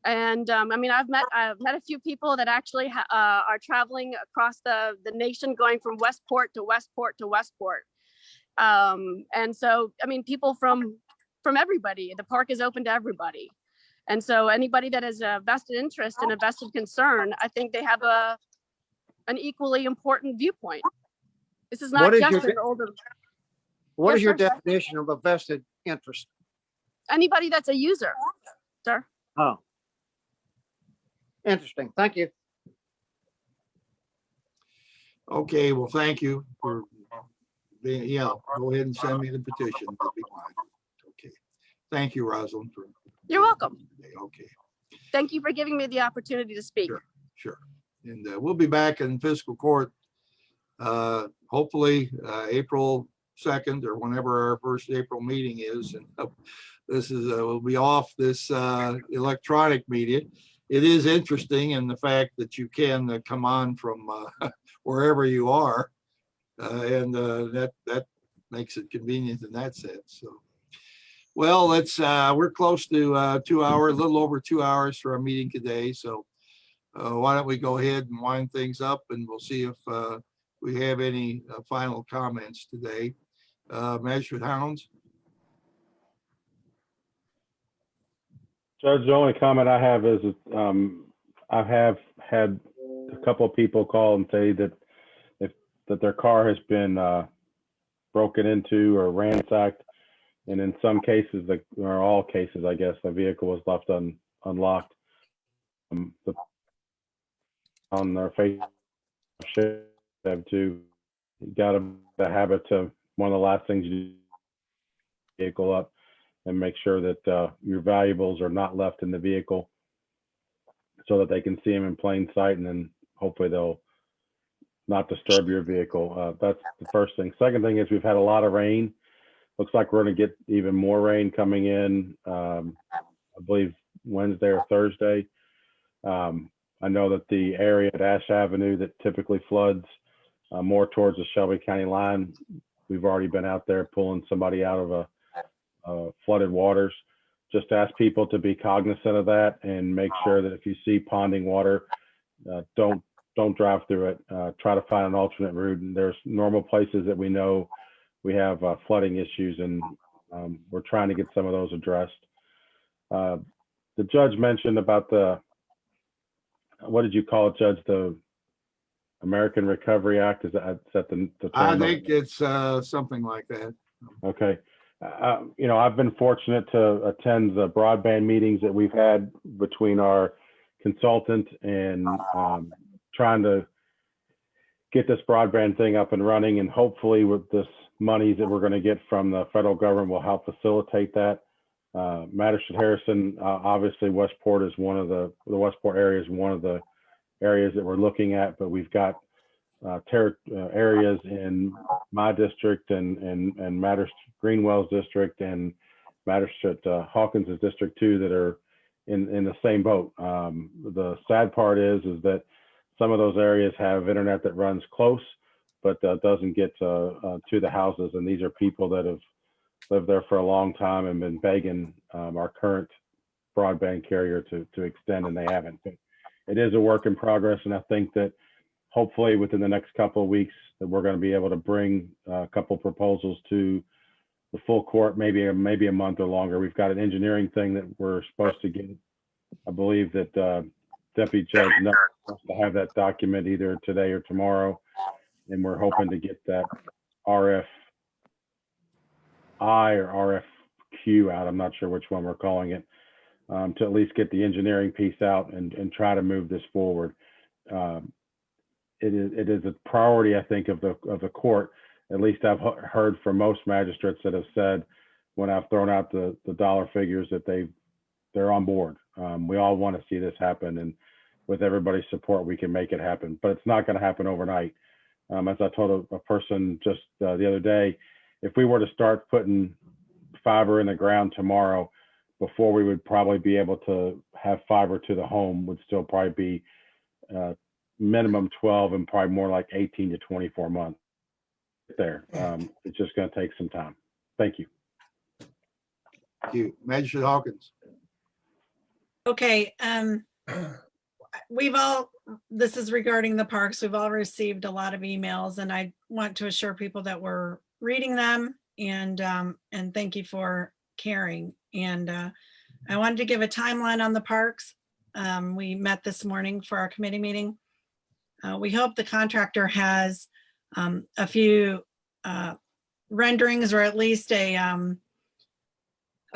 And I mean, I've met a few people that actually are traveling across the nation, going from Westport to Westport to Westport. And so, I mean, people from everybody, the park is open to everybody. And so anybody that has a vested interest and a vested concern, I think they have an equally important viewpoint. This is not just an older. What is your definition of a vested interest? Anybody that's a user, sir. Oh, interesting. Thank you. Okay, well, thank you for being, go ahead and send me the petition. That'd be fine. Okay. Thank you, Rosalind. You're welcome. Okay. Thank you for giving me the opportunity to speak. Sure. And we'll be back in fiscal court, hopefully April 2nd or whenever our first April meeting is. And this is, we'll be off this electronic media. It is interesting in the fact that you can come on from wherever you are. And that makes it convenient in that sense. So, well, we're close to 2 hours, a little over 2 hours for our meeting today. So why don't we go ahead and wind things up, and we'll see if we have any final comments today. Magistrate Hounds. Judge, the only comment I have is I have had a couple of people call and say that that their car has been broken into or ransacked, and in some cases, or all cases, I guess, the vehicle was left unlocked. On their Facebook, have to got the habit to one of the last things you do, vehicle up and make sure that your valuables are not left in the vehicle, so that they can see them in plain sight, and then hopefully they'll not disturb your vehicle. That's the first thing. Second thing is we've had a lot of rain. Looks like we're going to get even more rain coming in, I believe Wednesday or Thursday. I know that the area at Ash Avenue that typically floods more towards the Shelby County line, we've already been out there pulling somebody out of flooded waters. just ask people to be cognizant of that and make sure that if you see ponding water, don't drive through it. Try to find an alternate route. And there's normal places that we know we have flooding issues, and we're trying to get some of those addressed. The judge mentioned about what did you call it, Judge? The American Recovery Act? Is that the term? I think it's something like that. Okay. I've been fortunate to attend the broadband meetings that we've had between our consultant and trying to get this broadband thing up and running. And hopefully with this money that we're going to get from the federal government will help facilitate that. Magistrate Harrison, obviously Westport is one of the Westport area is one of the areas that we're looking at, but we've got areas in my district and Magistrate Greenwell's district and Magistrate Hawkins' district too that are in the same boat. The sad part is that some of those areas have internet that runs close, but doesn't get to the houses. And these are people that have lived there for a long time and been begging our current broadband carrier to extend, and they haven't. But it is a work in progress, and I think that hopefully within the next couple of weeks that we're going to be able to bring a couple proposals to the full court, maybe a month or longer. We've got an engineering thing that we're supposed to get. I believe that Deputy Judge Nutt wants to have that document either today or tomorrow, and we're hoping to get that RFI or RFQ out. I'm not sure which one we're calling it, to at least get the engineering piece out and try to move this forward. It is a priority, I think, of the court. At least I've heard from most magistrates that have said when I've thrown out the dollar figures that they're on board. We all want to see this happen, and with everybody's support, we can make it happen. But it's not going to happen overnight. As I told a person just the other day, if we were to start putting fiber in the ground tomorrow, before we would probably be able to have fiber to the home would still probably be minimum 12 and probably more like 18 to 24 months there. It's just going to take some time. Thank you. Thank you. Magistrate Hawkins. Okay, this is regarding the parks. We've all received a lot of emails, and I want to assure people that we're reading them, and thank you for caring. And I wanted to give a timeline on the parks. We met this morning for our committee meeting. We hope the contractor has a few renderings, or at least a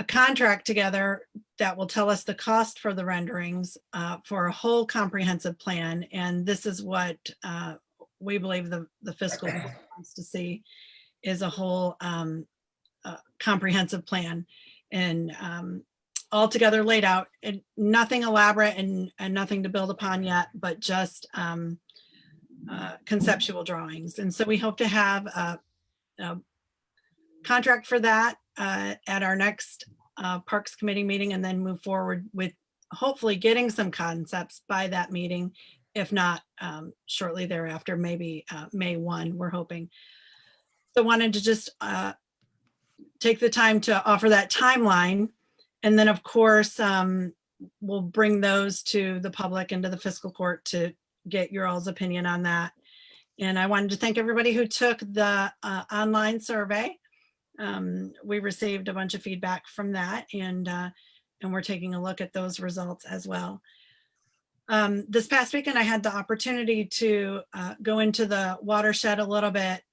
contract together that will tell us the cost for the renderings for a whole comprehensive plan. And this is what we believe the fiscal wants to see, is a whole comprehensive plan, and all together laid out, and nothing elaborate and nothing to build upon yet, but just conceptual drawings. And so we hope to have a contract for that at our next Parks Committee meeting, and then move forward with hopefully getting some concepts by that meeting, if not shortly thereafter, maybe May 1, we're hoping. So wanted to just take the time to offer that timeline. And then of course, we'll bring those to the public and to the fiscal court to get your all's opinion on that. And I wanted to thank everybody who took the online survey. We received a bunch of feedback from that, and we're taking a look at those results as well. This past weekend, I had the opportunity to go into the watershed a little bit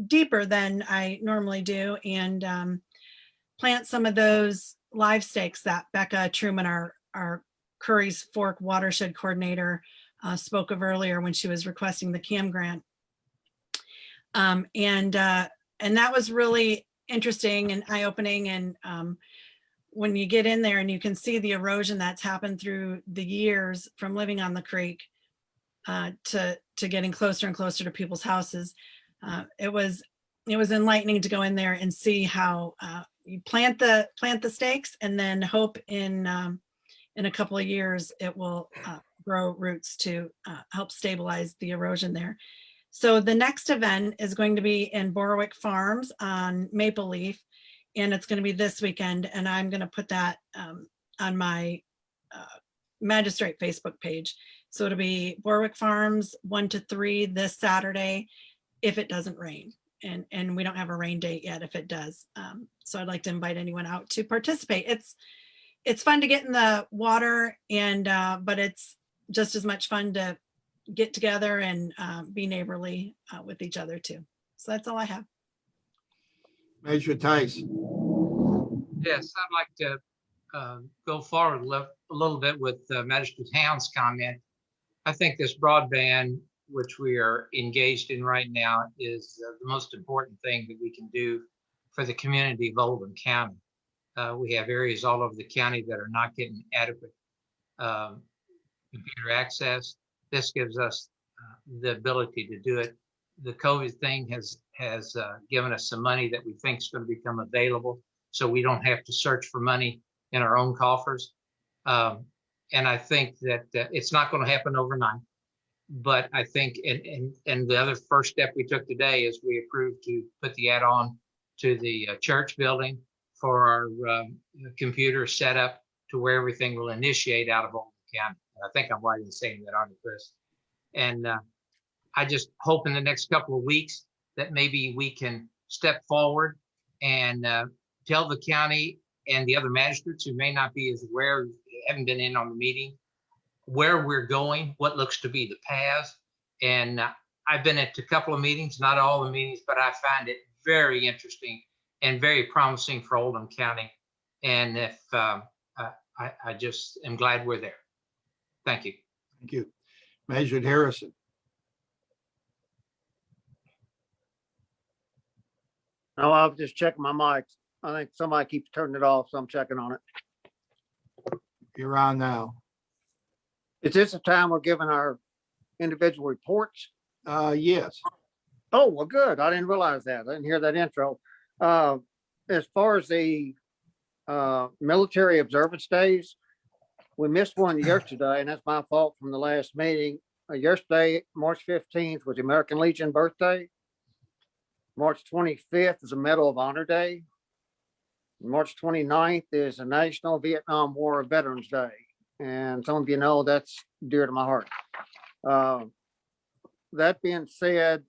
deeper than I normally do, and plant some of those live stakes that Becca Truman, our Curry's Fork watershed coordinator, spoke of earlier when she was requesting the CAM grant. And that was really interesting and eye-opening. And when you get in there and you can see the erosion that's happened through the years from living on the creek to getting closer and closer to people's houses, it was enlightening to go in there and see how you plant the stakes, and then hope in a couple of years it will grow roots to help stabilize the erosion there. So the next event is going to be in Borwick Farms on Maple Leaf, and it's going to be this weekend. And I'm going to put that on my magistrate Facebook page. So it'll be Warwick Farms 1 to 3 this Saturday, if it doesn't rain. And we don't have a rain date yet if it does. So I'd like to invite anyone out to participate. It's fun to get in the water, and but it's just as much fun to get together and be neighborly with each other too. So that's all I have. Measure Tice. Yes, I'd like to go forward a little bit with Magistrate Hound's comment. I think this broadband, which we are engaged in right now, is the most important thing that we can do for the community of Oldham County. We have areas all over the county that are not getting adequate computer access. This gives us the ability to do it. The COVID thing has given us some money that we think is going to become available, so we don't have to search for money in our own coffers. And I think that it's not going to happen overnight. But I think, and the other first step we took today is we approved to put the add-on to the church building for our computer setup to where everything will initiate out of Oldham County. I think I'm right in saying that, aren't you, Chris? And I just hope in the next couple of weeks that maybe we can step forward and tell the county and the other magistrates who may not be as aware, haven't been in on the meeting, where we're going, what looks to be the paths. And I've been at a couple of meetings, not all the meetings, but I find it very interesting and very promising for Oldham County. And if I just am glad we're there. Thank you. Thank you. Measured Harrison. No, I was just checking my mic. I think somebody keeps turning it off, so I'm checking on it. You're on now. Is this the time we're giving our individual reports? Yes. Oh, well, good. I didn't realize that. I didn't hear that intro. As far as the military observance days, we missed one yesterday, and that's my fault from the last meeting. Yesterday, March 15th, was the American Legion birthday. March 25th is a Medal of Honor Day. March 29th is the National Vietnam War Veterans Day. And some of you know that's dear to my heart. That being said,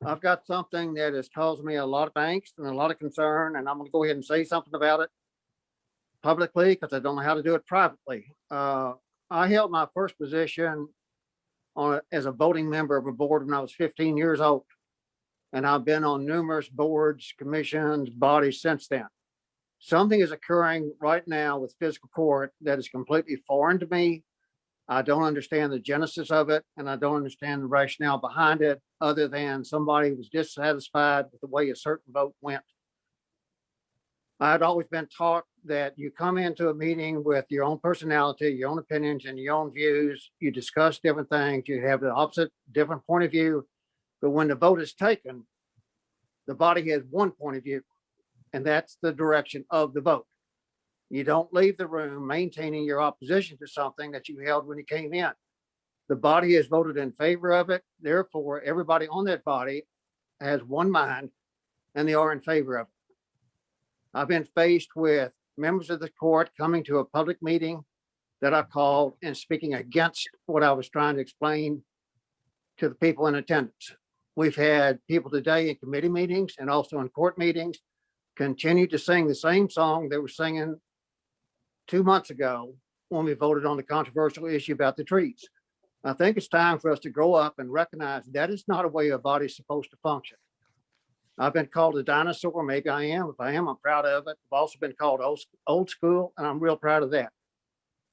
I've got something that has caused me a lot of angst and a lot of concern, and I'm going to go ahead and say something about it publicly because I don't know how to do it privately. I held my first position as a voting member of a board when I was 15 years old. And I've been on numerous boards, commissions, bodies since then. Something is occurring right now with fiscal court that is completely foreign to me. I don't understand the genesis of it, and I don't understand the rationale behind it, other than somebody was dissatisfied with the way a certain vote went. I had always been taught that you come into a meeting with your own personality, your own opinions, and your own views. You discuss different things. You have the opposite, different point of view. But when the vote is taken, the body has one point of view, and that's the direction of the vote. You don't leave the room maintaining your opposition to something that you held when you came in. The body has voted in favor of it. Therefore, everybody on that body has one mind, and they are in favor of it. I've been faced with members of the court coming to a public meeting that I called and speaking against what I was trying to explain to the people in attendance. We've had people today in committee meetings and also in court meetings continue to sing the same song they were singing 2 months ago when we voted on the controversial issue about the trees. I think it's time for us to grow up and recognize that is not a way a body's supposed to function. I've been called a dinosaur. Maybe I am. If I am, I'm proud of it. I've also been called old school, and I'm real proud of that.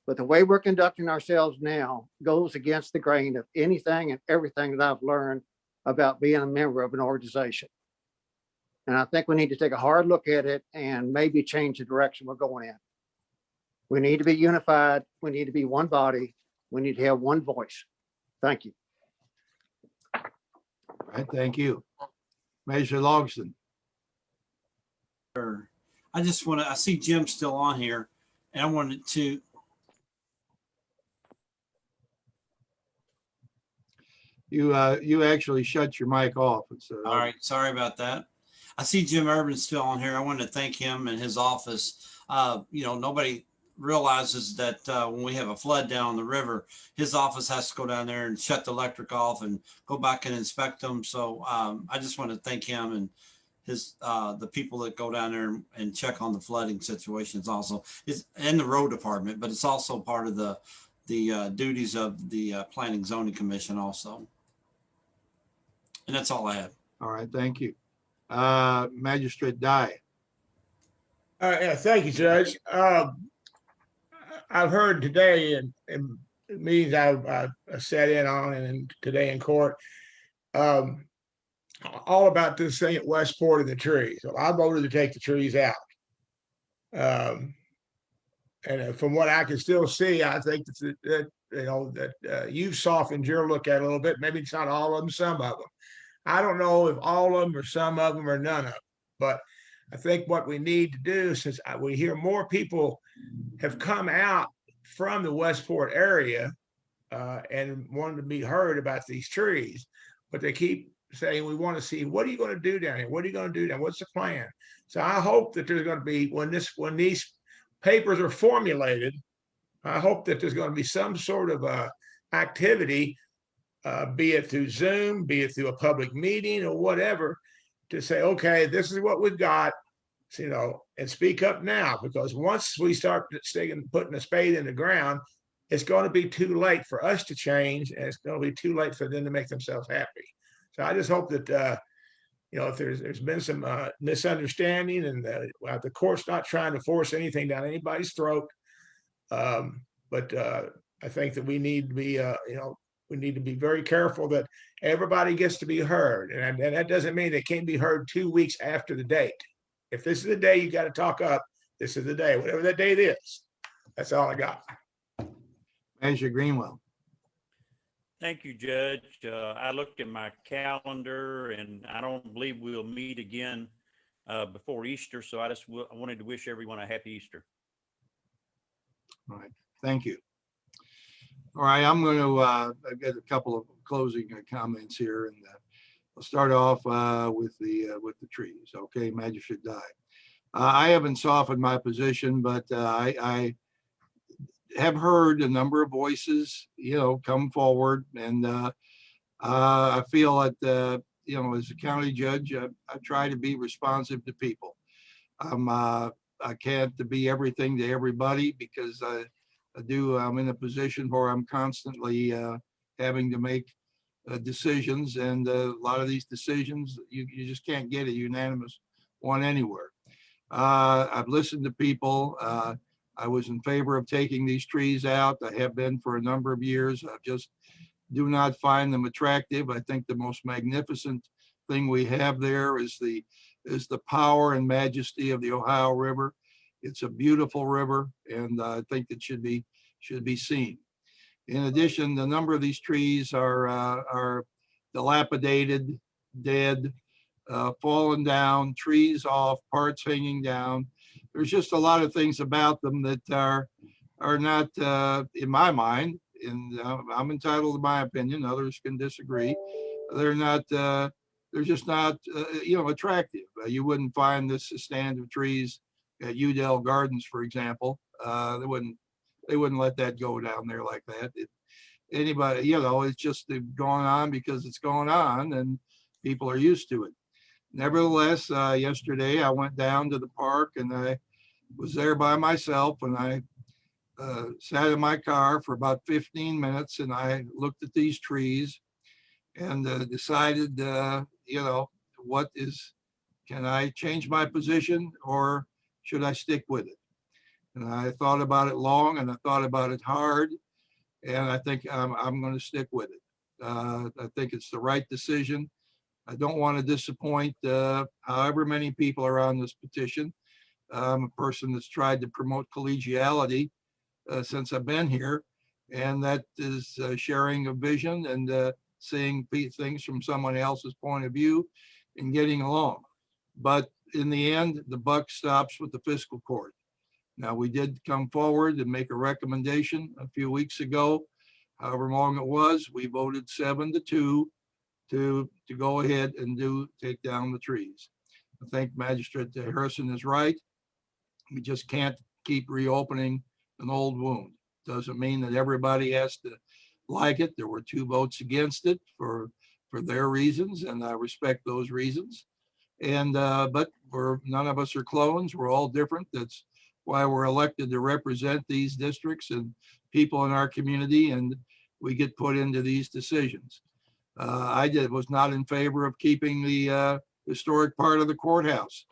But the way we're conducting ourselves now goes against the grain of anything and everything that I've learned about being a member of an organization. And I think we need to take a hard look at it and maybe change the direction we're going in. We need to be unified. We need to be one body. We need to have one voice. Thank you. All right, thank you. Measure Logston. I just want to, I see Jim still on here, and I wanted to. You actually shut your mic off. All right, sorry about that. I see Jim Urban's still on here. I want to thank him and his office. Nobody realizes that when we have a flood down the river, his office has to go down there and shut the electric off and go back and inspect them. So I just want to thank him and the people that go down there and check on the flooding situations also. It's in the road department, but it's also part of the duties of the Planning Zoning Commission also. And that's all I have. All right, thank you. Magistrate Dye. Yeah, thank you, Judge. I've heard today in meetings I've sat in on and today in court, all about this thing at Westport and the trees. So I voted to take the trees out. And from what I can still see, I think that you've softened your look at it a little bit. Maybe it's not all of them, some of them. I don't know if all of them or some of them or none of them, but I think what we need to do, since we hear more people have come out from the Westport area and wanted to be heard about these trees, but they keep saying, we want to see, what are you going to do down here? What are you going to do down? What's the plan? So I hope that there's going to be, when these papers are formulated, I hope that there's going to be some sort of activity, be it through Zoom, be it through a public meeting or whatever, to say, okay, this is what we've got, and speak up now, because once we start putting a spade in the ground, it's going to be too late for us to change, and it's going to be too late for them to make themselves happy. So I just hope that, if there's been some misunderstanding, and the court's not trying to force anything down anybody's throat, but I think that we need to be, we need to be very careful that everybody gets to be heard. And that doesn't mean they can't be heard 2 weeks after the date. If this is the day you got to talk up, this is the day, whatever that date is. That's all I got. Manager Greenwell. Thank you, Judge. I looked at my calendar and I don't believe we'll meet again before Easter. So I wanted to wish everyone a happy Easter. All right, thank you. All right, I'm going to get a couple of closing comments here, and I'll start off with the trees. Okay, Magistrate Dye. I haven't softened my position, but I have heard a number of voices, come forward, and I feel that as a county judge, I try to be responsive to people. I can't be everything to everybody, because I'm in a position where I'm constantly having to make decisions, and a lot of these decisions, you just can't get a unanimous one anywhere. I've listened to people. I was in favor of taking these trees out. I have been for a number of years. I just do not find them attractive. I think the most magnificent thing we have there is the power and majesty of the Ohio River. It's a beautiful river, and I think it should be seen. In addition, the number of these trees are dilapidated, dead, fallen down, trees off, parts hanging down. There's just a lot of things about them that are not, in my mind, and I'm entitled to my opinion, others can disagree. They're just not, attractive. You wouldn't find this stand of trees at Udell Gardens, for example. They wouldn't let that go down there like that. Anybody, it's just going on because it's going on, and people are used to it. Nevertheless, yesterday I went down to the park, and I was there by myself, and I sat in my car for about 15 minutes, and I looked at these trees and decided, can I change my position, or should I stick with it? And I thought about it long, and I thought about it hard, and I think I'm going to stick with it. I think it's the right decision. I don't want to disappoint however many people are on this petition. I'm a person that's tried to promote collegiality since I've been here, and that is sharing a vision and seeing things from someone else's point of view and getting along. But in the end, the buck stops with the fiscal court. Now, we did come forward and make a recommendation a few weeks ago. However long it was, we voted 7-2 to go ahead and take down the trees. I think Magistrate Harrison is right. We just can't keep reopening an old wound. Doesn't mean that everybody has to like it. There were 2 votes against it for their reasons, and I respect those reasons. And but none of us are clones. We're all different. That's why we're elected to represent these districts and people in our community, and we get put into these decisions. I was not in favor of keeping the historic part of the courthouse,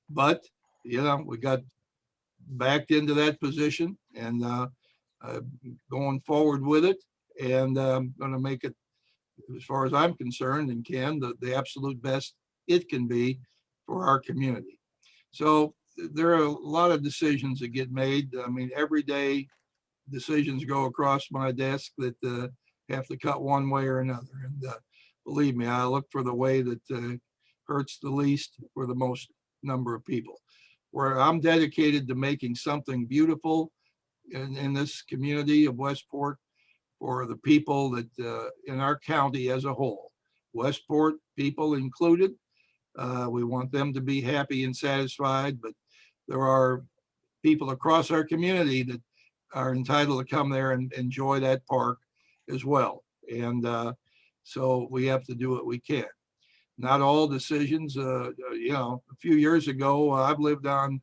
but you know, we got backed into that position and going forward with it, and I'm going to make it, as far as I'm concerned, and Ken, the absolute best it can be for our community. So there are a lot of decisions that get made. I mean, every day decisions go across my desk that have to cut one way or another. And believe me, I look for the way that hurts the least for the most number of people. Where I'm dedicated to making something beautiful in this community of Westport for the people that in our county as a whole, Westport people included. We want them to be happy and satisfied, but there are people across our community that are entitled to come there and enjoy that park as well. And so we have to do what we can. Not all decisions, you know, a few years ago, I've lived on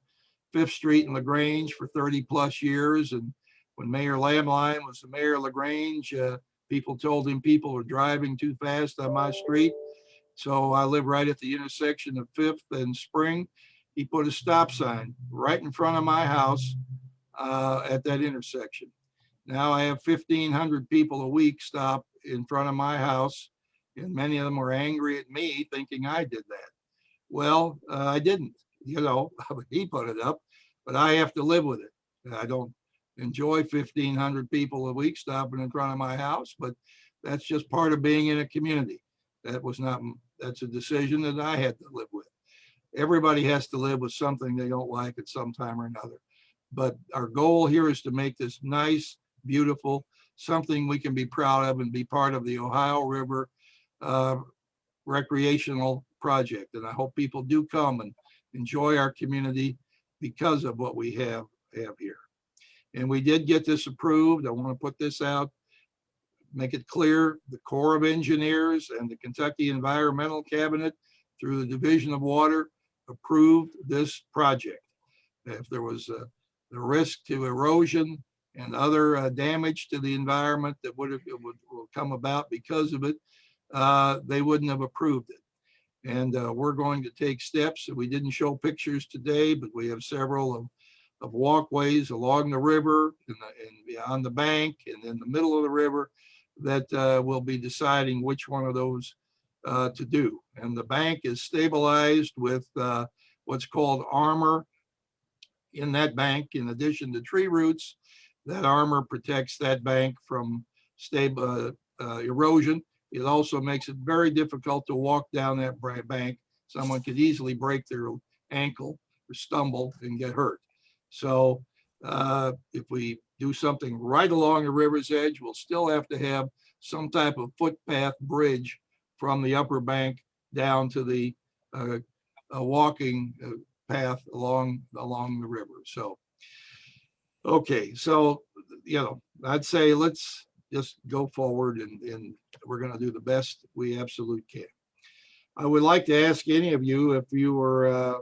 5th Street in LaGrange for 30 plus years. And when Mayor Lamline was the mayor of LaGrange, people told him people were driving too fast on my street. So I live right at the intersection of 5th and Spring. He put a stop sign right in front of my house at that intersection. Now I have 1,500 people a week stop in front of my house, and many of them were angry at me thinking I did that. Well, I didn't, you know, he put it up, but I have to live with it. I don't enjoy 1,500 people a week stopping in front of my house, but that's just part of being in a community. That's a decision that I had to live with. Everybody has to live with something they don't like at some time or another. But our goal here is to make this nice, beautiful, something we can be proud of and be part of the Ohio River recreational project. And I hope people do come and enjoy our community because of what we have here. And we did get this approved. I want to put this out, make it clear, the Corps of Engineers and the Kentucky Environmental Cabinet through the Division of Water approved this project. If there was the risk to erosion and other damage to the environment that would come about because of it, they wouldn't have approved it. And we're going to take steps. We didn't show pictures today, but we have several of walkways along the river and beyond the bank and in the middle of the river that we'll be deciding which one of those to do. And the bank is stabilized with what's called armor in that bank. In addition to tree roots, that armor protects that bank from stable erosion. It also makes it very difficult to walk down that bank. Someone could easily break their ankle or stumble and get hurt. So if we do something right along the river's edge, we'll still have to have some type of footpath bridge from the upper bank down to the walking path along the river. So, okay, so, you know, I'd say let's just go forward and we're going to do the best we absolutely can. I would like to ask any of you if you were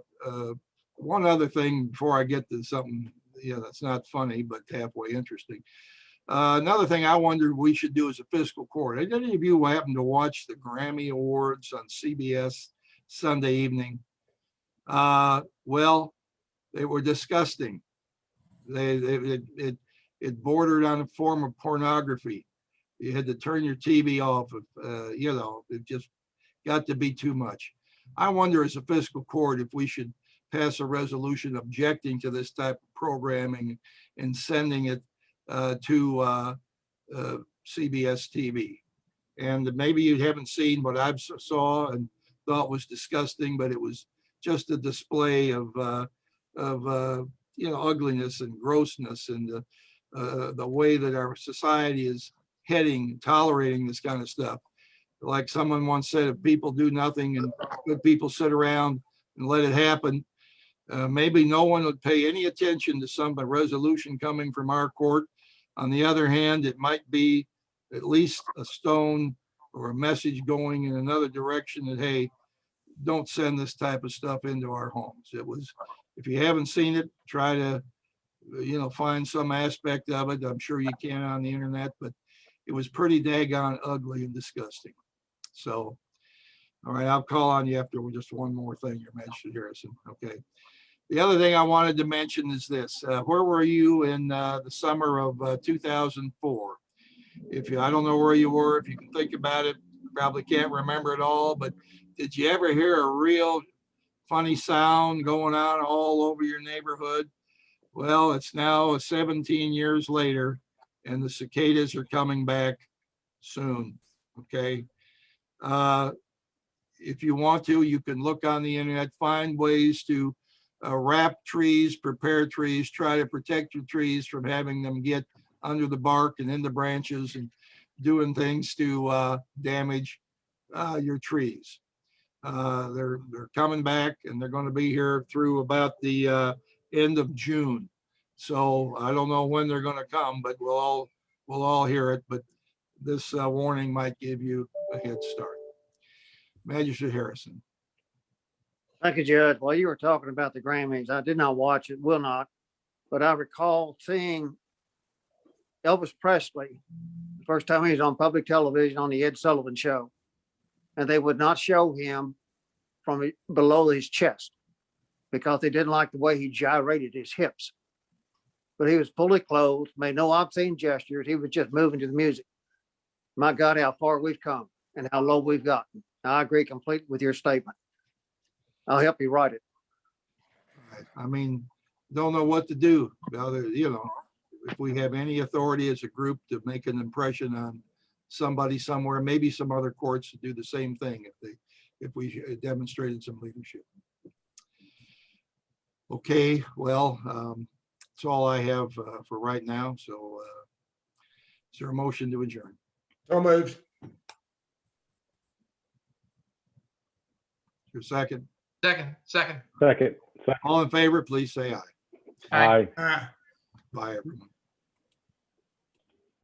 one other thing before I get to something, you know, that's not funny, but halfway interesting. Another thing I wondered we should do as a fiscal court. Did any of you happen to watch the Grammy Awards on CBS Sunday evening? Well, they were disgusting. It bordered on a form of pornography. You had to turn your TV off. You know, it just got to be too much. I wonder as a fiscal court if we should pass a resolution objecting to this type of programming and sending it to CBS TV. And maybe you haven't seen what I saw and thought was disgusting, but it was just a display of you know, ugliness and grossness and the way that our society is heading, tolerating this kind of stuff. Like someone once said, if people do nothing and good people sit around, and let it happen, maybe no one would pay any attention to some resolution coming from our court. On the other hand, it might be at least a stone or a message going in another direction that, hey, don't send this type of stuff into our homes. It was, if you haven't seen it, try to, find some aspect of it. I'm sure you can on the internet, but it was pretty daggone ugly and disgusting. So, all right, I'll call on you after just one more thing, Your Majesty Harrison. Okay. The other thing I wanted to mention is this. Where were you in the summer of 2004? I don't know where you were, if you can think about it, probably can't remember it all, but did you ever hear a real funny sound going on all over your neighborhood? Well, it's now 17 years later, and the cicadas are coming back soon. Okay. If you want to, you can look on the internet, find ways to wrap trees, prepare trees, try to protect your trees from having them get under the bark and in the branches and doing things to damage your trees. They're coming back, and they're going to be here through about the end of June. So I don't know when they're going to come, but we'll all hear it. But this warning might give you a head start. Magistrate Harrison. Thank you, Judge. While you were talking about the Grammys, I did not watch it, will not, but I recall seeing Elvis Presley the first time he was on public television on the Ed Sullivan Show, and they would not show him from below his chest because they didn't like the way he gyrated his hips. But he was fully clothed, made no obscene gestures. He was just moving to the music. My God, how far we've come and how low we've gotten. I agree completely with your statement. I'll help you write it. I mean, don't know what to do. If we have any authority as a group to make an impression on somebody somewhere, maybe some other courts to do the same thing if we demonstrated some leadership. Okay, well, that's all I have for right now. So is there a motion to adjourn? So moved. Your second? Second. All in favor, please say aye. Aye. Ah. Bye, everyone.